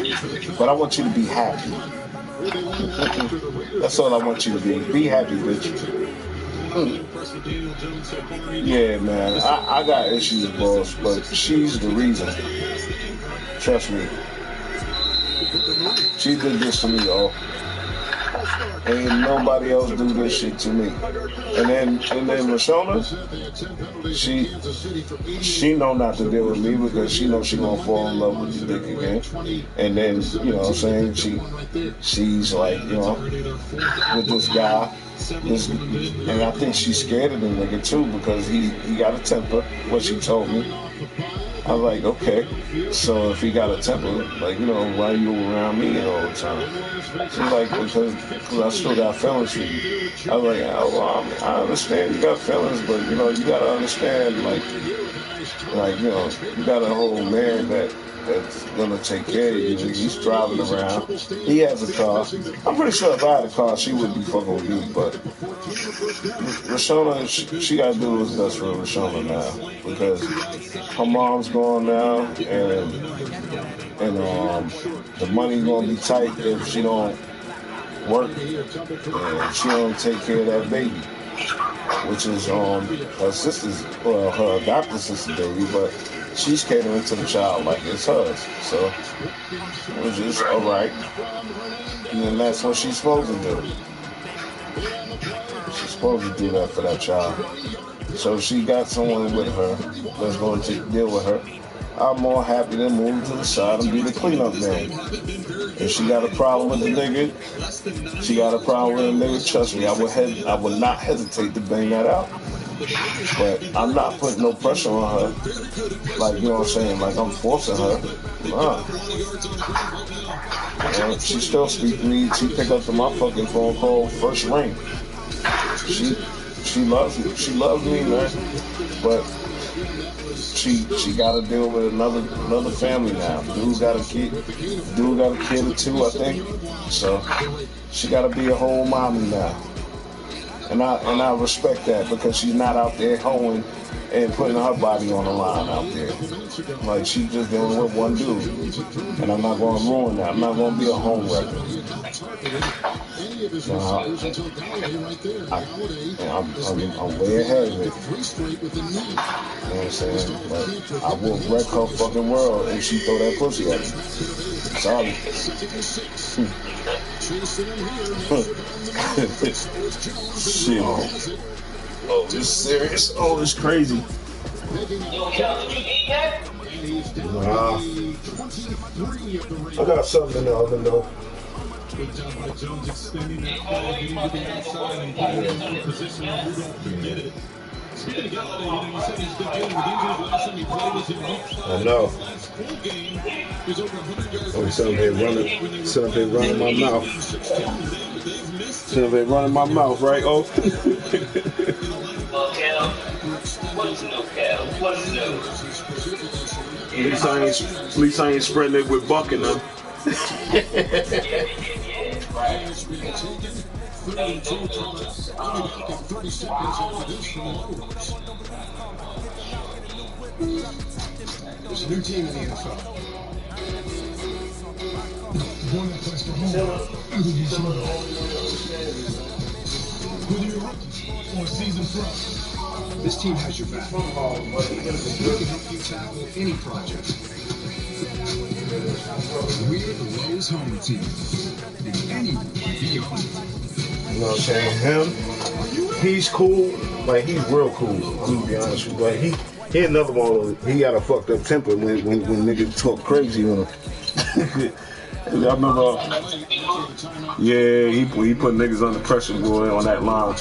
but I want you to be happy. That's all I want you to be. Be happy, bitch. Yeah, man. I got issues, boss, but she's the reason. Trust me. She did this to me, y'all. Ain't nobody else do this shit to me. And then Rashona, she know not to deal with me because she knows she gonna fall in love with the dick again. And then, you know what I'm saying, she's like, you know, with this guy. And I think she's scared of the nigga too because he got a temper, what she told me. I was like, okay, so if he got a temper, like, you know, why you around me all the time? She's like, because I still got feelings for you. I was like, oh, well, I understand you got feelings, but, you know, you got to understand, like, you know, you got a whole man that's going to take care of you. He's driving around. He has a car. I'm pretty sure if I had a car, she would be fucking with me, but Rashona, she got to do what's best for Rashona now because her mom's gone now, and the money's gonna be tight if she don't work, and she don't take care of that baby, which is her sister's, well, her adopted sister's baby, but she's catering to the child like it's hers. So, which is all right. And then that's what she's supposed to do. She's supposed to do that for that child. So she got someone with her that's going to deal with her. I'm more happy to move to the side and be the cleanup man. If she got a problem with the nigga, she got a problem with the nigga, trust me, I would not hesitate to bang that out. But I'm not putting no pressure on her. Like, you know what I'm saying? Like I'm forcing her. Nah. And she still speaks to me. She pick up the motherfucking phone call first ring. She loves me. She loves me, man. But she got to deal with another family now. Dude got a kid or two, I think. So she got to be a whole mommy now. And I respect that because she's not out there hoeing and putting her body on the line out there. Like, she's just dealing with one dude. And I'm not going to ruin that. I'm not going to be a home wrecker. I'm way ahead of it. You know what I'm saying? But I will wreck her fucking world if she throw that pussy at me. Sorry. Shit. Oh, this serious? Oh, it's crazy. Nah. I got something in the oven though. Good job by Jones extending that ball, getting to the outside and getting in a position where Rudolph could get it. Speaking of Galladay, you said he's been dealing with injuries. Last time he played was in week 5. I know. Last full game was over 100 yards. Oh, sit up there running my mouth. Sit up there running my mouth, right? Oh. What's new, Cal? What's new? At least I ain't spreading it with bucking them. There's a new team in the NFL. One that plays for home. Whether you're a rookie or a seasoned pro, this team has your back. We can help you tackle any project. We're the Lowe's Home Team. And anyone can be on it. You know what I'm saying? Him, he's cool. Like, he's real cool, to be honest with you. But he another one. He got a fucked up temper when niggas talk crazy on him. I remember, he put niggas under pressure, boy, on that line.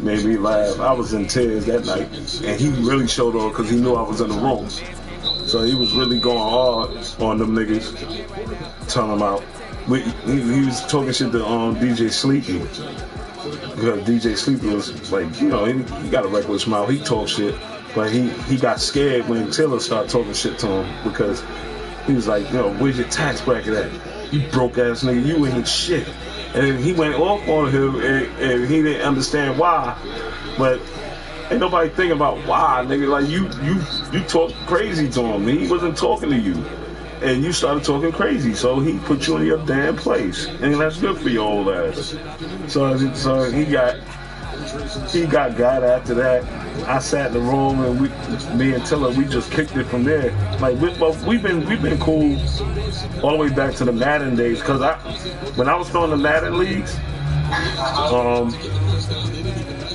Made me laugh. I was in tears that night, and he really showed off because he knew I was in the room. So he was really going hard on them niggas, telling them out. He was talking shit to DJ Sleepy, because DJ Sleepy was like, you know, he got a reckless mouth. He talked shit, but he got scared when Taylor started talking shit to him because he was like, you know, where's your tax bracket at? You broke ass nigga, you ain't shit. And he went off on him, and he didn't understand why. But ain't nobody thinking about why, nigga. Like, you talk crazy to him. He wasn't talking to you. And you started talking crazy, so he put you in your damn place. And that's good for your old ass. So he got got after that. I sat in the room, and me and Tiller, we just kicked it from there. Like, we've been cool all the way back to the Madden days. Cause when I was throwing the Madden leagues,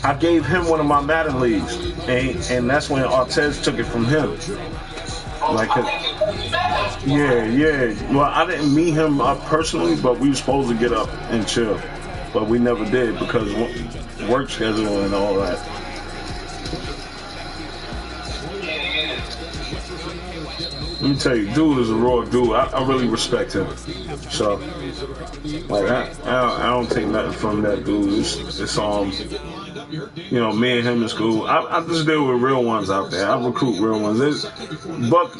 I gave him one of my Madden leagues, and that's when Artez took it from him. Like, yeah. Well, I didn't meet him up personally, but we were supposed to get up and chill, but we never did because work schedule and all that. Let me tell you, dude is a raw dude. I really respect him. So, like, I don't take nothing from that dude. It's you know, me and him is cool. I just deal with real ones out there. I recruit real ones. Buck,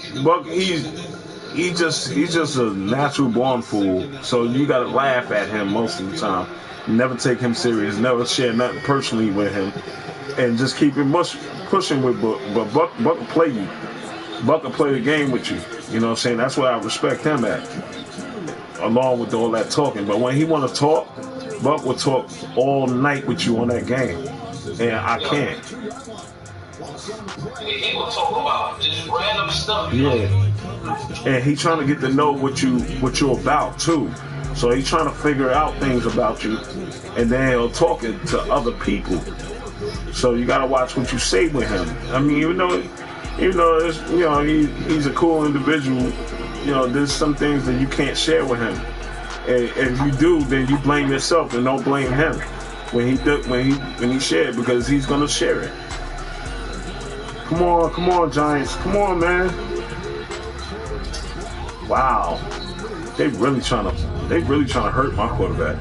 he's just a natural born fool. So you gotta laugh at him most of the time. Never take him serious. Never share nothing personally with him, and just keep it pushing with Buck. But Buck will play you. Buck will play the game with you. You know what I'm saying? That's where I respect him at, along with all that talking. But when he want to talk, Buck will talk all night with you on that game, and I can't. He will talk about just random stuff. Yeah, and he trying to get to know what you're about too. So he's trying to figure out things about you, and then he'll talk it to other people. So you gotta watch what you say with him. I mean, even though it's, he's a cool individual, there's some things that you can't share with him. And if you do, then you blame yourself and don't blame him when he shared, because he's gonna share it. Come on, Giants. Come on, man. Wow. They really trying to hurt my quarterback.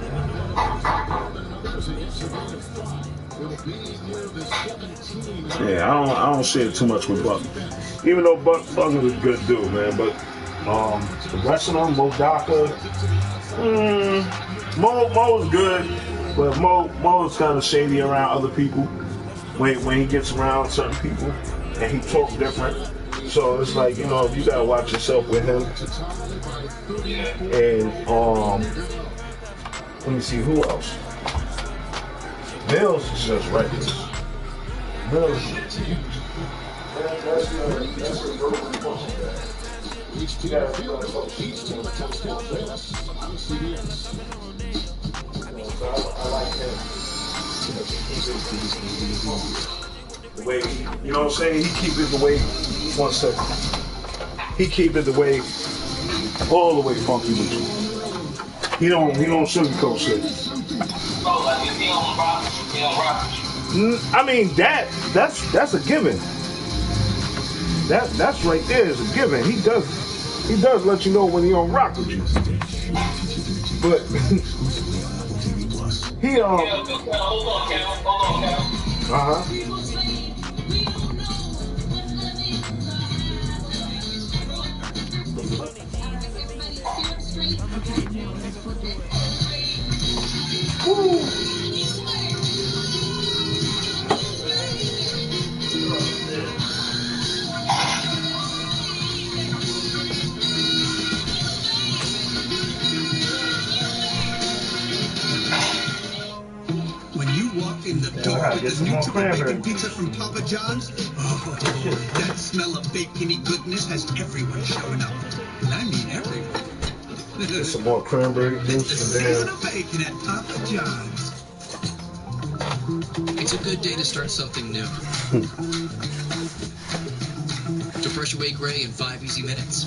Yeah, I don't share too much with Buck. Even though Buck is a good dude, man, but the rest of them, Mo Daka, Mo is good, but Mo is kind of shady around other people when he gets around certain people, and he talks different. So it's like, you gotta watch yourself with him. And let me see who else. Mills is just reckless. Mills. The way, you know what I'm saying? He keep it the way. 1 second. He keep it the way, all the way funky with you. He don't sugarcoat shit. Oh, like if he don't rock with you. I mean that's a given. That's right there is a given. He does let you know when he don't rock with you. But he Hold on, Cal. When you walk in the door with the new triple bacon pizza from Papa John's, that smell of bacony goodness has everyone showing up. And I mean everyone. Get some more cranberry juice. The season of bacon at Papa John's. It's a good day to start something new. To brush away gray in 5 easy minutes.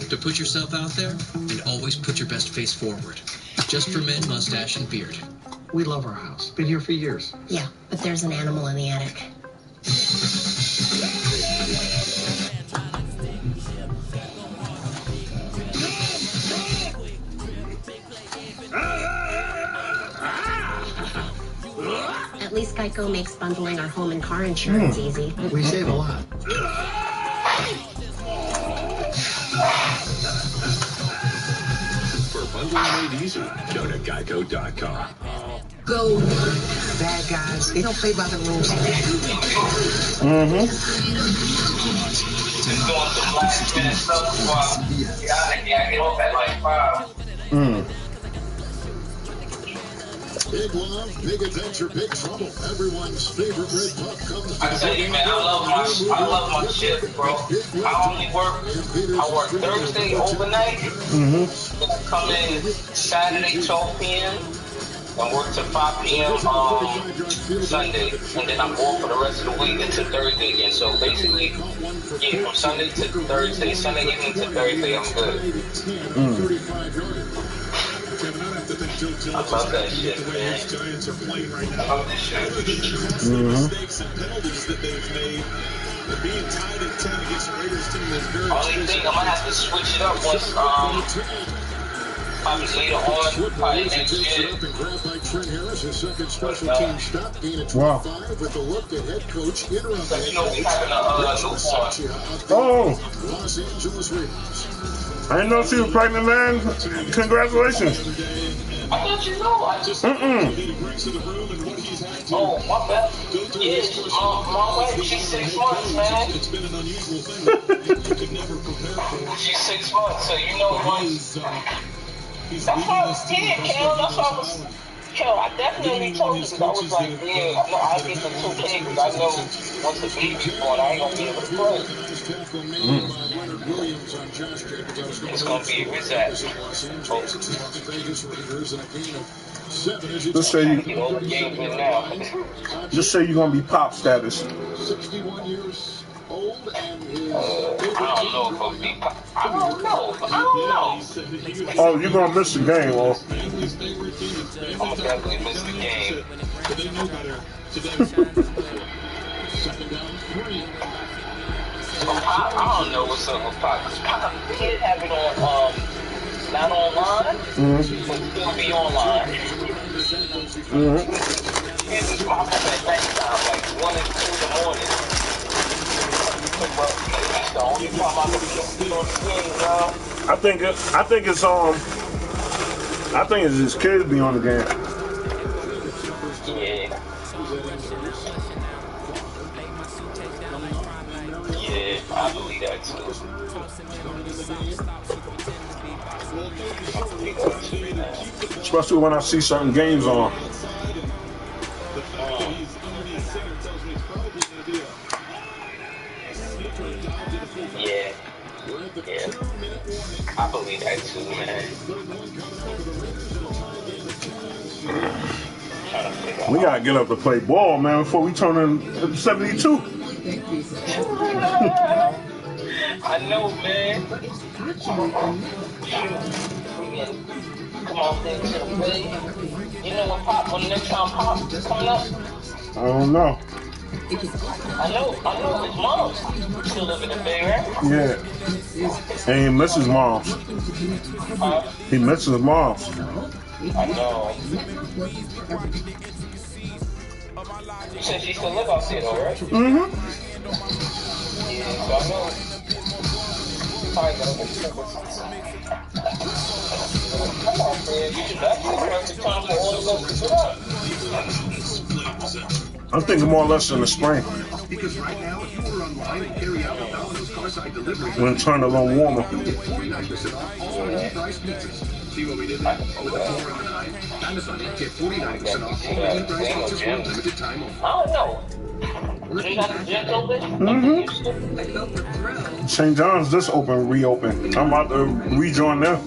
To put yourself out there and always put your best face forward. Just for men, mustache, and beard. We love our house. Been here for years. Yeah, but there's an animal in the attic. At least Geico makes bundling our home and car insurance easy. We save a lot. For bundling made easy, go to geico.com. Go. Bad guys, they don't play by the rules. Just doing some last minute stuff before I get off at like 5. Big love, big adventure, big trouble. Everyone's favorite red pup comes. I tell you, man, I love my shift, bro. I work Thursday overnight. Come in Saturday 12 p.m. and work till 5 p.m. Sunday, and then I'm off for the rest of the week until Thursday again. So basically, yeah, from Sunday to Thursday, Sunday evening to Thursday, I'm good. I love that shit, man. I love this shit. Only thing, I'm gonna have to switch it up once, probably later on, probably next year. Wow. So, you know, we having a newborn. Oh. I didn't know she was pregnant, man. Congratulations. I thought you know. Oh, my bad. Yeah, my wife, she's 6 months, man. She's 6 months, so you know once he's That's leading why this I team did, the best Kel. way he That's why knows I how. was. Kel, I definitely told you because I was like, yeah, I know I get the 2K because I know once the baby's born, I ain't gonna be able to play. It's gonna be Rizat. Just say you. Get all the games in now. Just say you're gonna be pop status. 61 years old and his I don't know if I'll be. I don't know. I don't know. Oh, you're gonna miss the game, or? I'm gonna definitely miss the game. So they know better today. Second down, 3. I don't know what's up with Pop. Cause Pop did have it on not online, but still be online. And we pop up at nighttime, like 1 and 2 in the morning. But that's the only time I can be on the game, y'all. I think it's his kids be on the game. Yeah. Yeah, I believe that too. Especially when I see certain games on. Yeah. Yeah. I believe that too, man. We gotta get up to play ball, man, before we turn in 72. I know, man. Come on, things to the way. You know when next time Pop is coming up? I don't know. I know his mom still live in the Bay, right? Yeah. And he misses moms. He misses moms. I know. You said she still live out there, though, right? Mm-hmm. Yeah, so I know. Probably gonna get come on, man. That's the perfect time for all of us to get up. I'm thinking more or less in the spring. Because right now, if you were online and carry out Domino's Carside delivery, When it turned a little warmer. 49% off all in-price pizzas. See what we did there? With the 4 and the 9, Amazon get 49% off all in-price pizzas for a limited time only. I don't know. They got the gym open? Mm-hmm. St. John's just reopened. I'm about to rejoin them.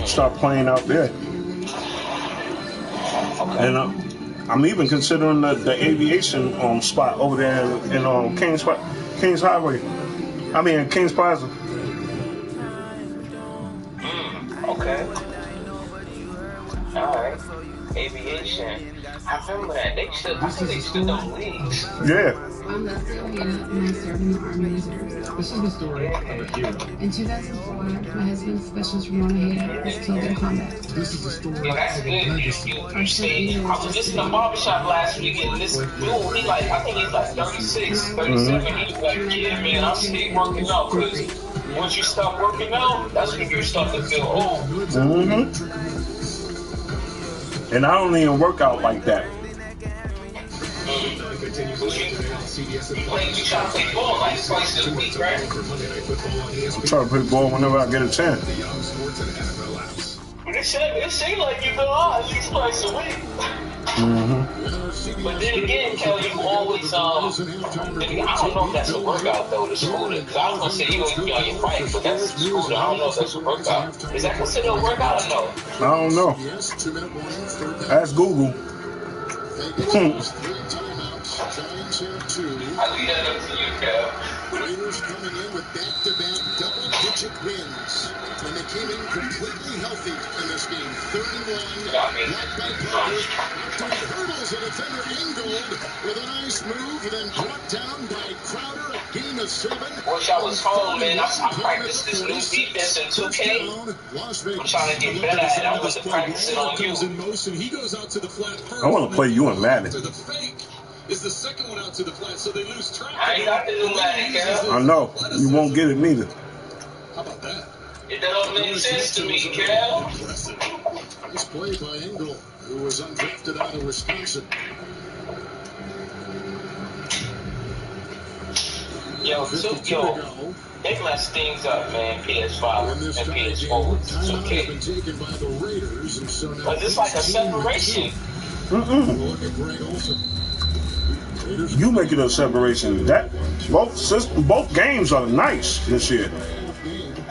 Start playing out there. And I'm even considering the aviation spot over there in Kings Highway. I mean Kings Plaza. Okay. All right. Aviation. I remember that. I think they stood them leagues. Yeah. I'm Leslie O'Hara, and I serve in the Army Reserve. This is the story of a hero. In 2004, my husband, Specialist Ramon Ojeda, was killed in combat. This is the story Yeah, that's good. You see, I was just in the barbershop last week, and this dude, I think he's like 36, 37. He was like, yeah, man, I stay working out, because once you stop working out, that's when you start to feel old. Mm-hmm. And I don't even work out like that. You try to play ball like twice a week, right? I try to play ball whenever I get a chance. It seems like you go out at least twice a week. Mm-hmm. But then again, Kelly, you always, I don't know if that's a workout, though, the scooter. Because I was going to say you go on your bike, but that's a scooter. I don't know if that's a workout. Is that considered a workout or no? I don't know. Ask Google. I leave that up to you, Kel. Raiders coming in with back-to-back double-digit wins. And they came in completely healthy in this game. 31, blocked by Parker. After hurdles, a defender Ingold with a nice move, and then brought down by Crowder, a gain of 7. Wish I was home, man. I practiced this new defense in 2K. I'm trying to get better at it. I want to practice it on you. I want to play you in Madden. Is the second one out to the flat, so they lose track. I ain't got the new Madden, Kel. I know. You won't get it neither. How about that? It don't make sense to me, Kel. Nice play by Engel, who was undrafted out of Wisconsin. Yo, They mess things up, man. PS5 and PS4. It's okay. Because it's like a separation. You make it a separation. That both games are nice this year.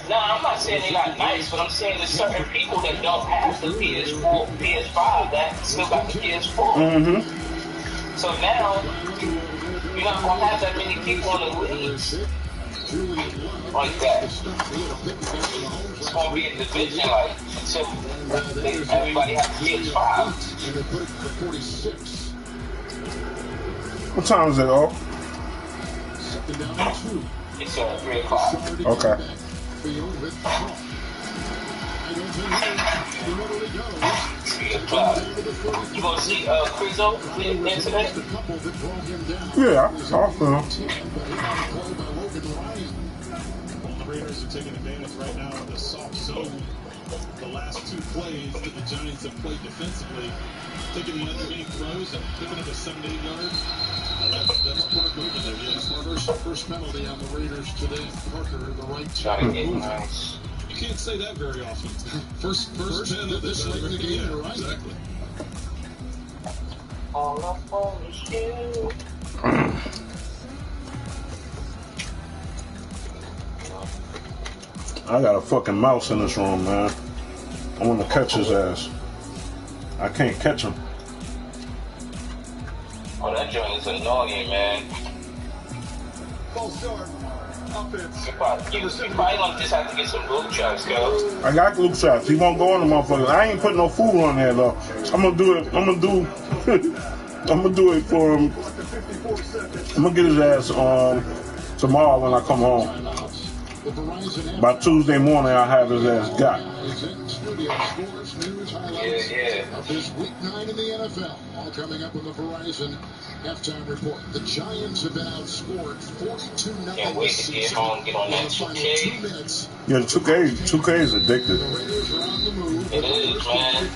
No, I'm not saying they're not nice, but I'm saying there's certain people that don't have the PS4, PS5 that still got the PS4. So now you're not gonna have that many people in the leagues like that. It's gonna be a division like until everybody has PS5. What time is it, oh? It's 3 o'clock. Okay. 3 o'clock. You gonna see Crizzo there today? Yeah, I'll film. The Raiders are taking advantage right now of the soft zone. The last 2 plays that the Giants have played defensively, taking the underneath throws and picking up a 7 to 8 yards. That's Parker over there. Yes, first penalty on the Raiders today. Parker, the right tackle. Nice. You can't say that very often. First pen of this late in the game. Yeah, right. Exactly. All I want is you. I got a fucking mouse in this room, man. I want to catch his ass. I can't catch him. Oh, that joint is annoying, man. You probably gonna just have to get some glue shots, girl. I got glue shots. He won't go on the motherfucker. I ain't putting no food on there though. I'm gonna do it. I'm gonna do it for him. I'm gonna get his ass tomorrow when I come home. By Tuesday morning, I'll have his ass got. Yeah. This week 9 in the NFL, all coming up on the Verizon halftime report. The Giants have been outscored 42-0. Can't wait to get home, get on that 2K. Yeah, the 2K is addictive. It is, man.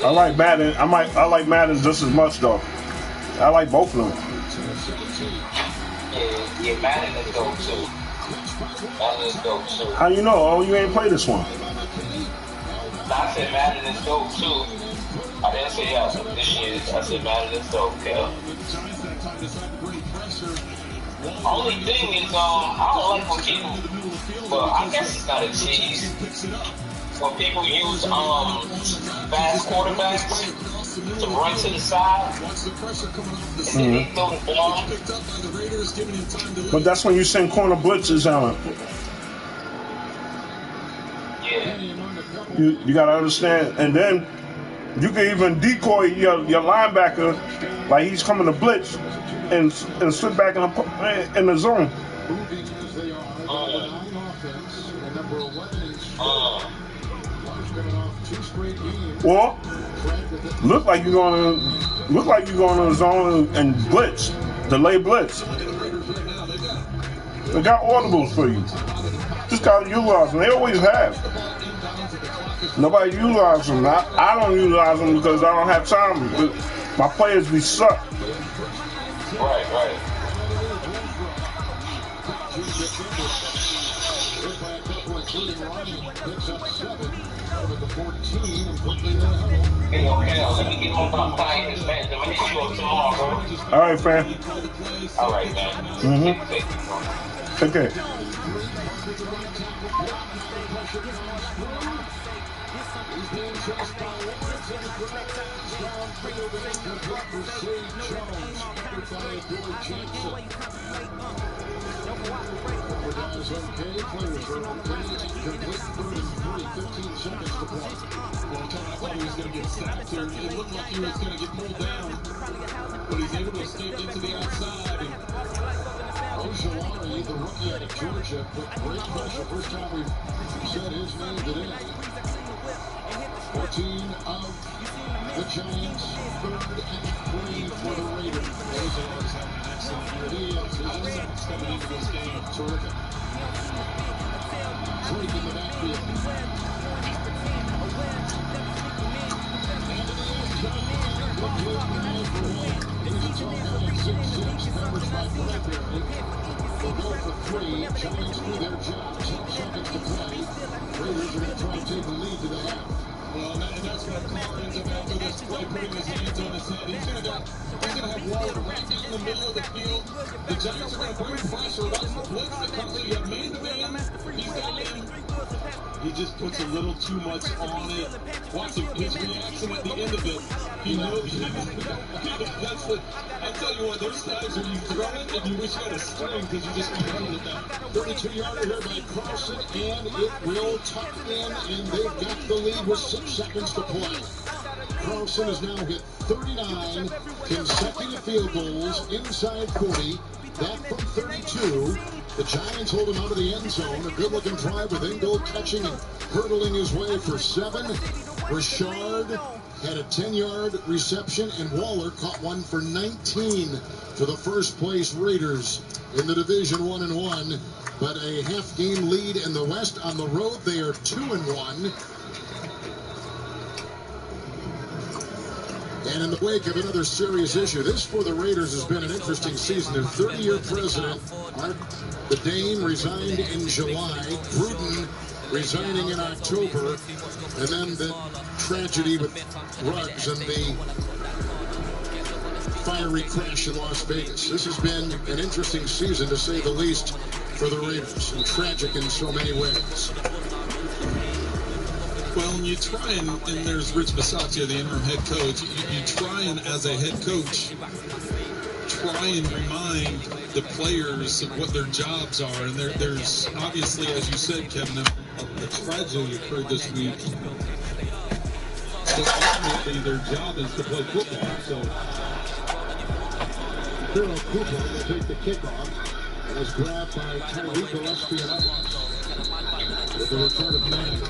I like Madden. I like Madden just as much though. I like both of them. Yeah, Madden is dope too. How you know? Oh, you ain't played this one. I said Madden is dope too. I didn't say this year. I said Madden is dope, yeah. Only thing is, I don't like when people, well, I guess it's not a cheese. When people use fast quarterbacks to run to the side, and then they throw the ball. But that's when you send corner blitzes out. Yeah. You gotta understand, and then you can even decoy your linebacker like he's coming to blitz and sit back in the zone. Or look like you're going to the zone and blitz, delay blitz. They got audibles for you. Just gotta utilize them. They always have. Nobody utilizes them. I don't utilize them because I don't have time. My players be suck. Right. Hey, okay, let me get on my client, man. I'm gonna hit you up tomorrow, bro. All right, fam. All right, man. Take care. Well, I thought he was going to get snapped here. It looked like he was going to get pulled down, but he's able to escape into the outside. And Ojolari, the rookie out of Georgia, put great pressure. First time we've said his name today. 14 of the Giants, 3rd and 3 for the Raiders. Ojolari's having an excellent year. He is coming into this game. Terrific. Drake in the backfield. The will go for three. Giants do their job. 10 seconds to play. Raiders are going to try and take the lead to the half. Well, and that's what Carr ends up after this play, putting his hands on his head. He's going to have Waller right down the middle of the field. The Giants are going to bring pressure. Watch the blitz that comes in. You have man-to-man. He's got him. He just puts a little too much on it. Watch his reaction at the end of it. He knows that's the. I tell you what, there's times when you throw it and you wish you had a string because you just keep running it down. 32-yarder here by Carlson, and it will tuck in, and they've got the lead with 6 seconds to play. Carlson has now hit 39 consecutive field goals inside 40. That from 32. The Giants hold him out of the end zone. A good-looking drive with Ingold catching and hurdling his way for 7. Richard had a 10-yard reception, and Waller caught one for 19 for the first-place Raiders in the Division 1-1. But a half-game lead in the West. On the road, they are 2-1. And in the wake of another serious issue, this for the Raiders has been an interesting season. Their 30-year president, Mark the Dane, resigned in July. Gruden resigning in October. And then the tragedy with Ruggs and the fiery crash in Las Vegas. This has been an interesting season, to say the least, for the Raiders, and tragic in so many ways. Well, and you try and there's Rich Bisaccia, the interim head coach. You try and, as a head coach, try and remind the players of what their jobs are. And there's obviously, as you said, Kevin, a tragedy occurred this week. But ultimately, their job is to play football. So, Phil Cooper will take the kickoff. It was grabbed by Tyreek Gillespie and others. With the return of Manning.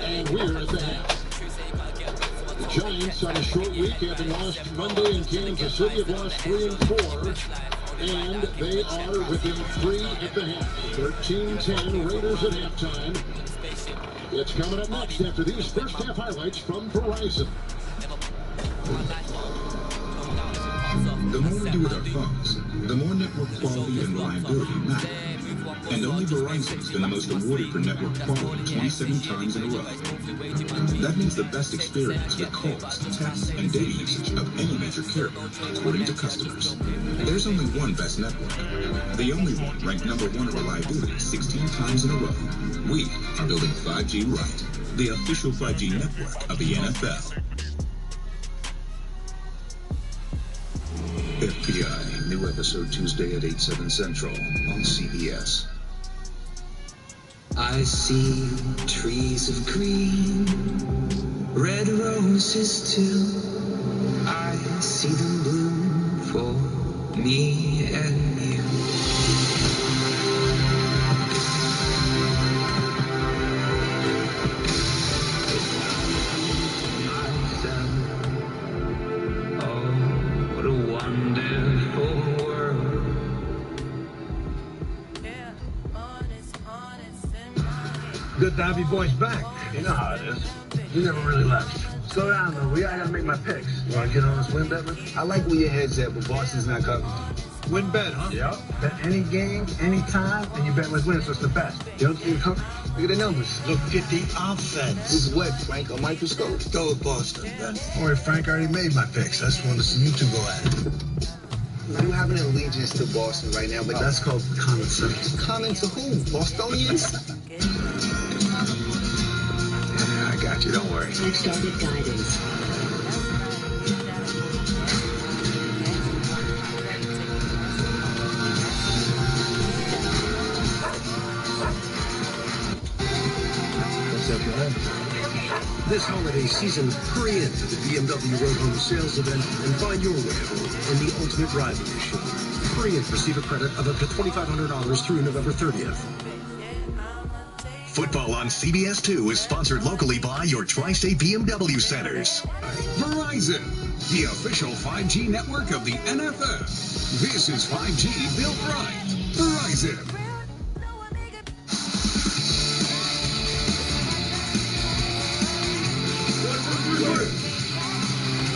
And we're at the half. The Giants on a short week, having lost Monday in Kansas City, have lost 3 and 4. And they are within 3 at the half. 13-10, Raiders at halftime. It's coming up next after these first half highlights from Verizon. The more we do with our phones, the more network quality and reliability matter. And only Verizon's been the most awarded for network quality 27 times in a row. That means the best experience with calls, texts, and data usage of any major carrier, according to customers. There's only one best network. The only one ranked #1 in reliability 16 times in a row. We are building 5G right, the official 5G network of the NFL. FBI, new episode Tuesday at 8/7 Central on CBS. I see trees of green, red roses too. I see them bloom for me and you. Good to have you boys back. You know how it is. You never really left. Slow down, though. I gotta make my picks. You wanna get on this win bet? I like where your head's at, but Boston's not covering. Win bet, huh? Yep. Bet any game, any time, and you bet with wins. What's the best? You don't think cover? Look at the numbers. Look at the offense. Who's wet, Frank, on microscope? Go with Boston, Ben. Don't worry, Frank already made my picks. I just wanted to see you two go at it. You have an allegiance to Boston right now, but that's called common sense. Common to who? Bostonians? Yeah, I got you. Don't worry. I've started guidance. What's up, man? This holiday season, hurry in to the BMW Road Home Sales event and find your way home in the ultimate driving machine. Hurry in, receive a credit of up to $2,500 through November 30th. Football on CBS 2 is sponsored locally by your Tri-State BMW centers. Verizon, the official 5G network of the NFL. This is 5G built right. Verizon.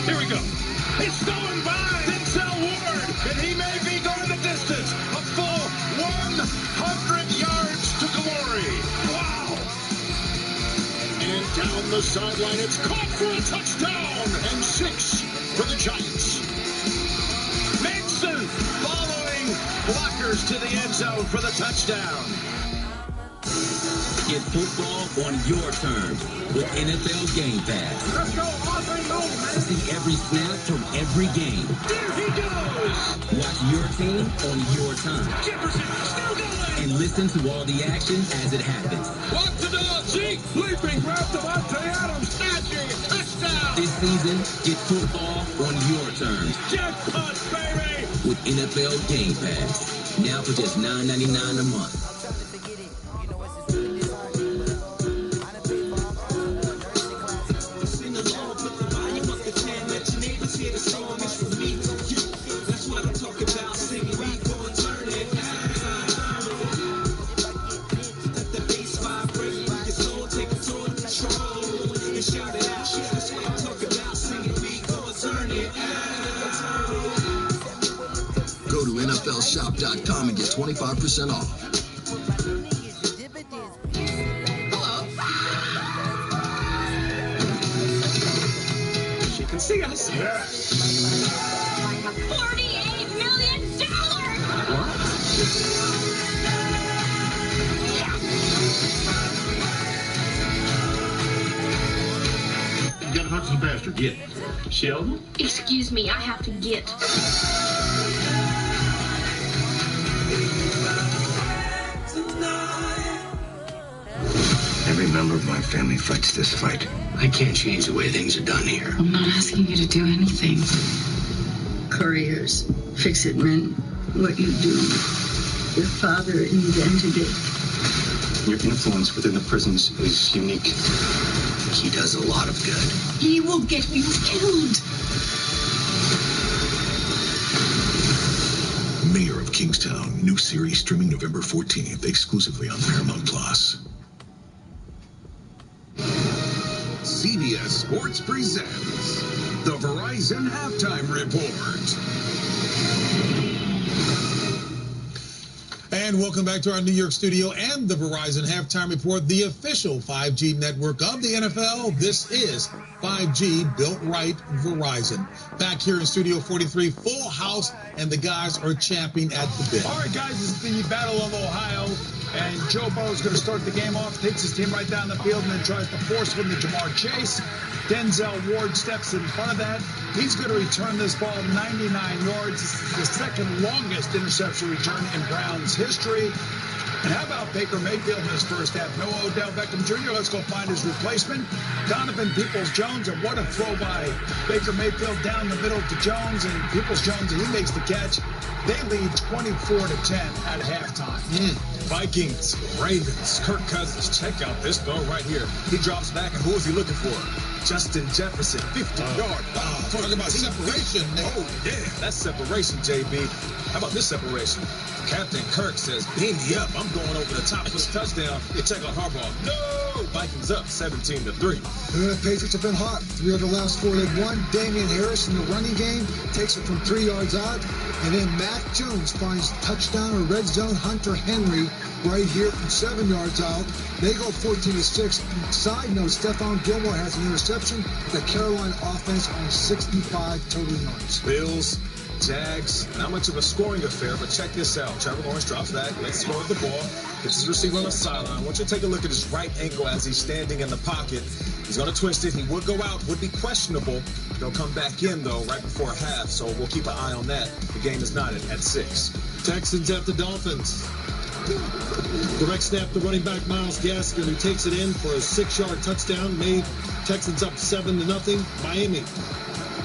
Here we go. It's stolen by Denzel Ward. And the sideline. It's caught for a touchdown. And 6 for the Giants. Mixon following blockers to the end zone for the touchdown. Get football on your terms with NFL Game Pass. Let's go, offense, man. See every snap from every game. There he goes. Watch your team on your time. Jefferson still going. And listen to all the action as it happens. Watch the dog, Zeke. Leaping, grab Devontae Adams, snatching, touchdown. This season, get football on your terms. Jackpot, baby. With NFL Game Pass. Now for just $9.99 a month. Go to NFLshop.com and get 25% off. She can see us. $48 million! You gotta talk to the bastard. Get. Sheldon? Excuse me, I have to get. Every member of my family fights this fight. I can't change the way things are done here. I'm not asking you to do anything. Couriers, fix-it men, what you do. Your father invented it. Your influence within the prisons is unique. He does a lot of good. He will get you killed. Mayor of Kingstown, new series streaming November 14th, exclusively on Paramount Plus. CBS Sports presents the Verizon Halftime Report. And welcome back to our New York studio and the Verizon Halftime Report, the official 5G network of the NFL. This is 5G built right Verizon. Back here in Studio 43, full house, and the guys are champing at the bit. All right, guys, it's the Battle of Ohio. And Joe Burrow's going to start the game off, takes his team right down the field, and then tries to force one to Jamar Chase. Denzel Ward steps in front of that. He's going to return this ball 99 yards. This is the second longest interception return in Browns history. And how about Baker Mayfield in his first half? No Odell Beckham Jr. Let's go find his replacement. Donovan Peoples-Jones, and what a throw by Baker Mayfield down the middle to Jones. And Peoples-Jones, and he makes the catch. They lead 24-10 at halftime. Vikings, Ravens, Kirk Cousins. Check out this throw right here. He drops back, and who is he looking for? Justin Jefferson, 50-yard. Talking about separation. Oh, yeah, that's separation, JB. How about this separation? Captain Kirk says, beam me up. I'm going over the top for the touchdown. Hey, check out Harbaugh. No! Vikings up 17-3. The Patriots have been hot. 3 of the last 4 they've won. Damian Harris in the running game takes it from 3 yards out. And then Mac Jones finds touchdown or red zone Hunter Henry right here from 7 yards out. They go 14-6. Side note, Stephon Gilmore has an interception. The Carolina offense on 65 total yards. Bills, Jags, not much of a scoring affair, but check this out. Trevor Lawrence drops back, let's score the ball, gets his receiver on the sideline. I want you to take a look at his right ankle as he's standing in the pocket. He's going to twist it. He would go out, would be questionable. He'll come back in, though, right before half, so we'll keep an eye on that. The game is knotted at 6. Texans at the Dolphins. Direct snap to running back Myles Gaskin, who takes it in for a 6-yard touchdown. Made Texans up 7-0.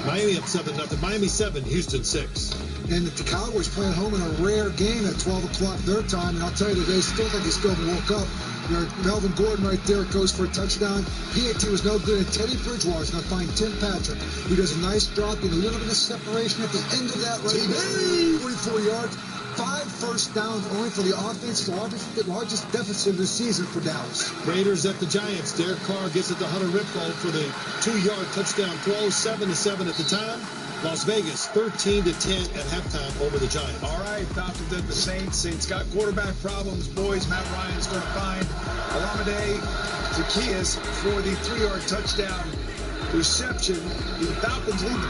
Miami up 7-0. Miami 7, Houston 6. And the Cowboys playing home in a rare game at 12 o'clock their time. And I'll tell you, they still think they still woke up. Melvin Gordon right there goes for a touchdown. PAT was no good, and Teddy Bridgewater's going to find Tim Patrick, who does a nice drop, and a little bit of separation at the end of that right there. 44 yards. 5 first downs only for the offense. The largest deficit of the season for Dallas. Raiders at the Giants. Derek Carr gets it to Hunter Renfrow for the 2-yard touchdown throw. 7-7 at the time. Las Vegas 13-10 at halftime over the Giants. All right, Falcons and the Saints. Saints got quarterback problems, boys. Matt Ryan is going to find Olamide Zaccheaus for the 3-yard touchdown reception. The Falcons lead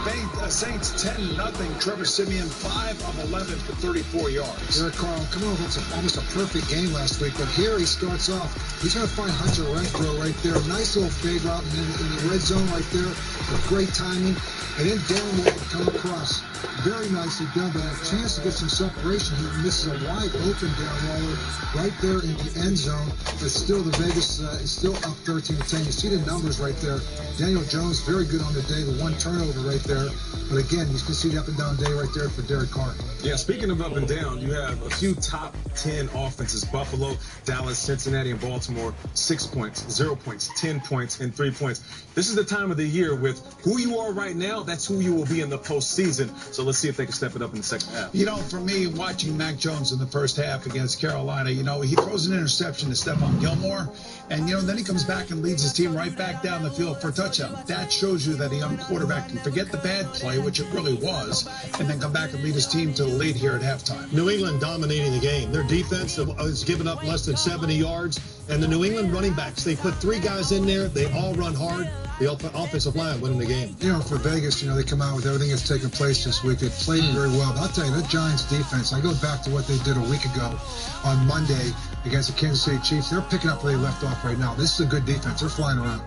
the Saints 10-0. Trevor Siemian 5 of 11 for 34 yards. Eric Carl, come on, it's almost a perfect game last week, but here he starts off. He's going to find Hunter Renfrow right there. Nice little fade route in the red zone right there with great timing. And then Darren Waller come across. Very nicely done, but a chance to get some separation. He misses a wide open Darren Waller right there in the end zone. But still, the Vegas is still up 13-10. You see the numbers right there. Daniel Jones, very good on the day. The one turnover right there. But again, you can see the up and down day right there for Derek Carr. Yeah, speaking of up and down, you have a few top 10 offenses. Buffalo, Dallas, Cincinnati, and Baltimore. 6 points, 0 points, 10 points, and 3 points. This is the time of the year with who you are right now. That's who you will be in the postseason. So let's see if they can step it up in the second half. You know, for me, watching Mac Jones in the first half against Carolina, you know, he throws an interception to Stephon Gilmore. And, you know, then he comes back and leads his team right back down the field for a touchdown. That shows you that a young quarterback can forget the bad play, which it really was, and then come back and lead his team to the lead here at halftime. New England dominating the game. Their defense has given up less than 70 yards. And the New England running backs, they put 3 guys in there. They all run hard. The offensive line winning the game. You know, for Vegas, you know, they come out with everything that's taken place this week. They played very well. But I'll tell you, that Giants defense, I go back to what they did a week ago on Monday against the Kansas City Chiefs. They're picking up where they left off right now. This is a good defense. They're flying around.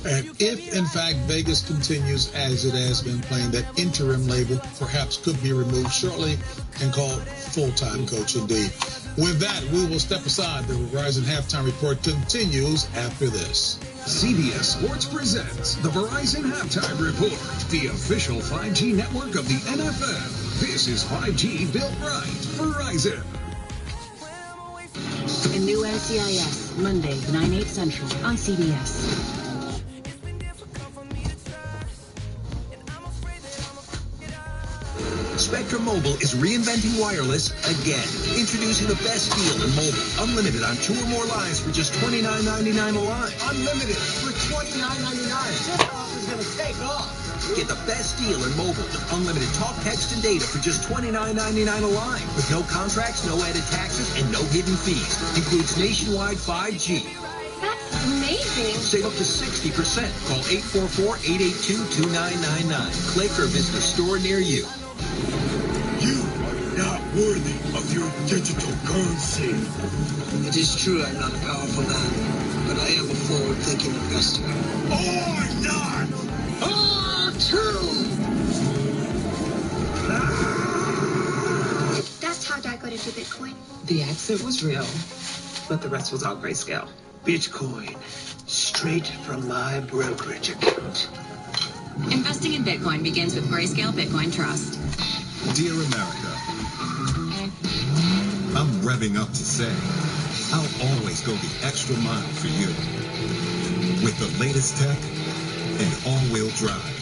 And if, in fact, Vegas continues as it has been playing, that interim label perhaps could be removed shortly and called full-time coach indeed. With that, we will step aside. The Verizon Halftime Report continues after this. CBS Sports presents the Verizon Halftime Report, the official 5G network of the NFL. This is 5G built right. Verizon. A new NCIS, Monday, 9/8 Central on CBS. Spectrum Mobile is reinventing wireless again. Introducing the best deal in mobile. Unlimited on 2 or more lines for just $29.99 a line. Unlimited for $29.99. This offer's going to take off. Get the best deal in mobile. Unlimited talk, text, and data for just $29.99 a line. With no contracts, no added taxes, and no hidden fees. Includes nationwide 5G. That's amazing. Save up to 60%. Call 844-882-2999. Click or visit a store near you. You are not worthy of your digital currency. It is true I'm not a powerful man, but I am a forward-thinking investor. Or not! That's how I got into Bitcoin. The accent was real, but the rest was all grayscale. Bitcoin, straight from my brokerage account. Investing in Bitcoin begins with Grayscale Bitcoin Trust. Dear America, I'm revving up to say I'll always go the extra mile for you. With the latest tech and all-wheel drive.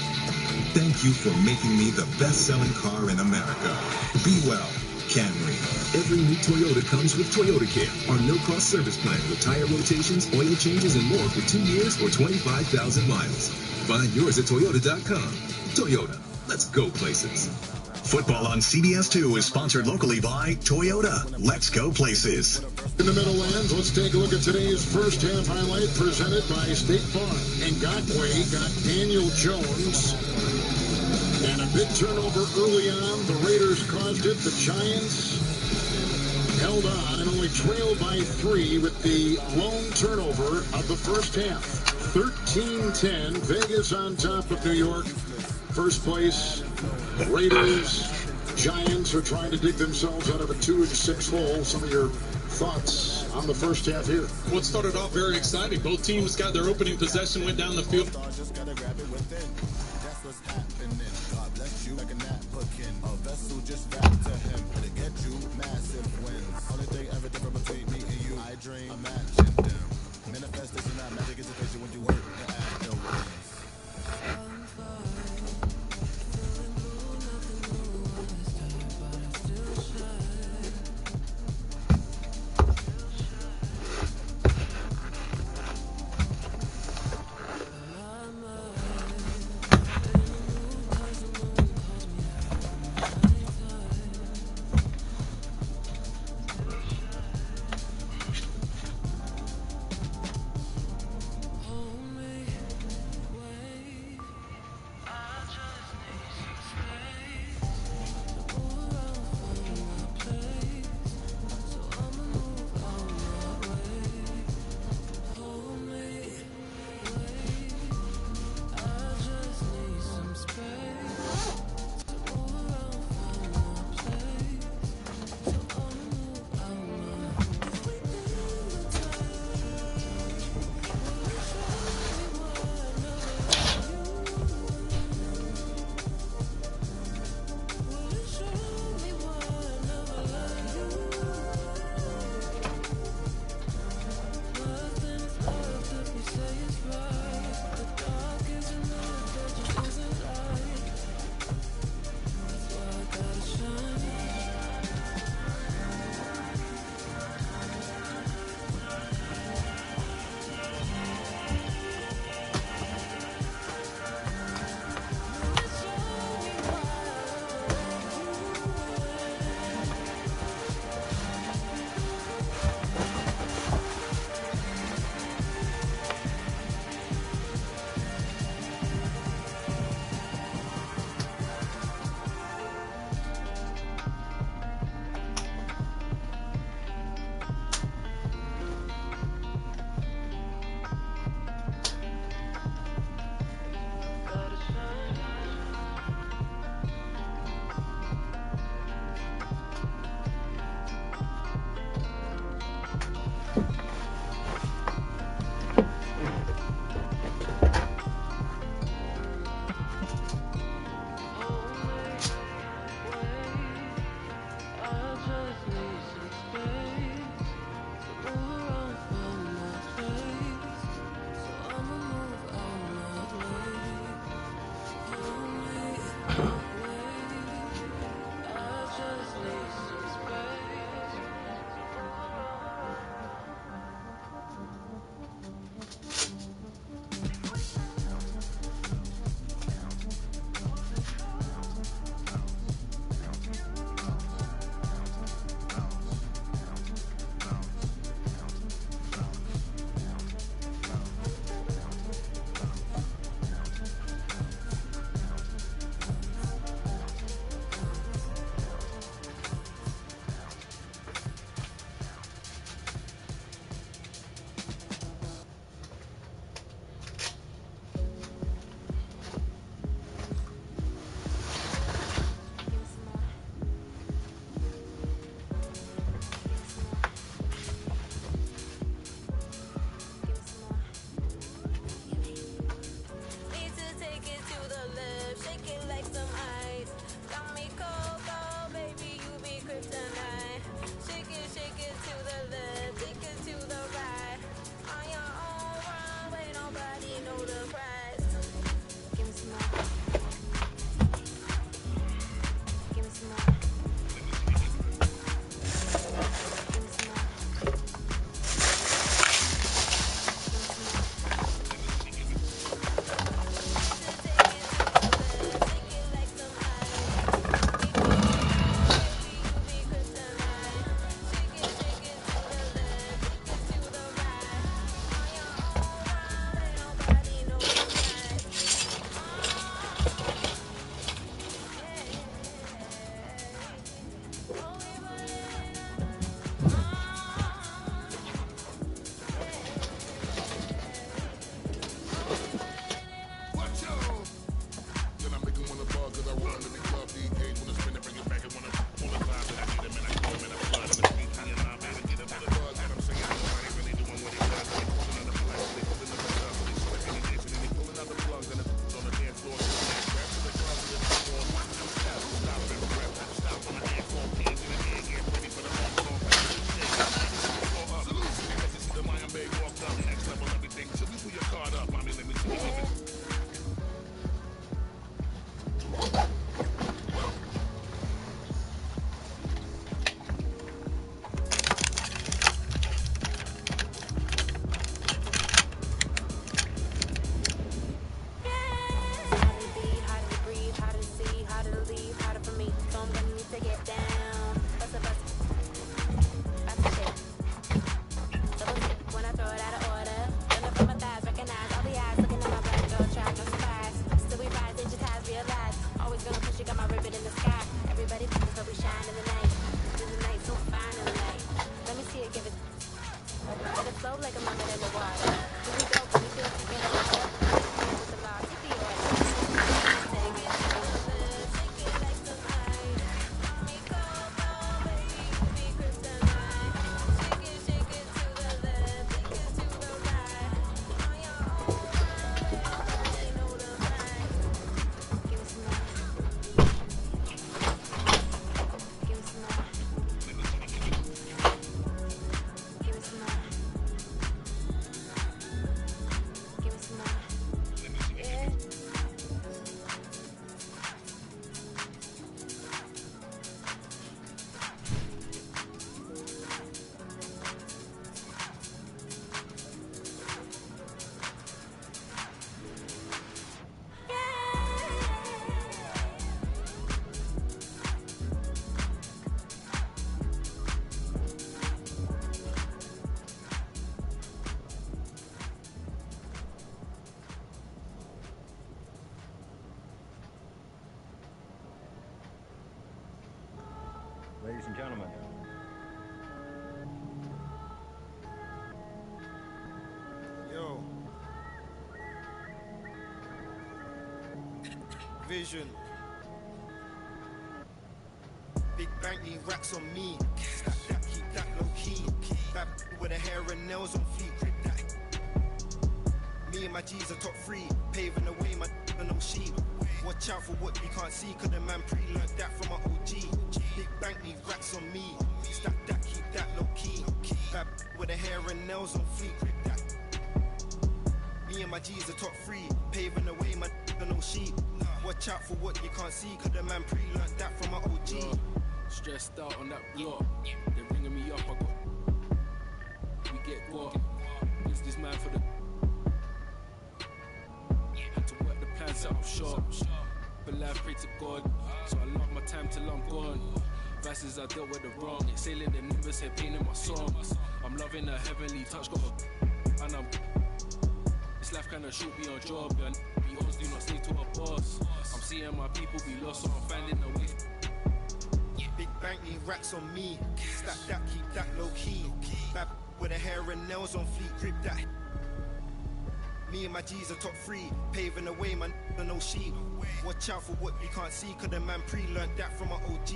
Thank you for making me the best-selling car in America. Be well, Camry. Every new Toyota comes with Toyota Care, our no-cost service plan with tire rotations, oil changes, and more for 2 years or 25,000 miles. Find yours at Toyota.com. Toyota, let's go places. Football on CBS2 is sponsored locally by Toyota. Let's go places. In the Meadowlands, let's take a look at today's first half highlight presented by State Farm. Ngakwe got Daniel Jones. And a big turnover early on. The Raiders caused it. The Giants held on and only trailed by 3 with the lone turnover of the first half. 13-10. Vegas on top of New York. First place. Raiders, Giants are trying to dig themselves out of a 2-6 hole. Some of your thoughts on the first half here? Well, it started off very exciting. Both teams got their opening possession, went down the field. ladies and gentlemen. Yo. Vision. Big bank need racks on me. Stack that, keep that low key. Bad with the hair and nails on fleek. Grip that. Me and my G's are top 3. Paving the way, my and I'm sheep. Watch out for what you can't see, cause the man pre-learned that from my OG. Big bank need racks on me. Stack that, keep that low key. Bad with the hair and nails on fleek. Grip that. Me and my G's are top 3. Paving the way, my and no sheep. Watch out for what you can't see, cause the man pre-learned that from my OG. Stressed out on that block. They're ringing me up, I got. We get got. Is this man for the. Had to work the plan, set up shop. But life, pray to God. So I love my time till I'm gone. Vices I dealt with the wrong. Exhaling the numbers, head pain in my songs. I'm loving a heavenly touch, got a. And I'm. This life kinda short, be on job. Yeah, be hoes, do not stay to a boss. I'm seeing my people be lost, so I'm finding a way. Big bank need racks on me. Stack that, keep that low key. Bad with the hair and nails on fleek. Grip that. Me and my G's are top 3. Paving the way, man, no sheep. Watch out for what you can't see, cause the man pre-learned that from my OG.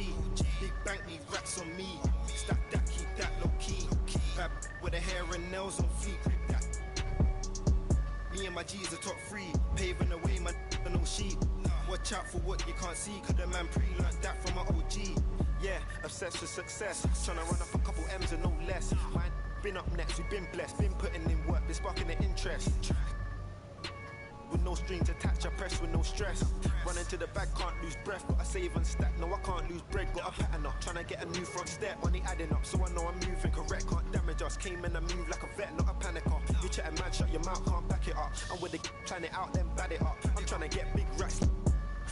Big bank need racks on me. Stack that, keep that low key. Bad with the hair and nails on fleek. Grip that. Me and my G's are top 3. Paving the way, man, no sheep. Watch out for what you can't see, cause the man pre-learned that from my OG. Yeah, obsessed with success. Tryna run up a couple M's and no less. Mine been up next, we've been blessed. Been putting in work, been sparking the interest. With no strings attached, I press with no stress. Running to the bag, can't lose breath. But I save and stack, no I can't lose bread. Got a pattern up, tryna get a new front step. Money adding up, so I know I'm moving correct. Can't damage us, came in and move like a vet, not a panicker. You chatting man, shut your mouth, can't back it up. I'm with the plan it out, then bad it up. I'm tryna get big racks.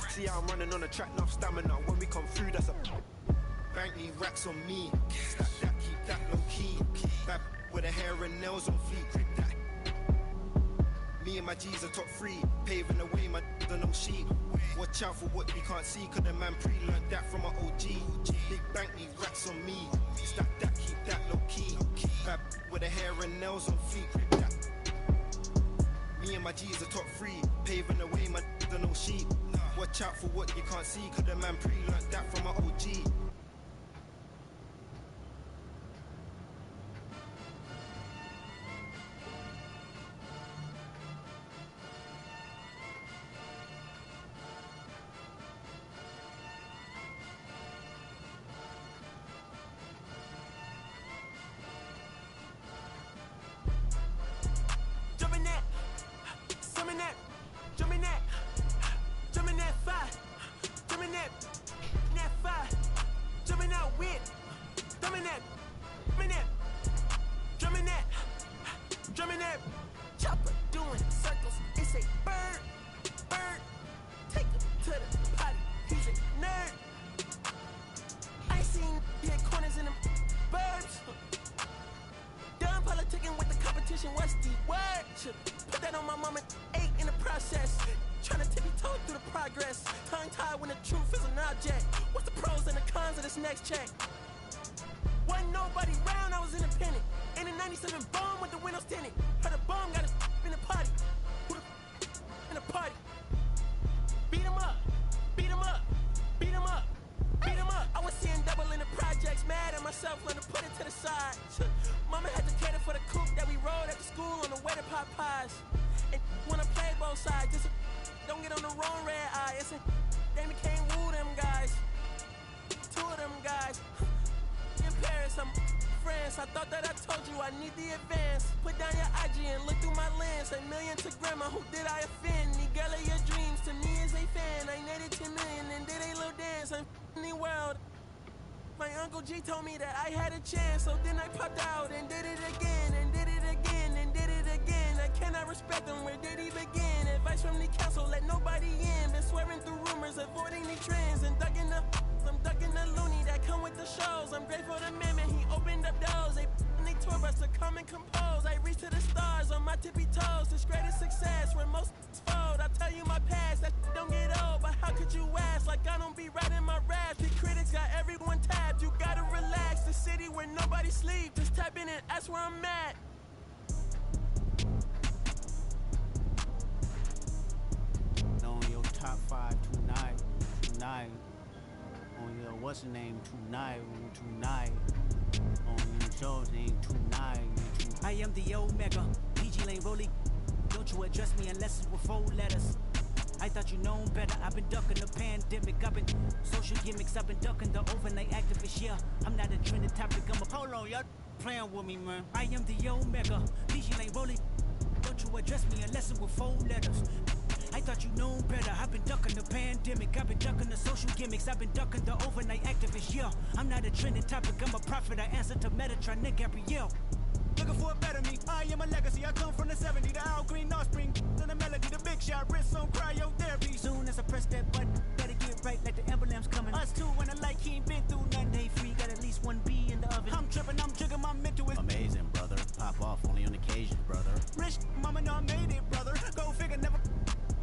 See how I'm running on the track, enough stamina. When we come through, that's a bank need racks on me. Stack that, keep that low key. Bad with the hair and nails on fleek. Grip that. Me and my G's are top 3. Paving the way, my no sheep. Watch out for what you can't see, cause the man pre-learned that from my OG. Big bank need racks on me. Stack that, keep that low key. Bad with the hair and nails on fleek. Grip that. Me and my G's are top 3. Paving the way, my no sheep. Watch out for what you can't see, cause the man pre-learned that from my OG. Don't get old, but how could you ask? Like I don't be writing my raps. The critics got everyone tapped. You gotta city where nobody sleep. Just type in and ask where I'm at. On your top 5 tonight. On your what's the name tonight. On your show's name tonight. I am the Omega, PG Lane Rolly. Don't you address me unless it's with 4 letters. I thought you known better. I've been ducking the pandemic. I've been social gimmicks. I've been ducking the overnight activist. Yeah, I'm not a trending topic. I'm a hold on, y'all playing with me, man. I am the Omega, PG Lane Rolly. Don't you address me unless it's with 4 letters. I thought you known better. I've been ducking the pandemic. I've been ducking the social gimmicks. I've been ducking the overnight activists. Yeah, I'm not a trending topic. I'm a prophet. I answer to Metatron, Nick Gabrielle. Looking for a better me. I am a legacy. I come from the 70s. The Al Green offspring. Then the melody. The big shot. Wrist on cryotherapy. Soon as I press that button, better get right like the emblem's coming. Us too, when I like he ain't been through nothing. Day free. Got at least 1 B in the oven. I'm tripping. I'm jigging. My mental is amazing, brother. Pop off only on occasion, brother. Rich mama know I made it, brother. Go figure, never.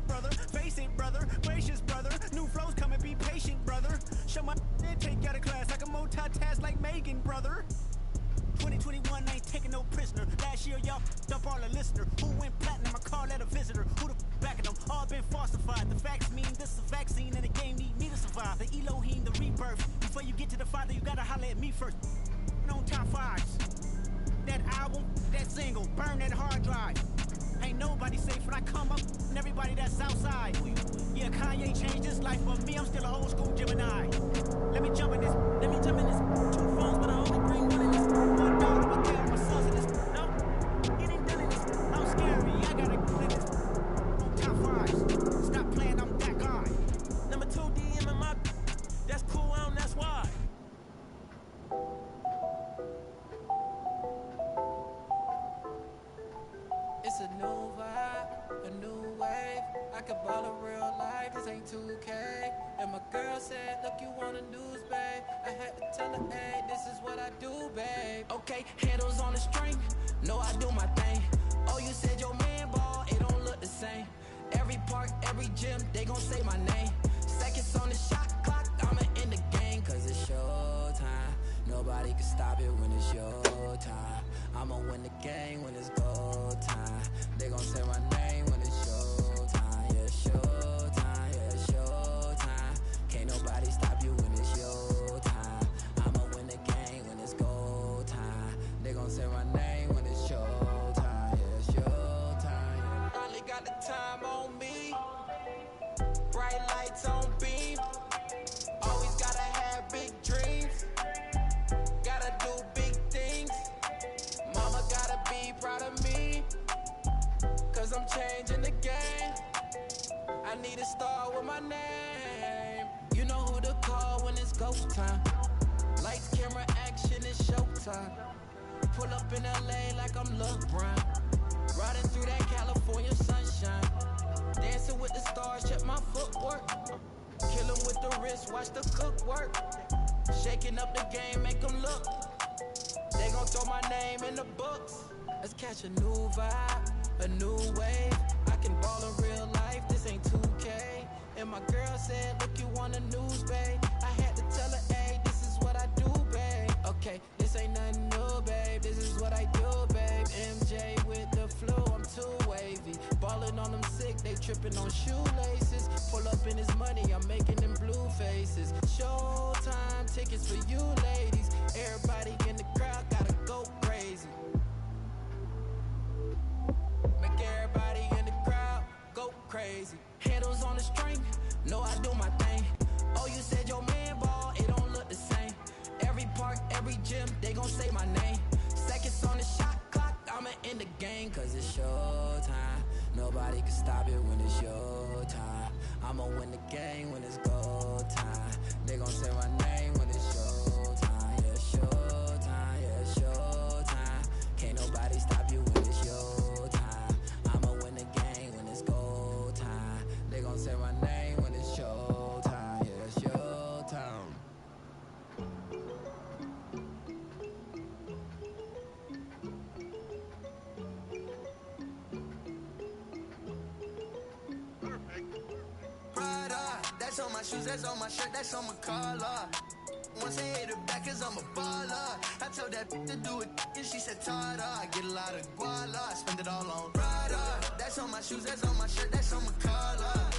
Brother, face it, brother, gracious, brother. New flows come and be patient, brother. Show my then take you out of class. I can multitask like Megan, brother. 2021 ain't taking no prisoner. Last year y'all up all the listener. Who went platinum? I call that a visitor. Who the back of them? All been falsified. The facts mean this is a vaccine and the game need me to survive. The Elohim, the rebirth. Before you get to the Father, you gotta holler at me first. On top 5s. That album, that single, burn that hard drive. Ain't nobody safe when I come up and everybody that's outside. Yeah, Kanye changed his life, but me, I'm still an old school Gemini. Let me jump in this. 2 phones, but I only bring 1 in this. 1 dog to my cat, my sons in this. No, it ain't done in this. I'm scary, I gotta get in this. On top 5s. Stop playing, I'm that guy. Number 2 DM in my. That's cool, that's why. It's a new vibe, a new wave. I could ball in real life, this ain't 2K. And my girl said, look, you want a news, babe. I had to tell her, hey, this is what I do, babe. Okay, handles on the string, know I do my thing. Oh, you said your man ball, it don't look the same. Every park, every gym, they gon' say my name. Seconds on the shot clock, I'ma end the game. Cause it's showtime, nobody can stop it when it's your time. I'ma win the game when it's go time. They gon' say my name when it's showtime. Yeah, showtime, yeah, showtime. Can't nobody stop you when it's your time. I'ma win the game when it's go time. They gon' say my name when it's showtime. Yeah, showtime. Finally got the time on me. Bright lights on beam. Always gotta have big dreams. Gotta do big things. Mama gotta be proud of me. Cause I'm changing the game. I need to start with my name. You know who to call when it's ghost time. Lights, camera, action, it's showtime. Pull up in LA like I'm LeBron. Riding through that California sunshine. Dancing with the stars, check my footwork. Kill 'em with the wrist, watch the cook work. Shaking up the game, make 'em look. They gon' throw my name in the books. Let's catch a new vibe, a new wave. I can ball in real life, this ain't 2K. And my girl said, look, you want the news, babe. I had to tell her, hey, this is what I do, babe. Okay, this ain't nothing new, babe. This is what I do, babe. MJ with the flu, I'm too wavy. Ballin' on them sick, they trippin' on shoelaces. Pull up in his money, I'm making them blue faces. Showtime tickets for you ladies. Everybody in the crowd gotta go crazy. Make everybody in the crowd go crazy. Handles on the string, know I do my thing. Oh, you said your man ball, it don't look the same. Every park, every gym, they gon' say my name. Seconds on the shot clock, I'ma end the game. Cause it's showtime, nobody can stop it when it's your time. I'ma win the game when it's go time. They gon' say my name when it's showtime. Yeah, showtime, yeah, showtime. Can't nobody stop you when it's your time. I'ma win the game when it's go time. They gon' say my name when it's showtime. Yeah, it's showtime. Prada, that's on my shoes, that's on my shirt, that's on my collar. Once I hit her back cause I'm a baller. I told that to do it and she said Tada. I get a lot of guala, I spend it all on Prada. That's on my shoes, that's on my shirt, that's on my collar.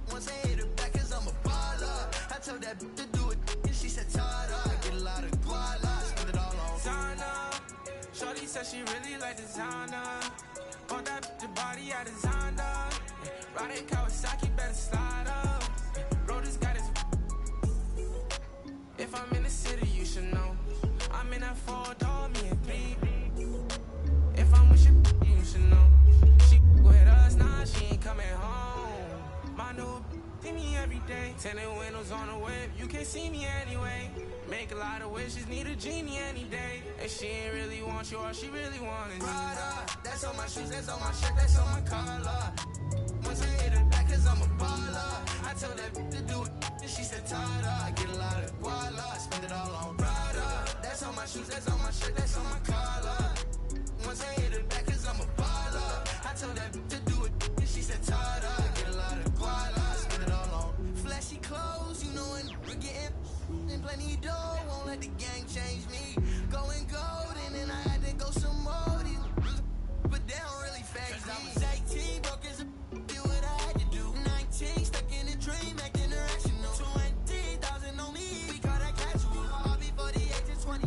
Once I hit her back cause I'm a baller. I told that to do it and she said Tada. I get a lot of guala, I spend it all on Zana. Shorty said she really like designer. On that the body I designed her. Riding Kawasaki, better slide up. Rollers got his. If I'm in the city, you should know. I'm in that 4-door, me and 3. If I'm with you should know. She with us, nah, she ain't coming home. My new see me every day. Tinted windows on the whip, you can't see me anyway. Make a lot of wishes, need a genie any day. And she ain't really want you, all she really want is Prada. That's on my shoes, that's on my shirt, that's on my collar. Once I hit her back cause I'm a baller. I told that to do it and she said Tada. I get a lot of guala, I spend it all on Prada. That's on my shoes, that's on my shirt, that's on my collar. Once I hit her back cause I'm a baller. I told that to do it and she said Tada. I get a lot of guala, I spend it all on flashy clothes, you know, and we're getting and plenty dough. Won't let the gang change me. Going gold and then I had to go some more. But they don't really phase me. I was 18, broke as a do what I had to do. 19, stuck in a dream, acting irrational. 20,000 on me, we call that casual. All before the age of 21.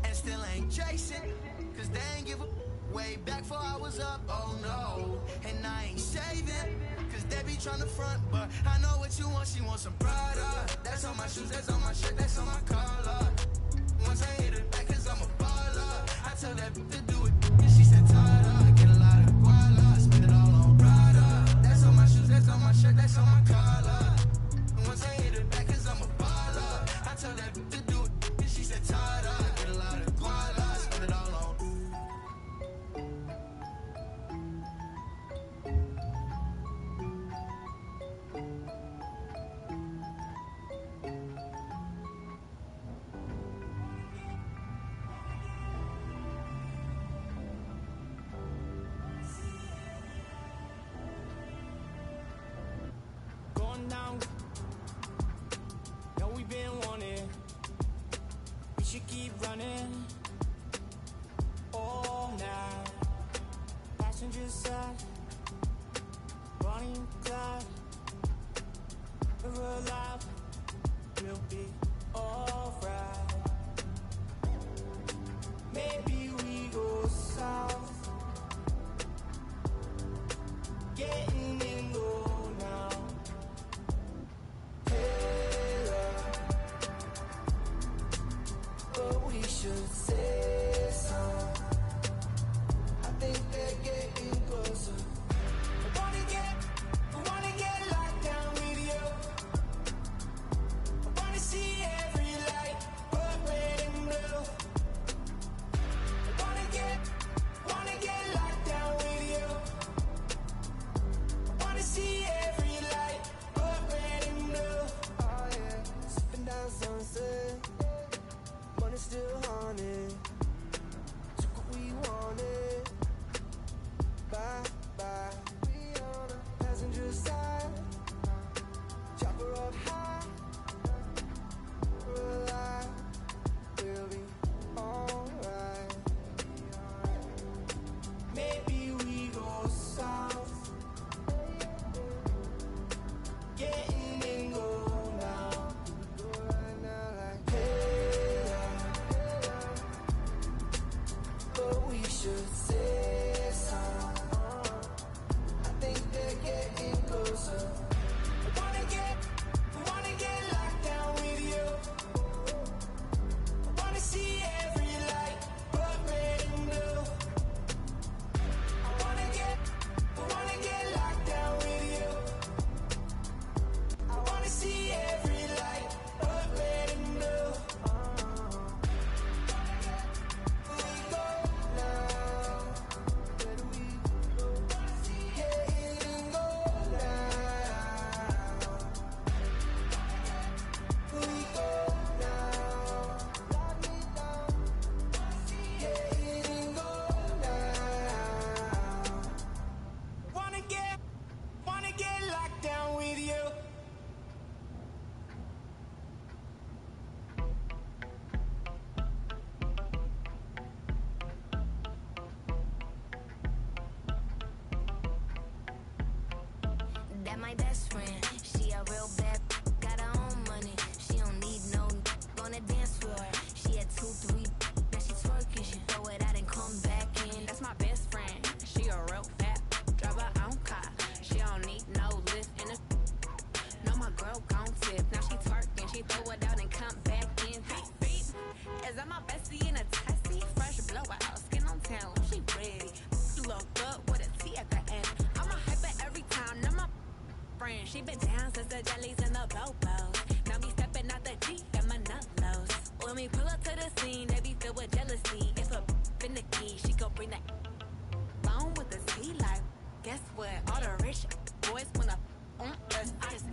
And still ain't chasing, cause they ain't give a way back before I was up, oh no. And I ain't saving, cause they be tryna front, but I know what you want, she wants some Prada. That's on my shoes, that's on my shirt, that's on my collar. Once I hit it back cause I'm a baller. I tell that to do it and she said Tada. I get a lot of guala, I spend it all on Prada. That's on my shoes, that's on my shirt, that's on my collar. Once I hit it back cause I'm a baller. I tell that to do it and she said Tada. I get a lot of guala, I spend it all on down. No, we've been wanting. We should keep running all night. Passenger side, Bonnie and Clyde. If we're alive, we'll be alright. Maybe we go south, getting in low now. But we should say some. I think they're getting closer. I wanna get locked down with you. I wanna see every light, put red and blue. I wanna get locked down with you. I wanna see every light, put red and blue. Oh yeah, sipping down sunset. Money still haunted. channel. She ready. Look up with a T at the end. I'm a hyper every time. Now my friend, she been down since the jellies and the bobos. Now me stepping out the Jeep and my nut lows. When we pull up to the scene, they be filled with jealousy. If a finicky, she gon' bring that phone with the T like. Guess what? All the rich boys wanna on us. I just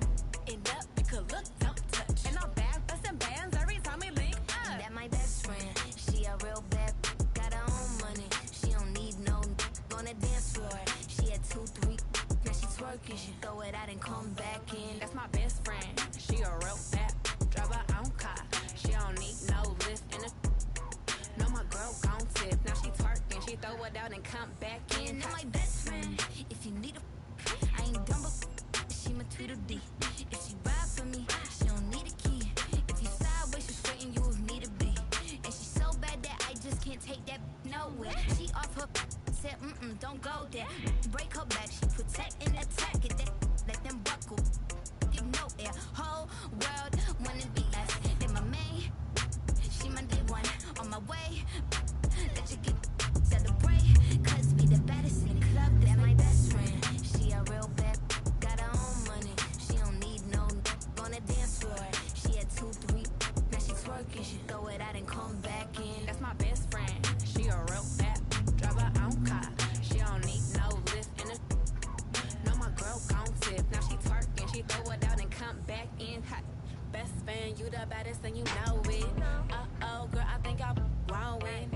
end up, it could look, don't touch. And I'm back, bustin' bands every time we link up. That my best friend, she a real bad, got her own money. She don't need no on the dance floor. She had 2, 3, now she twerking. She throw it out and come back in. That's my best friend, she a real bad, drive her own car. She don't need no lift in the. No, my girl gon' tip. Now she twerking, she throw it out and come back in. That my best friend, if you need a, I ain't dumb but she my Tweedledee. If she ride for me, she don't need a key. If you sideways, she straight and you will need a B. And she so bad that I just can't take that nowhere. She off her said, don't go there. Break her back, she protect and attack it. Let them buckle, give no air. Whole world wanna be us. Then my main, she my day one on my way. Let you get celebrate, cause we the baddest in the club. That my best friend, she a real bad, got her own money. She don't need no on the dance floor. She had 2, 3, now she twerking. She throw it out and come back in. That's my best friend, she a real bad, drive her own car. She don't need no lift in the. No, my girl gon' tip. Now she twerking, she throw it out and come back in. Hot. Best fan, you the baddest and you know it. Uh-oh, girl, I think I'm growing.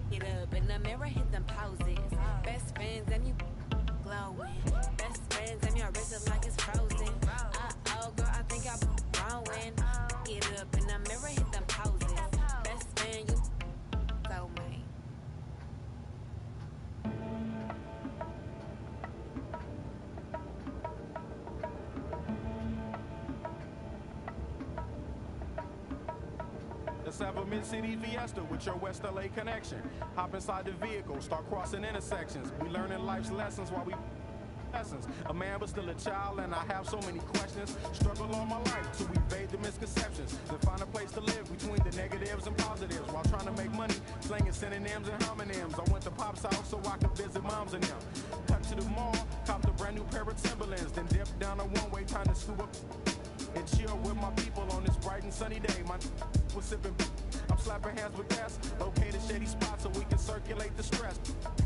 Get up in the mirror, hit them poses. Best friends and you glowing. Best friends and your wrist is like it's frozen. Uh-oh, girl, I think I'm growing. Get up in the mirror, hit them poses. Best friend, you so man. Let's have a mid-city fiesta with your West LA connection. Hop inside the vehicle, start crossing intersections. We learning life's lessons while we lessons. A man but still a child and I have so many questions. Struggle all my life to evade the misconceptions. To find a place to live between the negatives and positives. While trying to make money, slinging synonyms and homonyms. I went to Pop's house so I could visit moms and them. Cut to the mall, copped a brand new pair of Timberlands. Then dipped down a one-way, time to scoop up and chill with my people on this bright and sunny day. My was sipping, I'm slapping hands with gas. Locate a shady spot so we can circulate the stress.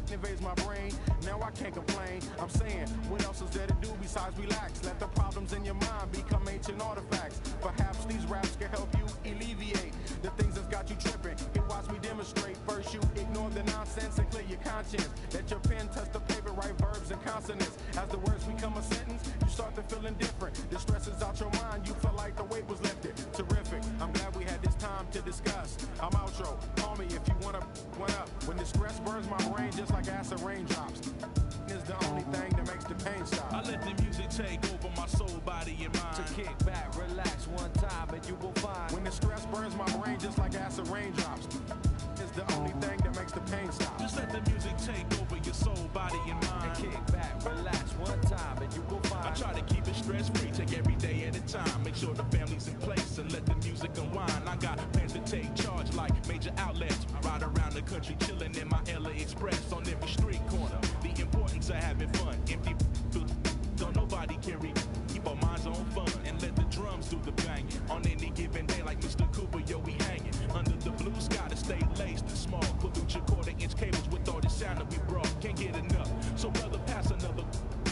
Invades my brain, now I can't complain. I'm saying, what else is there to do besides relax? Let the problems in your mind become ancient artifacts. Perhaps these raps can help you alleviate the things that's got you tripping. Here, watch me demonstrate. First, you ignore the nonsense and clear your conscience. Let your pen touch the paper, write verbs and consonants. As the words become a sentence, you start to feel indifferent. The stress is out your mind, you feel like the weight was lifted. Terrific, I'm glad we had this time to discuss. I'm outro, call me if you wanna one up. When the stress burns my brain just like acid raindrops, is the only thing that makes the pain stop. I let the music take over my soul, body, and mind. To kick back, relax one time and you will find. When the stress burns my brain just like acid raindrops, is the only thing that makes the pain stop. Just let the music take over your soul, body, and mind. And kick back, relax one time and you will find. I try to keep it stress-free, take every day at a time. Make sure the family's in place and let the music unwind. I got plans to take charge like major outlets. Ride around the country chilling in my LA Express on every street corner. The importance of having fun. Empty don't nobody can read. Keep our minds on fun and let the drums do the banging. On any given day like Mr. Cooper, yo, we hanging. Under the blue sky to stay laced and small. Put your quarter-inch cables with all the sound that we brought. Can't get enough. So brother, pass another.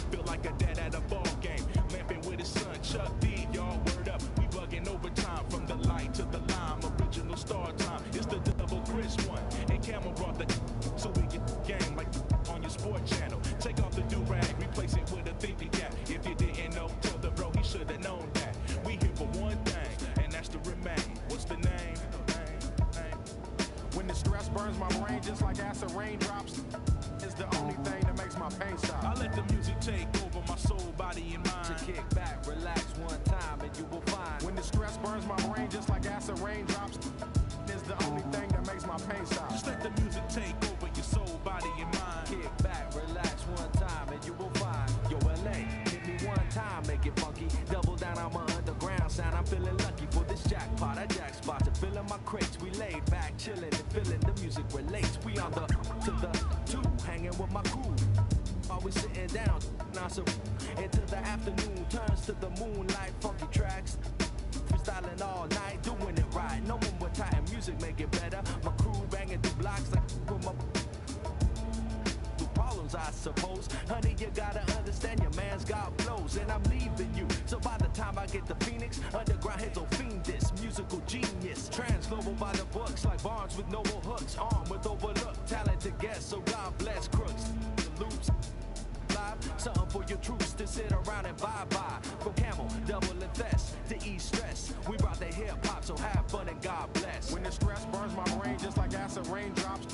Feel like a dad at a ball game. Lamping with his son, Chuck D, y'all word up. We bugging overtime from the light to the lime. Original star time. It's the double Chris one. And Camel brought the so we get the game like on your sport channel. Take off the do-rag, replace it with a thinking cap. If you didn't know, tell the bro he should have known that. We here for one thing, and that's to remain. What's the name? When the stress burns my brain just like acid raindrops, is the only thing that makes my pain stop. I let the music take over my soul, body, and mind. To kick back, relax one time and you will find. When the stress burns my brain just like acid raindrops, is the only thing that makes my pain stop. Just let the music take over your soul, body, and mind. Kick back, relax one time and you will find. Yo, LA, hit me one time, make it funky. Double down on my underground sound. I'm feeling lucky for this jackpot. I jack spots are filling my crates. We laid back, chilling and feeling feeling the music relates. We on the to the two, hanging with my crew. Always sitting down, now so into the afternoon turns to the moonlight, funky tracks. Freestyling all night, doing it right. No one with tight music make it better. My crew banging through blocks like with my problems, I suppose. Honey, you gotta understand your man's got flows, and I'm leaving you. So by the time I get to Phoenix, underground hits will fiend this musical genius. Trans-global by the books, like Barnes with noble hooks, armed with overlooked talented guests. So God bless crooks. The loops. Something for your troops to sit around and bye-bye. From Camel, double and Fest to ease stress. We brought the hip-hop, so have fun and God bless. When the stress burns my brain just like acid raindrops,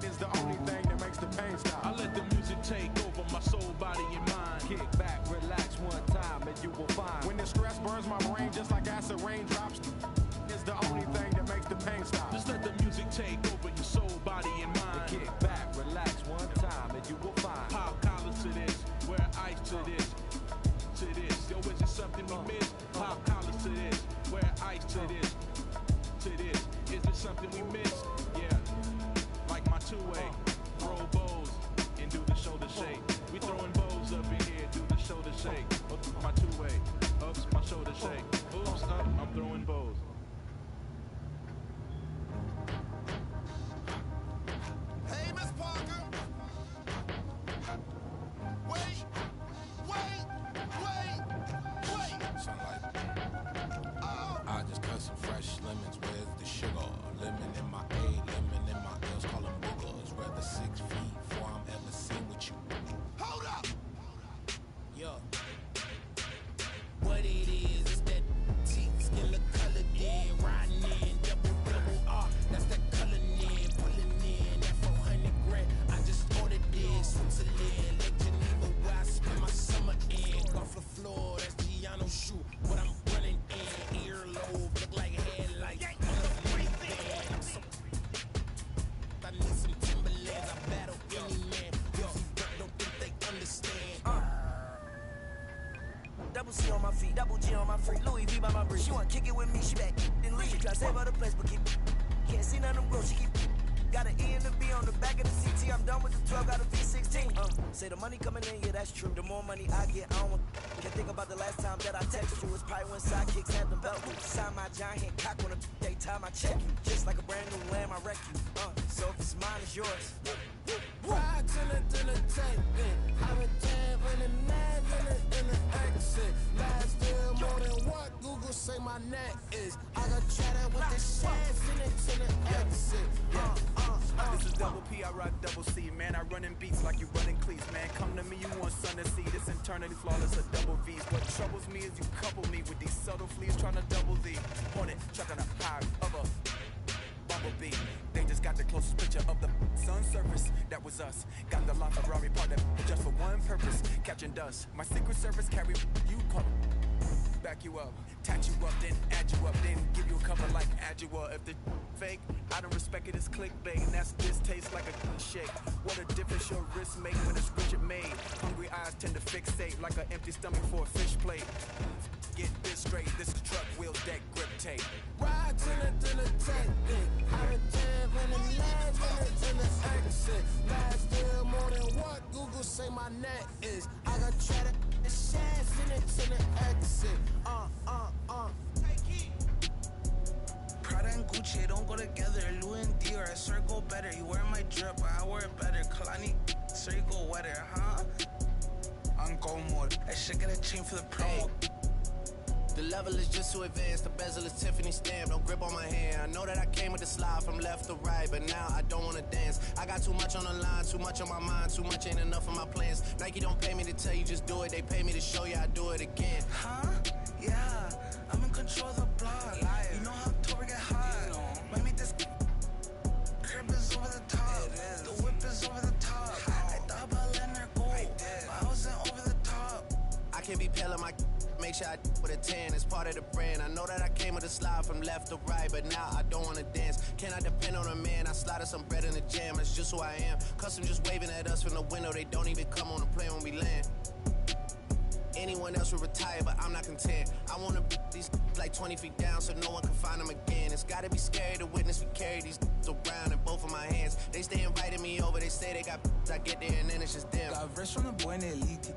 is the only thing that makes the pain stop. I let the music take over my soul, body, and mind. Kick back, relax one time, and you will find. When the stress burns my brain just like acid raindrops, is the only thing that makes the pain stop. Just let the music take over your soul, body, and mind. Kick back, relax one time, and you will find. Pop collars to this, wear ice to this, to this. Yo, is it something we miss? Pop collars to this, wear ice to this, to this. Is it something we miss? Yeah, like my two-way, throw bows and do the shoulder shake. We throwing bows up in here, do the shoulder shake. Oops, my two-way, oops, my shoulder shake. Oops, up, I'm throwing bows. Hey, Miss Parker. Wait. Something like, I just cut some fresh lemons with the sugar. Lemon in my A, lemon in my L's, call them boogers. Rather 6 feet before I'm ever seen with you. Hold up. Yeah. What it is that teeth skin look colored in, riding in, double R. That's that coloring in, pulling in that 400 grand. I just ordered this, Switzerland, Lake Geneva, where I spend my summer in. Off the floor, that's Giano shoe, but I'm running in. Earlobe look like headlights on a minivan. I'm so I need some Timberlands, I battle any man. Yo, don't think they understand. Double C on my feet, double G on my feet, Louis V by my breed. She wanna kick it with me, she back and leave. She try to save her the place, but can't see none of them girls. She keep got an E and a B on the back of the CT. I'm done with the 12, got a V16. Say the money coming in, yeah, that's true. The more money I get, I don't can't think about the last time that I texted you. It's probably when sidekicks had them belt boots. Sign my giant hand cock on the day time I check you. Just like a brand new lamb, I wreck you. So if it's mine, it's yours. Ride to the tank, I've been jammed in the nine in the exit. Last deal more than what Google say my neck is. I got chatting with the chef in it to the exit. This is double P, I rock double C. Man, I run in beats like you running cleats. Man, come to me, you want sun to see. This internally flawless, a double V's. What troubles me is you couple me with these subtle fleas trying to double D. Hornet, trucking up high of a bumblebee. They just got the closest picture of the sun's surface. That was us. Got the LaFerrari part that just for one purpose, catching dust. My secret service carry you pump. Back you up, tat you up, then add you up, then give you a cover like Adjua. If the fake, I don't respect it as clickbait, and that's this tastes like a shake. What a difference your wrist make when it's Richard made. Hungry eyes tend to fixate like an empty stomach for a fish plate. Get this straight, this is truck wheel deck grip tape. Ride to the tank, I've been jammed in the nine in the exit. Last deal more than what Google say my net is. I got chatted the chef in it to the exit. Prada and Gucci don't go together. Louis and Dior, I swear go better. You wear my drip, but I wear it better. Kalani, sir, you go wetter, huh? On go mode. I should get a chain for the promo. The level is just too advanced, the bezel is Tiffany stamp, no grip on my hand. I know that I came with the slide from left to right, but now I don't wanna dance. I got too much on the line, too much on my mind, too much ain't enough of my plans. Nike don't pay me to tell you just do it, they pay me to show you I do it again. Huh? Yeah, I'm in control of the block. You know how October get hot. Might make this crib is over the top. The whip is over the top. I thought about letting her go, but I wasn't over the top. I can't be pale on my make sure I with a 10, it's part of the brand. I know that I came with a slide from left to right, but now I don't wanna dance. Can I depend on a man? I slide some bread in the jam, that's just who I am. Custom just waving at us from the window, they don't even come on the plane when we land. Anyone else would retire, but I'm not content. I wanna these like 20 feet down so no one can find them again. It's gotta be scary to witness me carry these around in both of my hands. They stay inviting me over, they say they got I get there and then it's just them. Got verse from the boy in the elite.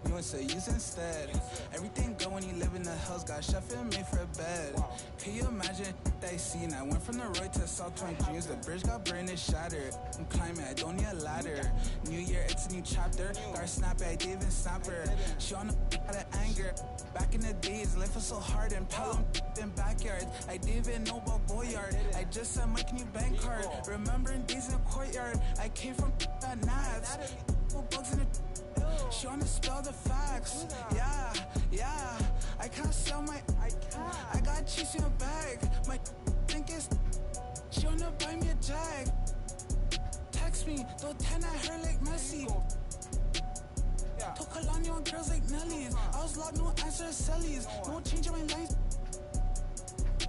You want to say use instead. Everything good when you live in the hills. Got chef and made for a bed. Can you imagine they seen? I went from the road to South 20 dreams. The bridge got burned and shattered. I'm climbing, I don't need a ladder. New year, it's a new chapter. Got her snap, I didn't even snap her. She on the out of anger. Back in the days, life was so hard and Pelham in backyards. I didn't even know about Boyard. I just sent my new bank card. Remembering days in the courtyard. I came from that Nats. Bugs in the she wanna spell the facts. Yeah. I can't sell my. I got cheese in a bag. My think it's. She wanna buy me a jag. Text me, throw 10 at her like Messi. Took Kalani on girls like Nelly's. I was locked, no answer to Sellies. No change in my lines.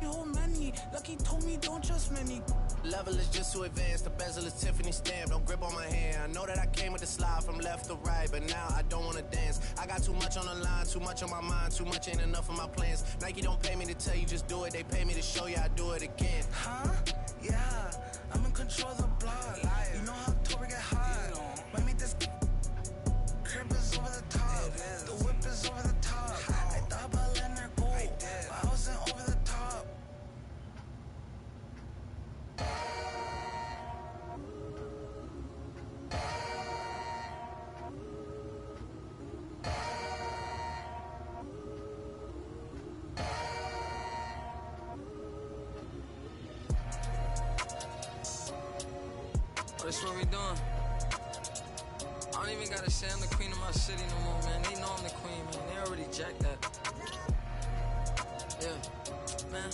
Whole many. Lucky told me don't trust many. Level is just too advanced, the bezel is Tiffany stamped. Don't grip on my hand. I know that I came with the slide from left to right, but now I don't wanna dance. I got too much on the line, too much on my mind, too much ain't enough of my plans. Nike don't pay me to tell you just do it, they pay me to show you I do it again. Huh? Yeah, I'm in control of the block. You know how October get hot. Might make this crib is over the top. The whip is over the top. I thought about letting her go, but I wasn't over the top. That's what we doing. I don't even gotta say I'm the queen of my city no more, man. They know I'm the queen, man. They already jacked that. Yeah, man.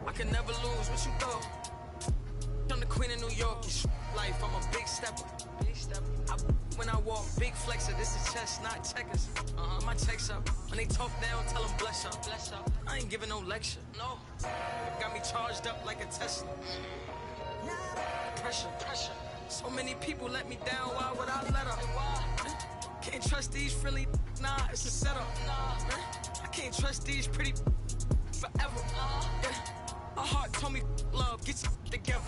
I can never lose. What you thought? I'm the queen of New York. It's life. I'm a big stepper. When I walk, big flexer. This is chess, not checkers. My checks up. When they talk down, tell them bless up. I ain't giving no lecture. No. Got me charged up like a Tesla. Pressure. So many people let me down, why would I let up? Can't trust these friendly, nah, it's a setup. I can't trust these pretty forever. Yeah. My heart told me love, get you together.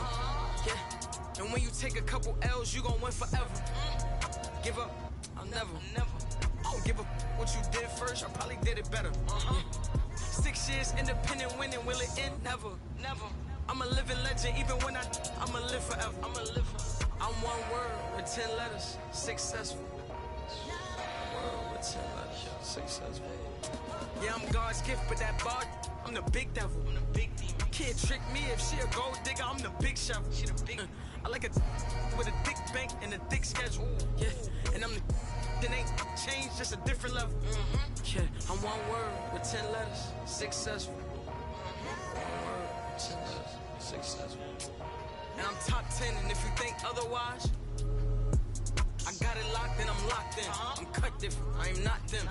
Yeah. And when you take a couple L's, you gon' win forever. Give up, I'll never. I don't give a what you did first, I probably did it better. Yeah. 6 years independent winning, will it end? Never. I'm a living legend, even when I'ma live forever. I'm one word with 10 letters, successful. Word with 10 letters, successful. Yeah, I'm God's gift, but that bar, I'm the big devil. I'm the big demon. Can't trick me if she a gold digger, I'm the big shovel. She the big. I like a with a thick bank and a thick schedule. Yeah, and I'm the that ain't changed, just a different level. Yeah, I'm one word with 10 letters, successful. One word with 10 letters, successful. And I'm top 10, and if you think otherwise, I got it locked and I'm locked in. I'm cut different, I am not them.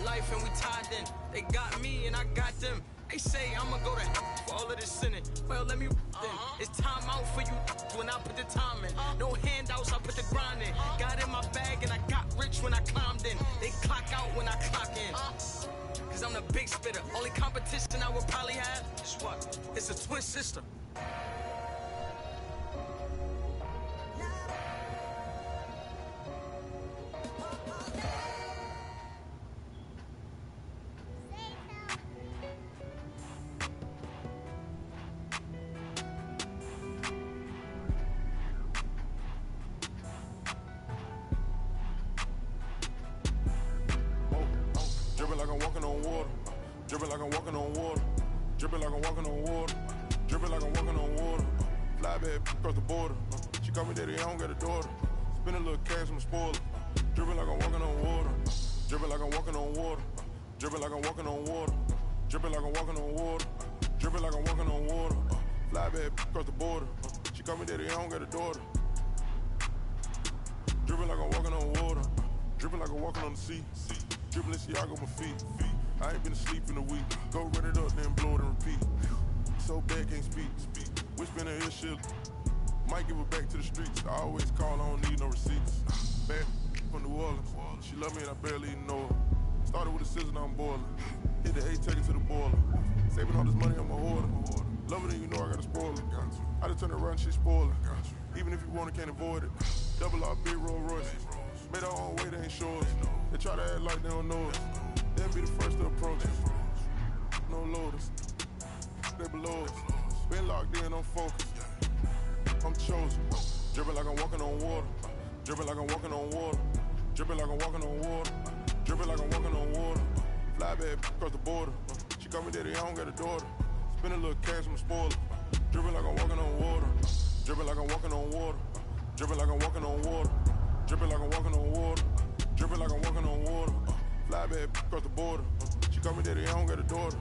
Life and we tied in. They got me and I got them. They say I'ma go to hell for all of this sinning. Well, let me then. It's time out for you when I put the time in. No handouts, I put the grind in. Got in my bag and I got rich when I climbed in. They clock out when I clock in. Cause I'm the big spitter. Only competition I would probably have is what? It's a twin sister. Dripping like I'm walking on water. Dripping like I'm walking on water. Dripping like I'm walking on water. Dripping like I'm walking on water. Fly back across the border. She call me daddy, I don't got a daughter. Spend a little cash on the spoiler. Dripping like I'm walking on water. Dripping like I'm walking on water. Dripping like I'm walking on water. Dripping like I'm walking on water. Dripping like I'm walking on water. Fly back across the border. She call me daddy, I don't got a daughter. Dripping like I'm walking on water. Dripping like I'm walking on the sea. Dripping Balenciaga on my feet. I ain't been asleep in a week. Go run it up, then blow it and repeat. So bad, can't speak. Whispering in her shit. Might give her back to the streets. I always call, I don't need no receipts. Bad from New Orleans. She love me and I barely even know her. Started with a scissor, now I'm boiling. Hit the 8, take it to the boiler. Saving all this money, I'm a hoarder. Love it and you know I gotta spoil it. I just turn around, shit spoiler. Even if you want it, can't avoid it. Double R, big Rolls Royce. Made our own way, they ain't sure us. They try to act like they don't know us. They'll be the first to approach us. No loaders, they below us. Been locked in, I'm focused. I'm chosen. Dripping like I'm walking on water. Dripping like I'm walking on water. Dripping like I'm walking on water. Dripping like I'm walking on water. Fly back across the border. She call me daddy, I don't got a daughter. Spend a little cash, I'm a spoiler. Dripping like I'm walking on water. Dripping like I'm walking on water. Dripping like I'm walking on water. Dripping like I'm walking on water. Dripping like I'm walking on water. Fly back across the border. She call me daddy, I don't got a daughter.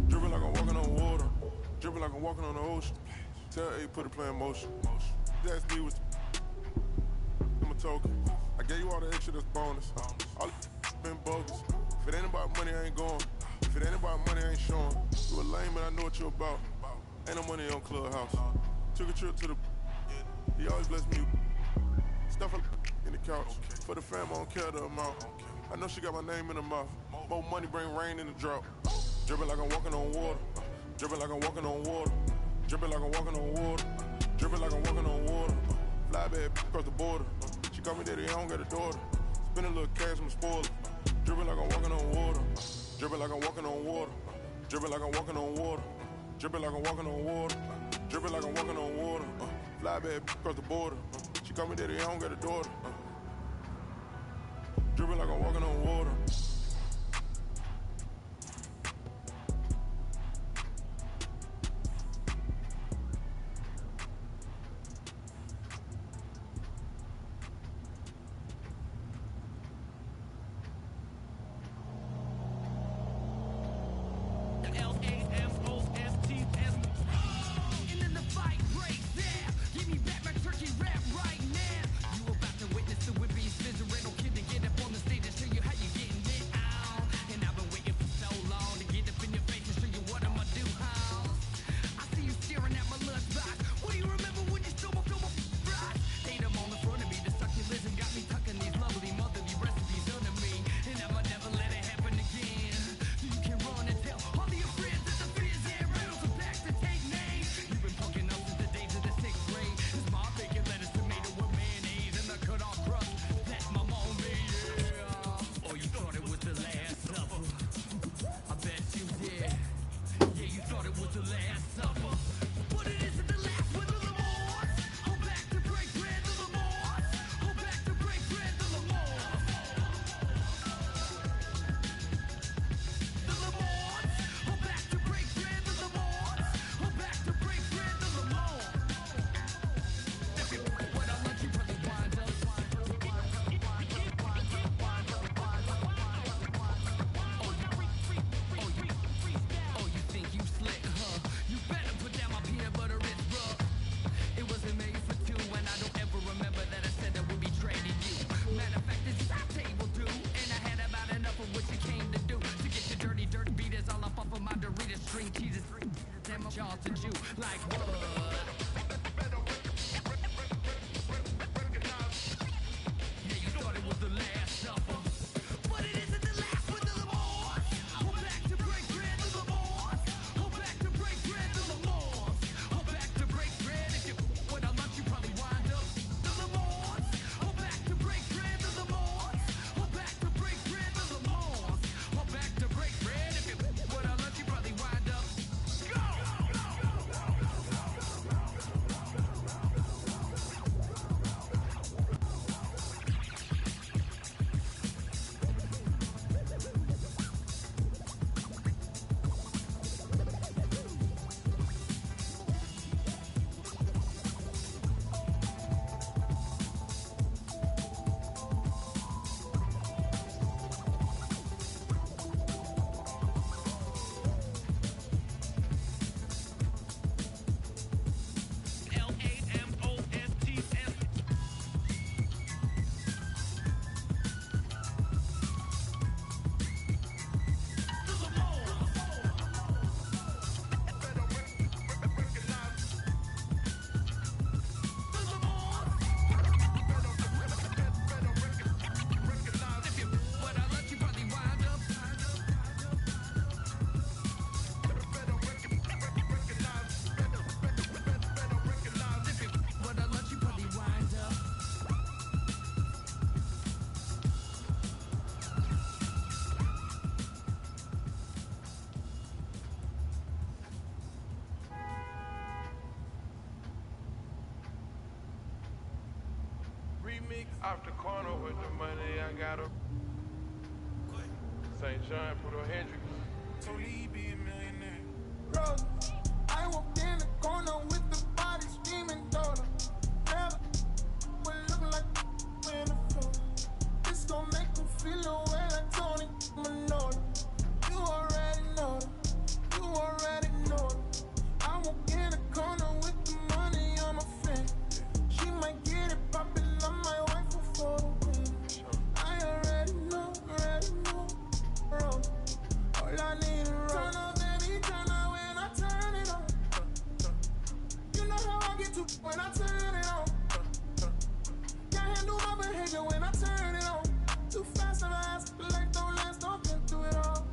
Dripping like I'm walking on water. Dripping like I'm walking on the ocean. Tell A, put a plan in motion. That's me with my token. I gave you all the extra, that's bonus. All been bogus. If it ain't about money, I ain't going. If it ain't about money, I ain't showing. You a lame, but I know what you about. Ain't no money on Clubhouse. Took a trip to the. He always bless me. Stuff in the couch. For the fam, I don't care the amount. I know she got my name in her mouth. More money bring rain in the drought. Dripping like I'm walking on water. Dripping like I'm walking on water. Dripping like I'm walking on water. Dripping like I'm walking on water. Fly back across the border. She call me daddy, I don't got a daughter. Spend a little cash, I'm a spoiler. Dripping like I'm walking on water. Dripping like I'm walking on water. Dripping like I'm walking on water. Dripping like I'm walking on water. Dripping like I'm walking on water. Fly back across the border. She call me daddy, I don't got a daughter. Dripping like I'm walking on water. Off the corner with the money, I got a St. John, Puerto Hendrix. So he be a millionaire. Bro, I walked in the corner with the body screaming daughter. Never would look like in the floor. This gon' make me feel away like Tony Manora. You already know it. You already know it. I walk in the corner with the money on my friend. She might get it poppin', I might wife her for the win. I already know, bro. All I need is turn up, baby, turn up when I turn it on. You know how I get to when I turn it on. Can't handle my behavior when I turn it on. Too fast and fast, life don't last, don't get through it all.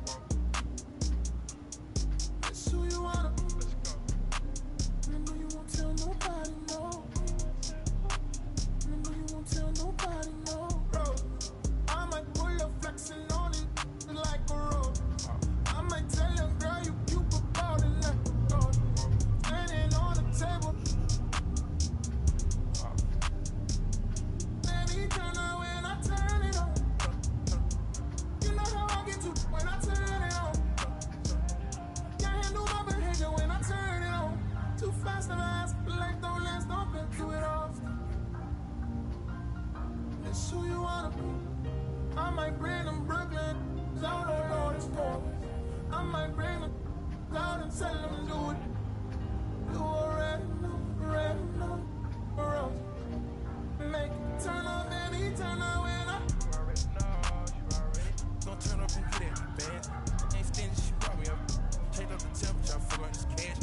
It's who you wanna be. Remember you won't tell nobody, no. Remember you won't tell nobody, no. Bro, I might pull up flexing on it like a road. I might tell your girl you cute about it like a dog. Standing on the table. Baby, turn on when I turn it on. You know how I get to when I turn it on. Can't handle my behavior when I turn it on. Too fast and fast, life don't last, don't get through it all. It's who you wanna be. I might bring them Brooklyn out on all the stores. I might bring them out and tell them do it. You already know, bro. Make it turn up, baby, turn up when I Gon' turn up and get it, man. Ain't stingy, she brought me up. Changed up the temperature, I feel like this cash.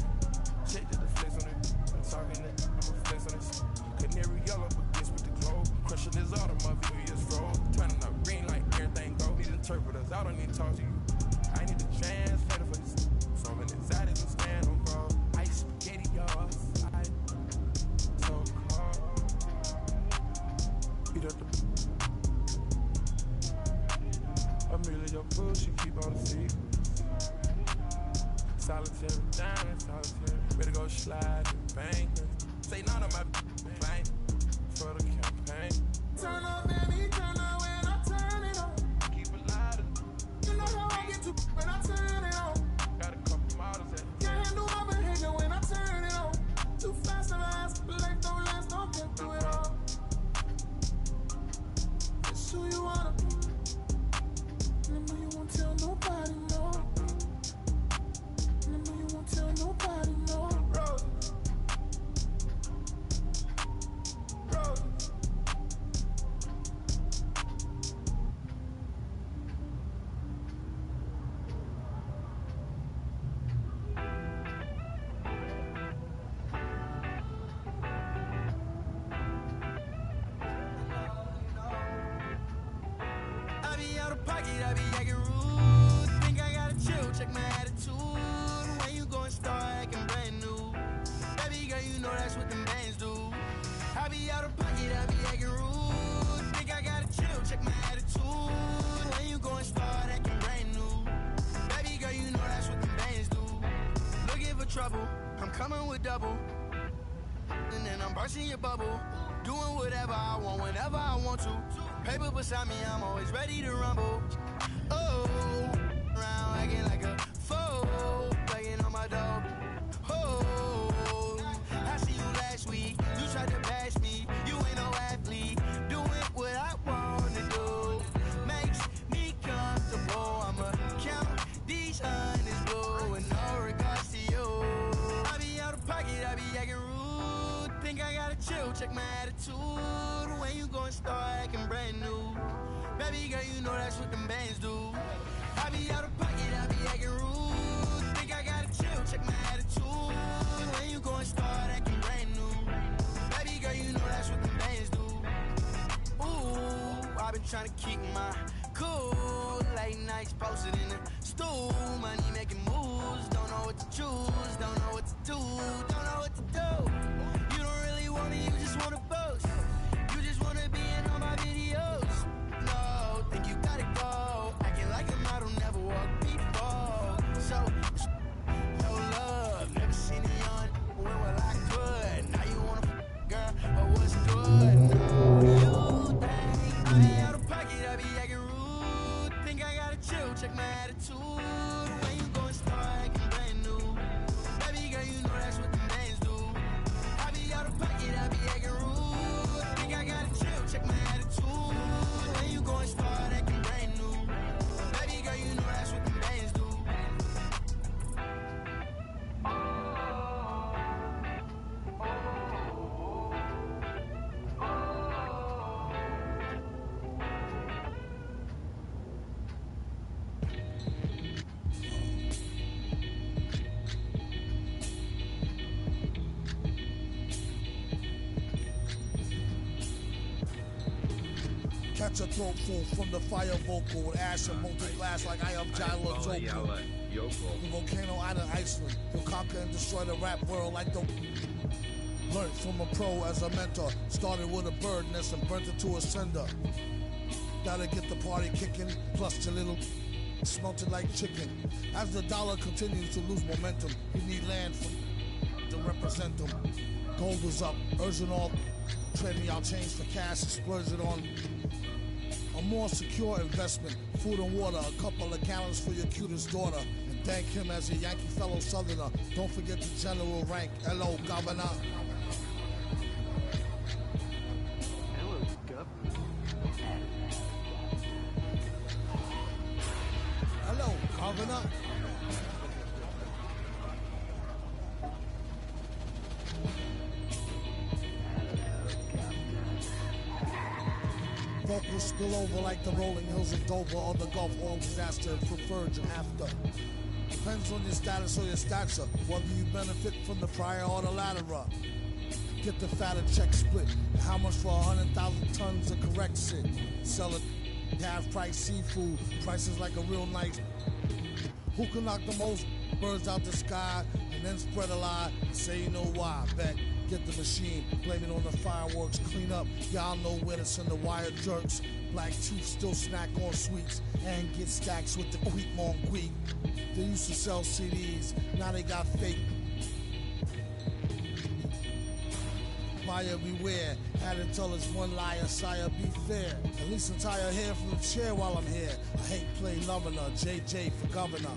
Check the flex on it. I'm talking it, I'ma flex on this. Canary yellow, but this with the glow. Crushing this auto, my video is froze. Turning up green like everything go. Need interpreters, I don't need to talk to you. I need to translate for this. From an anxiety to stand on guard. Ice spaghetti, y'all. So cold. Beat up the Amelia, fool, she keep on the seat. Solitary, diamond, solitary. Better go slide and bang. Say none of my plane for the campaign. turn up, baby, turn up when I turn it on. Keep it louder. You know how I get to when I turn it on. Got a couple models at Can't handle my behavior when I turn it on. Too fast and fast, life don't last, don't get through it all. It's who you wanna be. Remember you won't tell nobody, no. Remember you won't tell nobody, no. Bro. I be out of pocket, I be acting rude. Think I gotta chill, check my attitude. When you gon' start acting brand new, baby girl, you know that's what them bands do. I be out of pocket, I be acting rude. Think I gotta chill, check my attitude. When you gon' start acting brand new, baby girl, you know that's what them bands do. Looking for trouble, I'm coming with double. And then I'm bursting your bubble. Doing whatever I want, whenever I want to. Paper beside me, I'm always ready to rumble. Oh, round acting like a fool, playing on my dope. Oh, I see you last week. You tried to bash me. You ain't no athlete. Doing what I wanna do makes me comfortable. I'ma count these hundreds blue with no regards to you. I be out of pocket, I be acting rude. Think I gotta chill, check my attitude. When you gon' start acting brand new, baby girl, you know that's what them bands do. I be out of pocket, I be acting rude. Think I gotta chill, check my attitude. When you gon' start acting brand new, baby girl, you know that's what them bands do. Ooh, I've been trying to keep my cool. Late nights posted in the stool. Money making moves, don't know what to choose, don't know what to do, don't know what to do. You don't really want it, you just wanna boast. You just wanna be in all my videos. No, think you gotta go. Acting like a model, never walk before. So, no love, never seen it on. When will I could? Now you wanna girl, but what's good? No, you attitude. When you go and start acting brand new. Baby girl, you know that's what the bands do. I be out of pocket, I be acting rude. Think I got a trip, check my attitude. When you go and start acting brand new. Baby girl, you know that's what the bands do. Catch a throat full from the fire vocal with ash and molten glass like I am Jalo Joker. The volcano out of Iceland. You'll conquer and destroy the rap world like the... Learned from a pro as a mentor. Started with a bird nest and burnt it to a cinder. Gotta get the party kicking, plus the little... Smelted like chicken. As the dollar continues to lose momentum, you need land from to represent them. Gold is up, urging all... Trading y'all change for cash and splurge it on... A more secure investment, food and water, a couple of gallons for your cutest daughter. And thank him as a Yankee fellow Southerner. Don't forget the general rank. Hello, Governor. Hello, Governor. Hello, Governor. Vocals spill over like the rolling hills of Dover or the Gulf oil disaster for virgin after. Depends on your status or your stature, whether you benefit from the prior or the latter. Get the fatter check split. How much for 100,000 tons of correct shit? Sell it half price seafood, prices like a real nice. Who can knock the most birds out the sky and then spread a lie and say you know why? Bet. Get the machine, blame it on the fireworks, clean up. Y'all know where to send the wire jerks. Black teeth still snack on sweets and get stacks with the quick mon quick. They used to sell CDs, now they got fake. Buyer beware, had to tell us one liar, sire, be fair. At least untie her hair from the chair while I'm here. I hate play loving her, JJ for governor.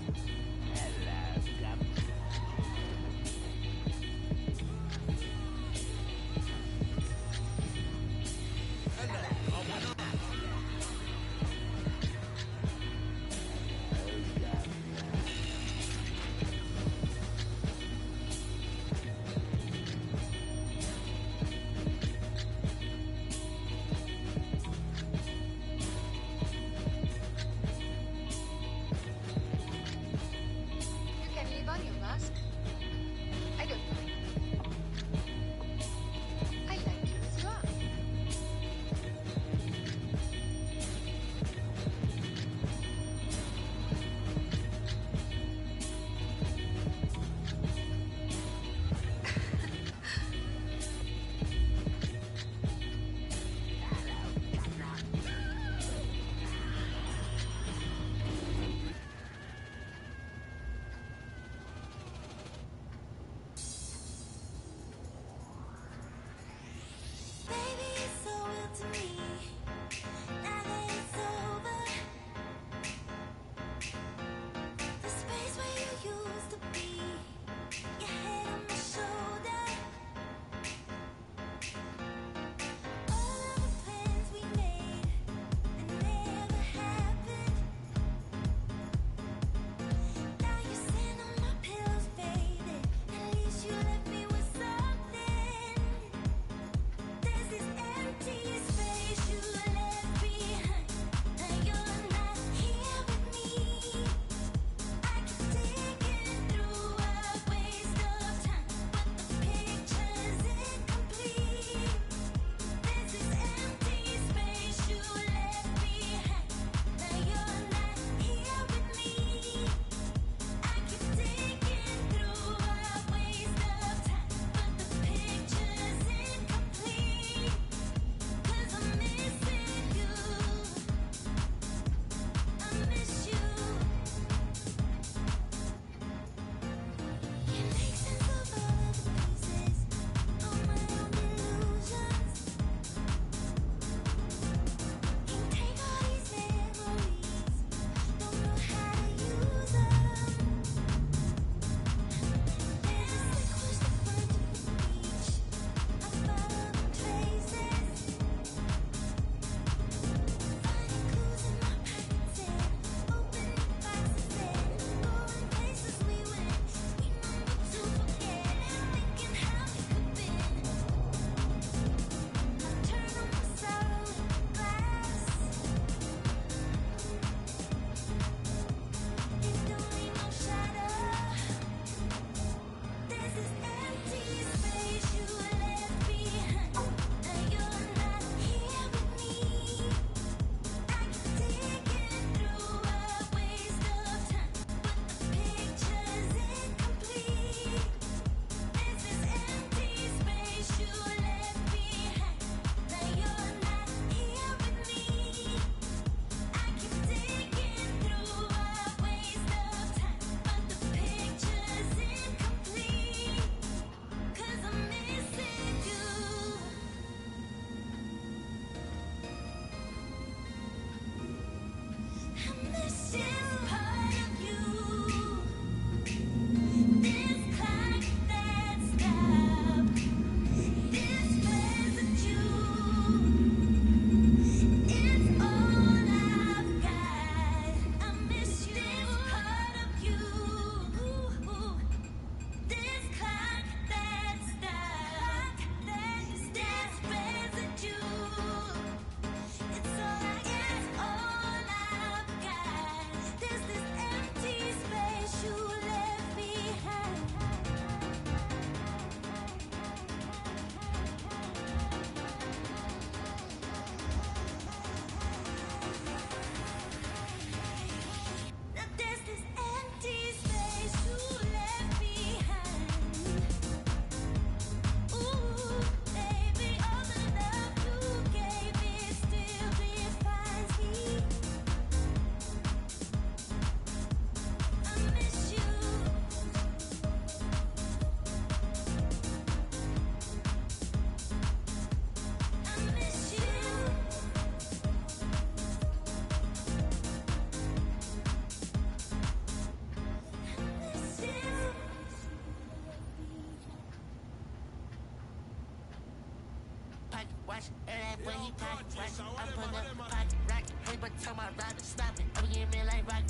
watch that when he pocket, watch. I'm pulling up pocket, rocket. Hey, but tell my rider, stop it. I'm getting me like rock.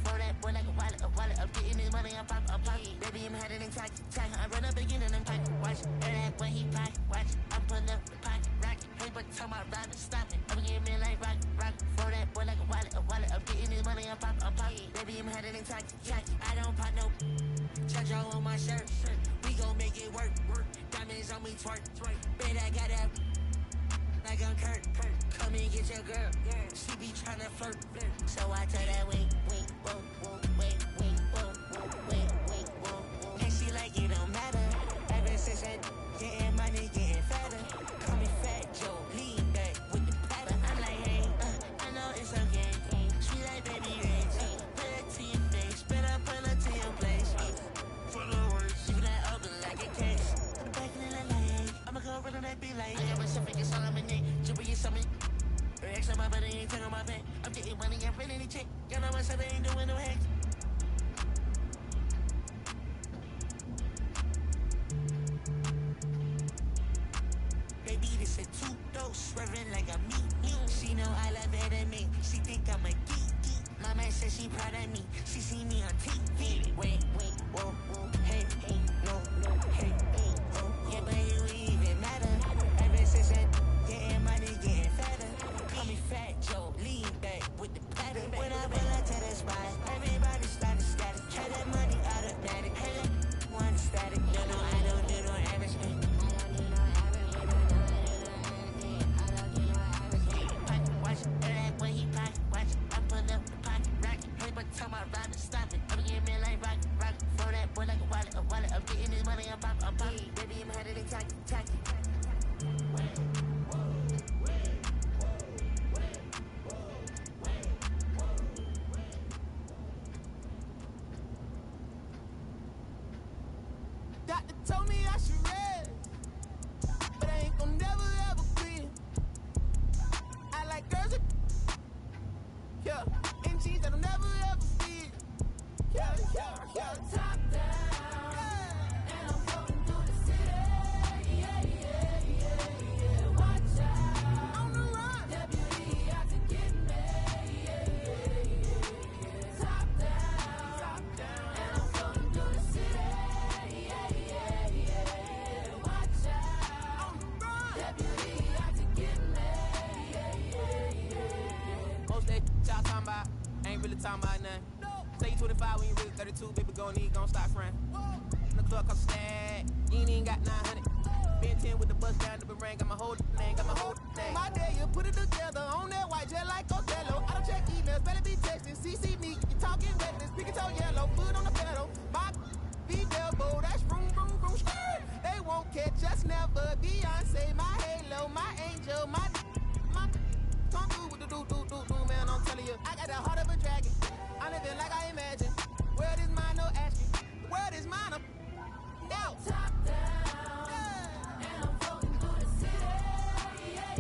For that boy like a wallet. I'm getting this money, I'm pop. Baby, I'm headed in tacky. I run up again and I'm pocket, watch that when he pocket, watch. I'm pulling up the pocket, rocket. Hey, but tell my rider, stop it. I'm getting me like rock. For that boy like a wallet. I'm getting this money, I'm pop. Baby, I'm headed in tacky. I don't pop no. Charge all on my shirt. We gon' make it work. Diamonds on me twerk. Bet I got that like I'm Kurt. Come and get your girl. She be tryna flirt. So I tell that wait, whoa. And she like it don't matter. Ever since I getting money, getting fatter. Call me Fat Joe, lean back with the pattern. I'm like, hey, I know it's okay. She like baby rings. Put it to your face, better pull it to your place. For the worst, keep that open like a case. I'm back in the light. I'ma go run on that be like. I got myself in your soul, I'm a neck. Jewelry is something. Reaction on my body, ain't turn on my back. I'm getting money, I'm running the check. Y'all know myself, I ain't doing no hacks. Baby, this a two-dose, swerving like a meat. She know I love it and me. She think I'm a geek. My man says she proud of me. She see me on TV. Wait, whoa, hey, no, hey, oh, yeah, but you even matter. Ever since I getting money, getting fatter. Call me Fat Joe, lean back with the pattern. When I pull up to the spot, everybody started static. Try that money automatic. Hey, one static. You know I don't do no average. Watch that when he pocket, watch. I'm pulling up the pocket, rocket. Hey, but tell my rider, stop it. I'm getting me like rock. For that boy like a wallet. I'm getting this money, I'm pop. Baby, I'm headed in tacky. Doctor told me I should rest, but I ain't gon' never ever quit. I like girls that, yeah, and jeans that'll never ever fit. Yeah. Top down, and I'm floating through the city. Yeah. Watch out, on the run. Deputy out to get me. Yeah. Top down, and I'm floating through the city. Yeah. Watch out, on the run. Deputy out to get me. Yeah. Most that y'all talking about ain't really talking about nothing. Say you 25 when you really 32, baby, gon' stop frontin'. In the club cost a stack, you ain't even got 900. Been 10 with the bus down the ring, got my whole thing. My day, you put it together on that white jet like Othello. I don't check emails, better be texting. CC me, you talking reckless, pick it on yellow, foot on the pedal. My be elbow, that's vroom, skirt. They won't catch us never. Beyonce, my halo, my angel, my come through with the do, man, I'm telling you. I got the heart of a dragon. I'm living like I imagine. World is mine, no asking. The world is mine, I'm out. Top down, and I'm floating through the city. Yeah.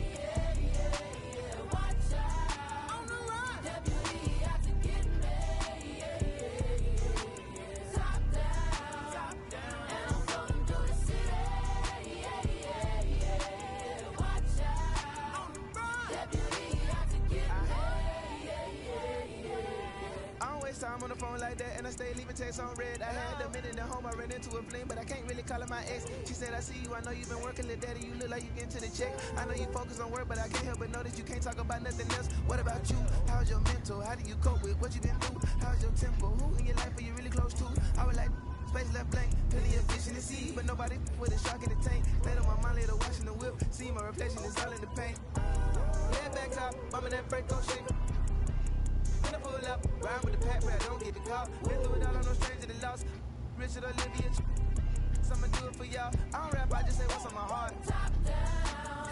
Watch out, on the run. Deputy out to get me. Yeah. Top down, and I'm floating through the city. Yeah. Watch out, on the run. Deputy out to get me. I don't waste time on the phone like that, and I stay leaving texts on red. I had a minute at home, I ran into a fling, but I can't really call it my ex. She said, I see you, I know you've been working, little daddy, you look like you getting to the check. I know you focus on work, but I can't help but notice you can't talk about nothing else. What about you? How's your mental? How do you cope with what you been through? How's your tempo? Who in your life are you really close to? I would like space left blank, plenty of fish in the sea, but nobody with a shark in the tank. Later on my mind, later washing the whip, see my reflection is all in the paint. Head back top, bumping that brake, don't shake. When I pull up, ride with the pack, but I don't get the call. Been through it all, I'm no stranger to loss. Richard Olivia, I'ma do it for y'all. I don't rap, I just say what's on my heart. Top down,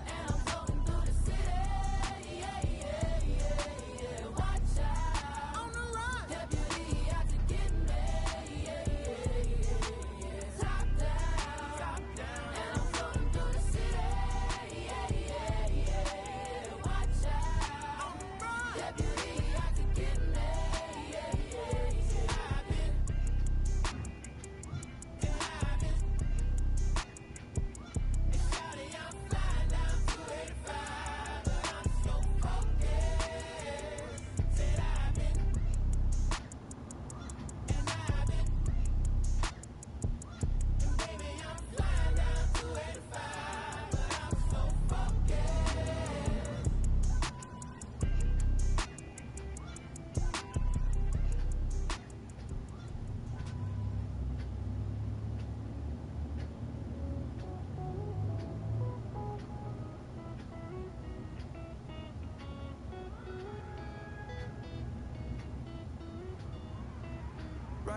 and I'm floating through the city. Yeah. Watch out, on the run. Deputy out to get me. Yeah. Top down, and I'm floating through the city. Yeah. Watch out, on the run. Deputy out to get me. I've been.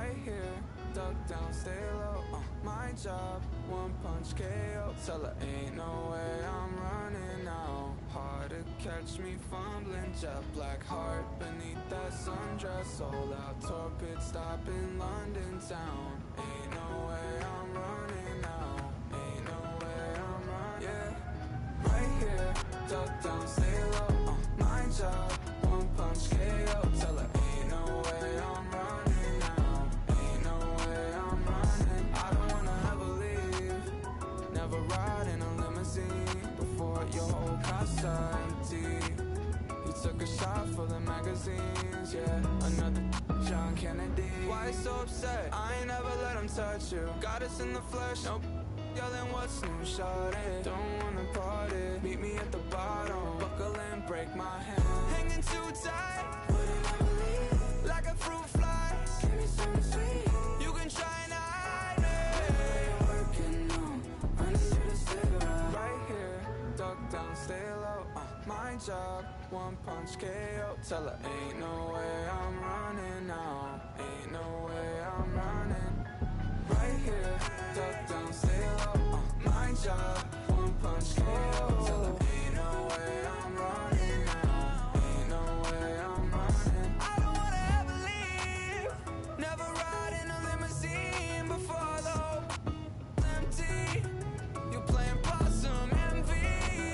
right here, duck down, stay low. My job, one punch KO. Tell her ain't no way I'm running now. Hard to catch me fumbling, jet black heart beneath that sundress. Sold out tour pit stop in London town. Ain't no way I'm running now. Ain't no way I'm running. Yeah, right here, duck down, stay low. My job, one punch KO. Tell her ain't no way I'm running now. Ain't no way I'm running. I don't wanna ever leave. Never ride in a limousine before your whole casa empty. He took a shot for the magazines, yeah. Another John Kennedy. Why so upset? I ain't never let him touch you. Got us in the flesh, no yelling what's new, shawty. Don't wanna party, meet me at the bottom. Buckle in, break my hand. Hanging too tight, wouldn't ever leave. Like a fruit fly, give me something sweet. You can try and hide it. Working on, I need you to stay right here, duck down, stay low. My job, one punch KO. Tell her ain't no way I'm running now. Ain't no way I'm running. Right here, duck down, stay low. My job, one punch KO. Tell her ain't no way I'm running now. Ain't no way I'm running. I don't wanna ever leave. Never ride in a limousine before the whole empty. You playing possum envy,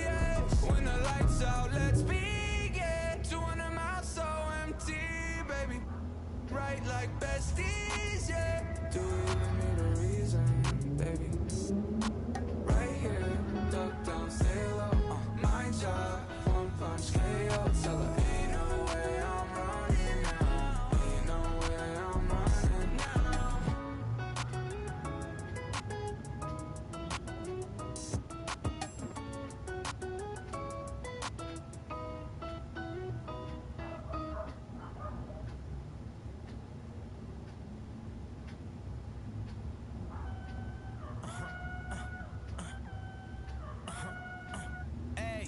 yeah. When the lights out, let's begin. 200 miles so empty, baby. Right like besties, yeah. Do you need a reason, baby? Right here, duck down, stay low. My job, one punch KO. Tell her ain't no way I'm running now. Ain't no way I'm running now. Hey,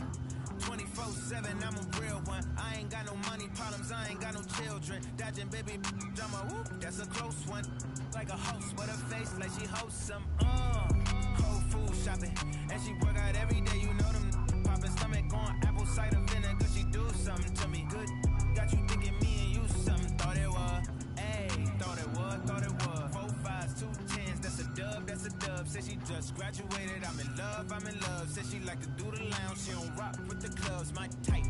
24/7, I'm a real one. I ain't got no money problems, I ain't got no children. Dodging baby drama, whoop, that's a close one. Like a host with a face like she hosts some. Whole food shopping, and she work out every day. You know them popping stomach on apple cider vinegar. She do something to me good. Got you thinking me and you something. Thought it was, ayy, thought it was, thought it was. 4 5s, 2 10s, that's a dub, that's a dub. Said she just graduated, I'm in love, I'm in love. Said she like to do the lounge, she don't rock with the clubs. My type,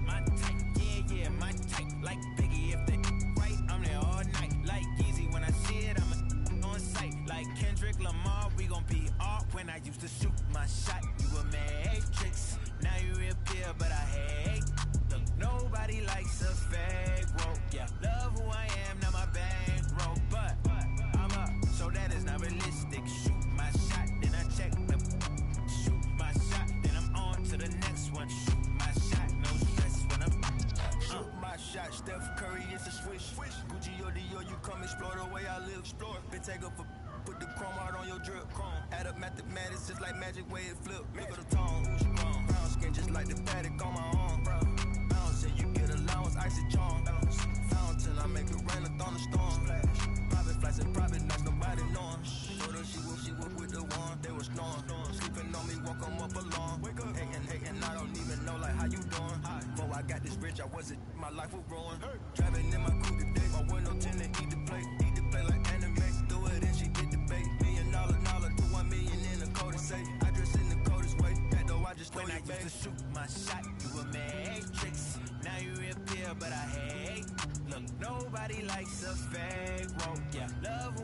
yeah, my type. Like Biggie, if they right, I'm there all night. Like Yeezy, when I see it, I'm on sight. Like Kendrick Lamar, we gon' be off. When I used to shoot my shot, you a matrix. Now you reappear, but I hate. Look, nobody likes a fake woke. Yeah, love who I am, not my bankroll. But I'm up, so that is not realistic. Shoot my shot, then I check the. Shoot my shot, then I'm on to the next one. Shoot my shot, no stress when I'm. Shoot my shot, Steph Curry, it's a swish. Gucci or Dior, you come explore the way I live. Explore, been take up for. Put the chrome out on your drip. Chrome. Add up mathematics, just like magic way it flip. Look at the tone, who's strong. Brown skin, just like the paddock on my arm. Bounce, and you get allowance, icy charm. Fountain, I make it rain, a thunderstorm. Private flights and private nights, nobody knowing. Told her she woke with the one, they was snoring. Sleeping on me, woke 'em up alone. Wake up, hating, I don't even know like how you doing. Before I got this rich, I wasn't, my life was growing. Driving in my coupe today, my window tinted, eat the plate like anime. Do it and she did debate. $1 million, to 1 million in the code to say. I dress in the coldest way, that though I just throw you, babe. Used to shoot my shot, you a matrix. Now you reappear, but I hate. Look, nobody likes a fake woke. Yeah, love who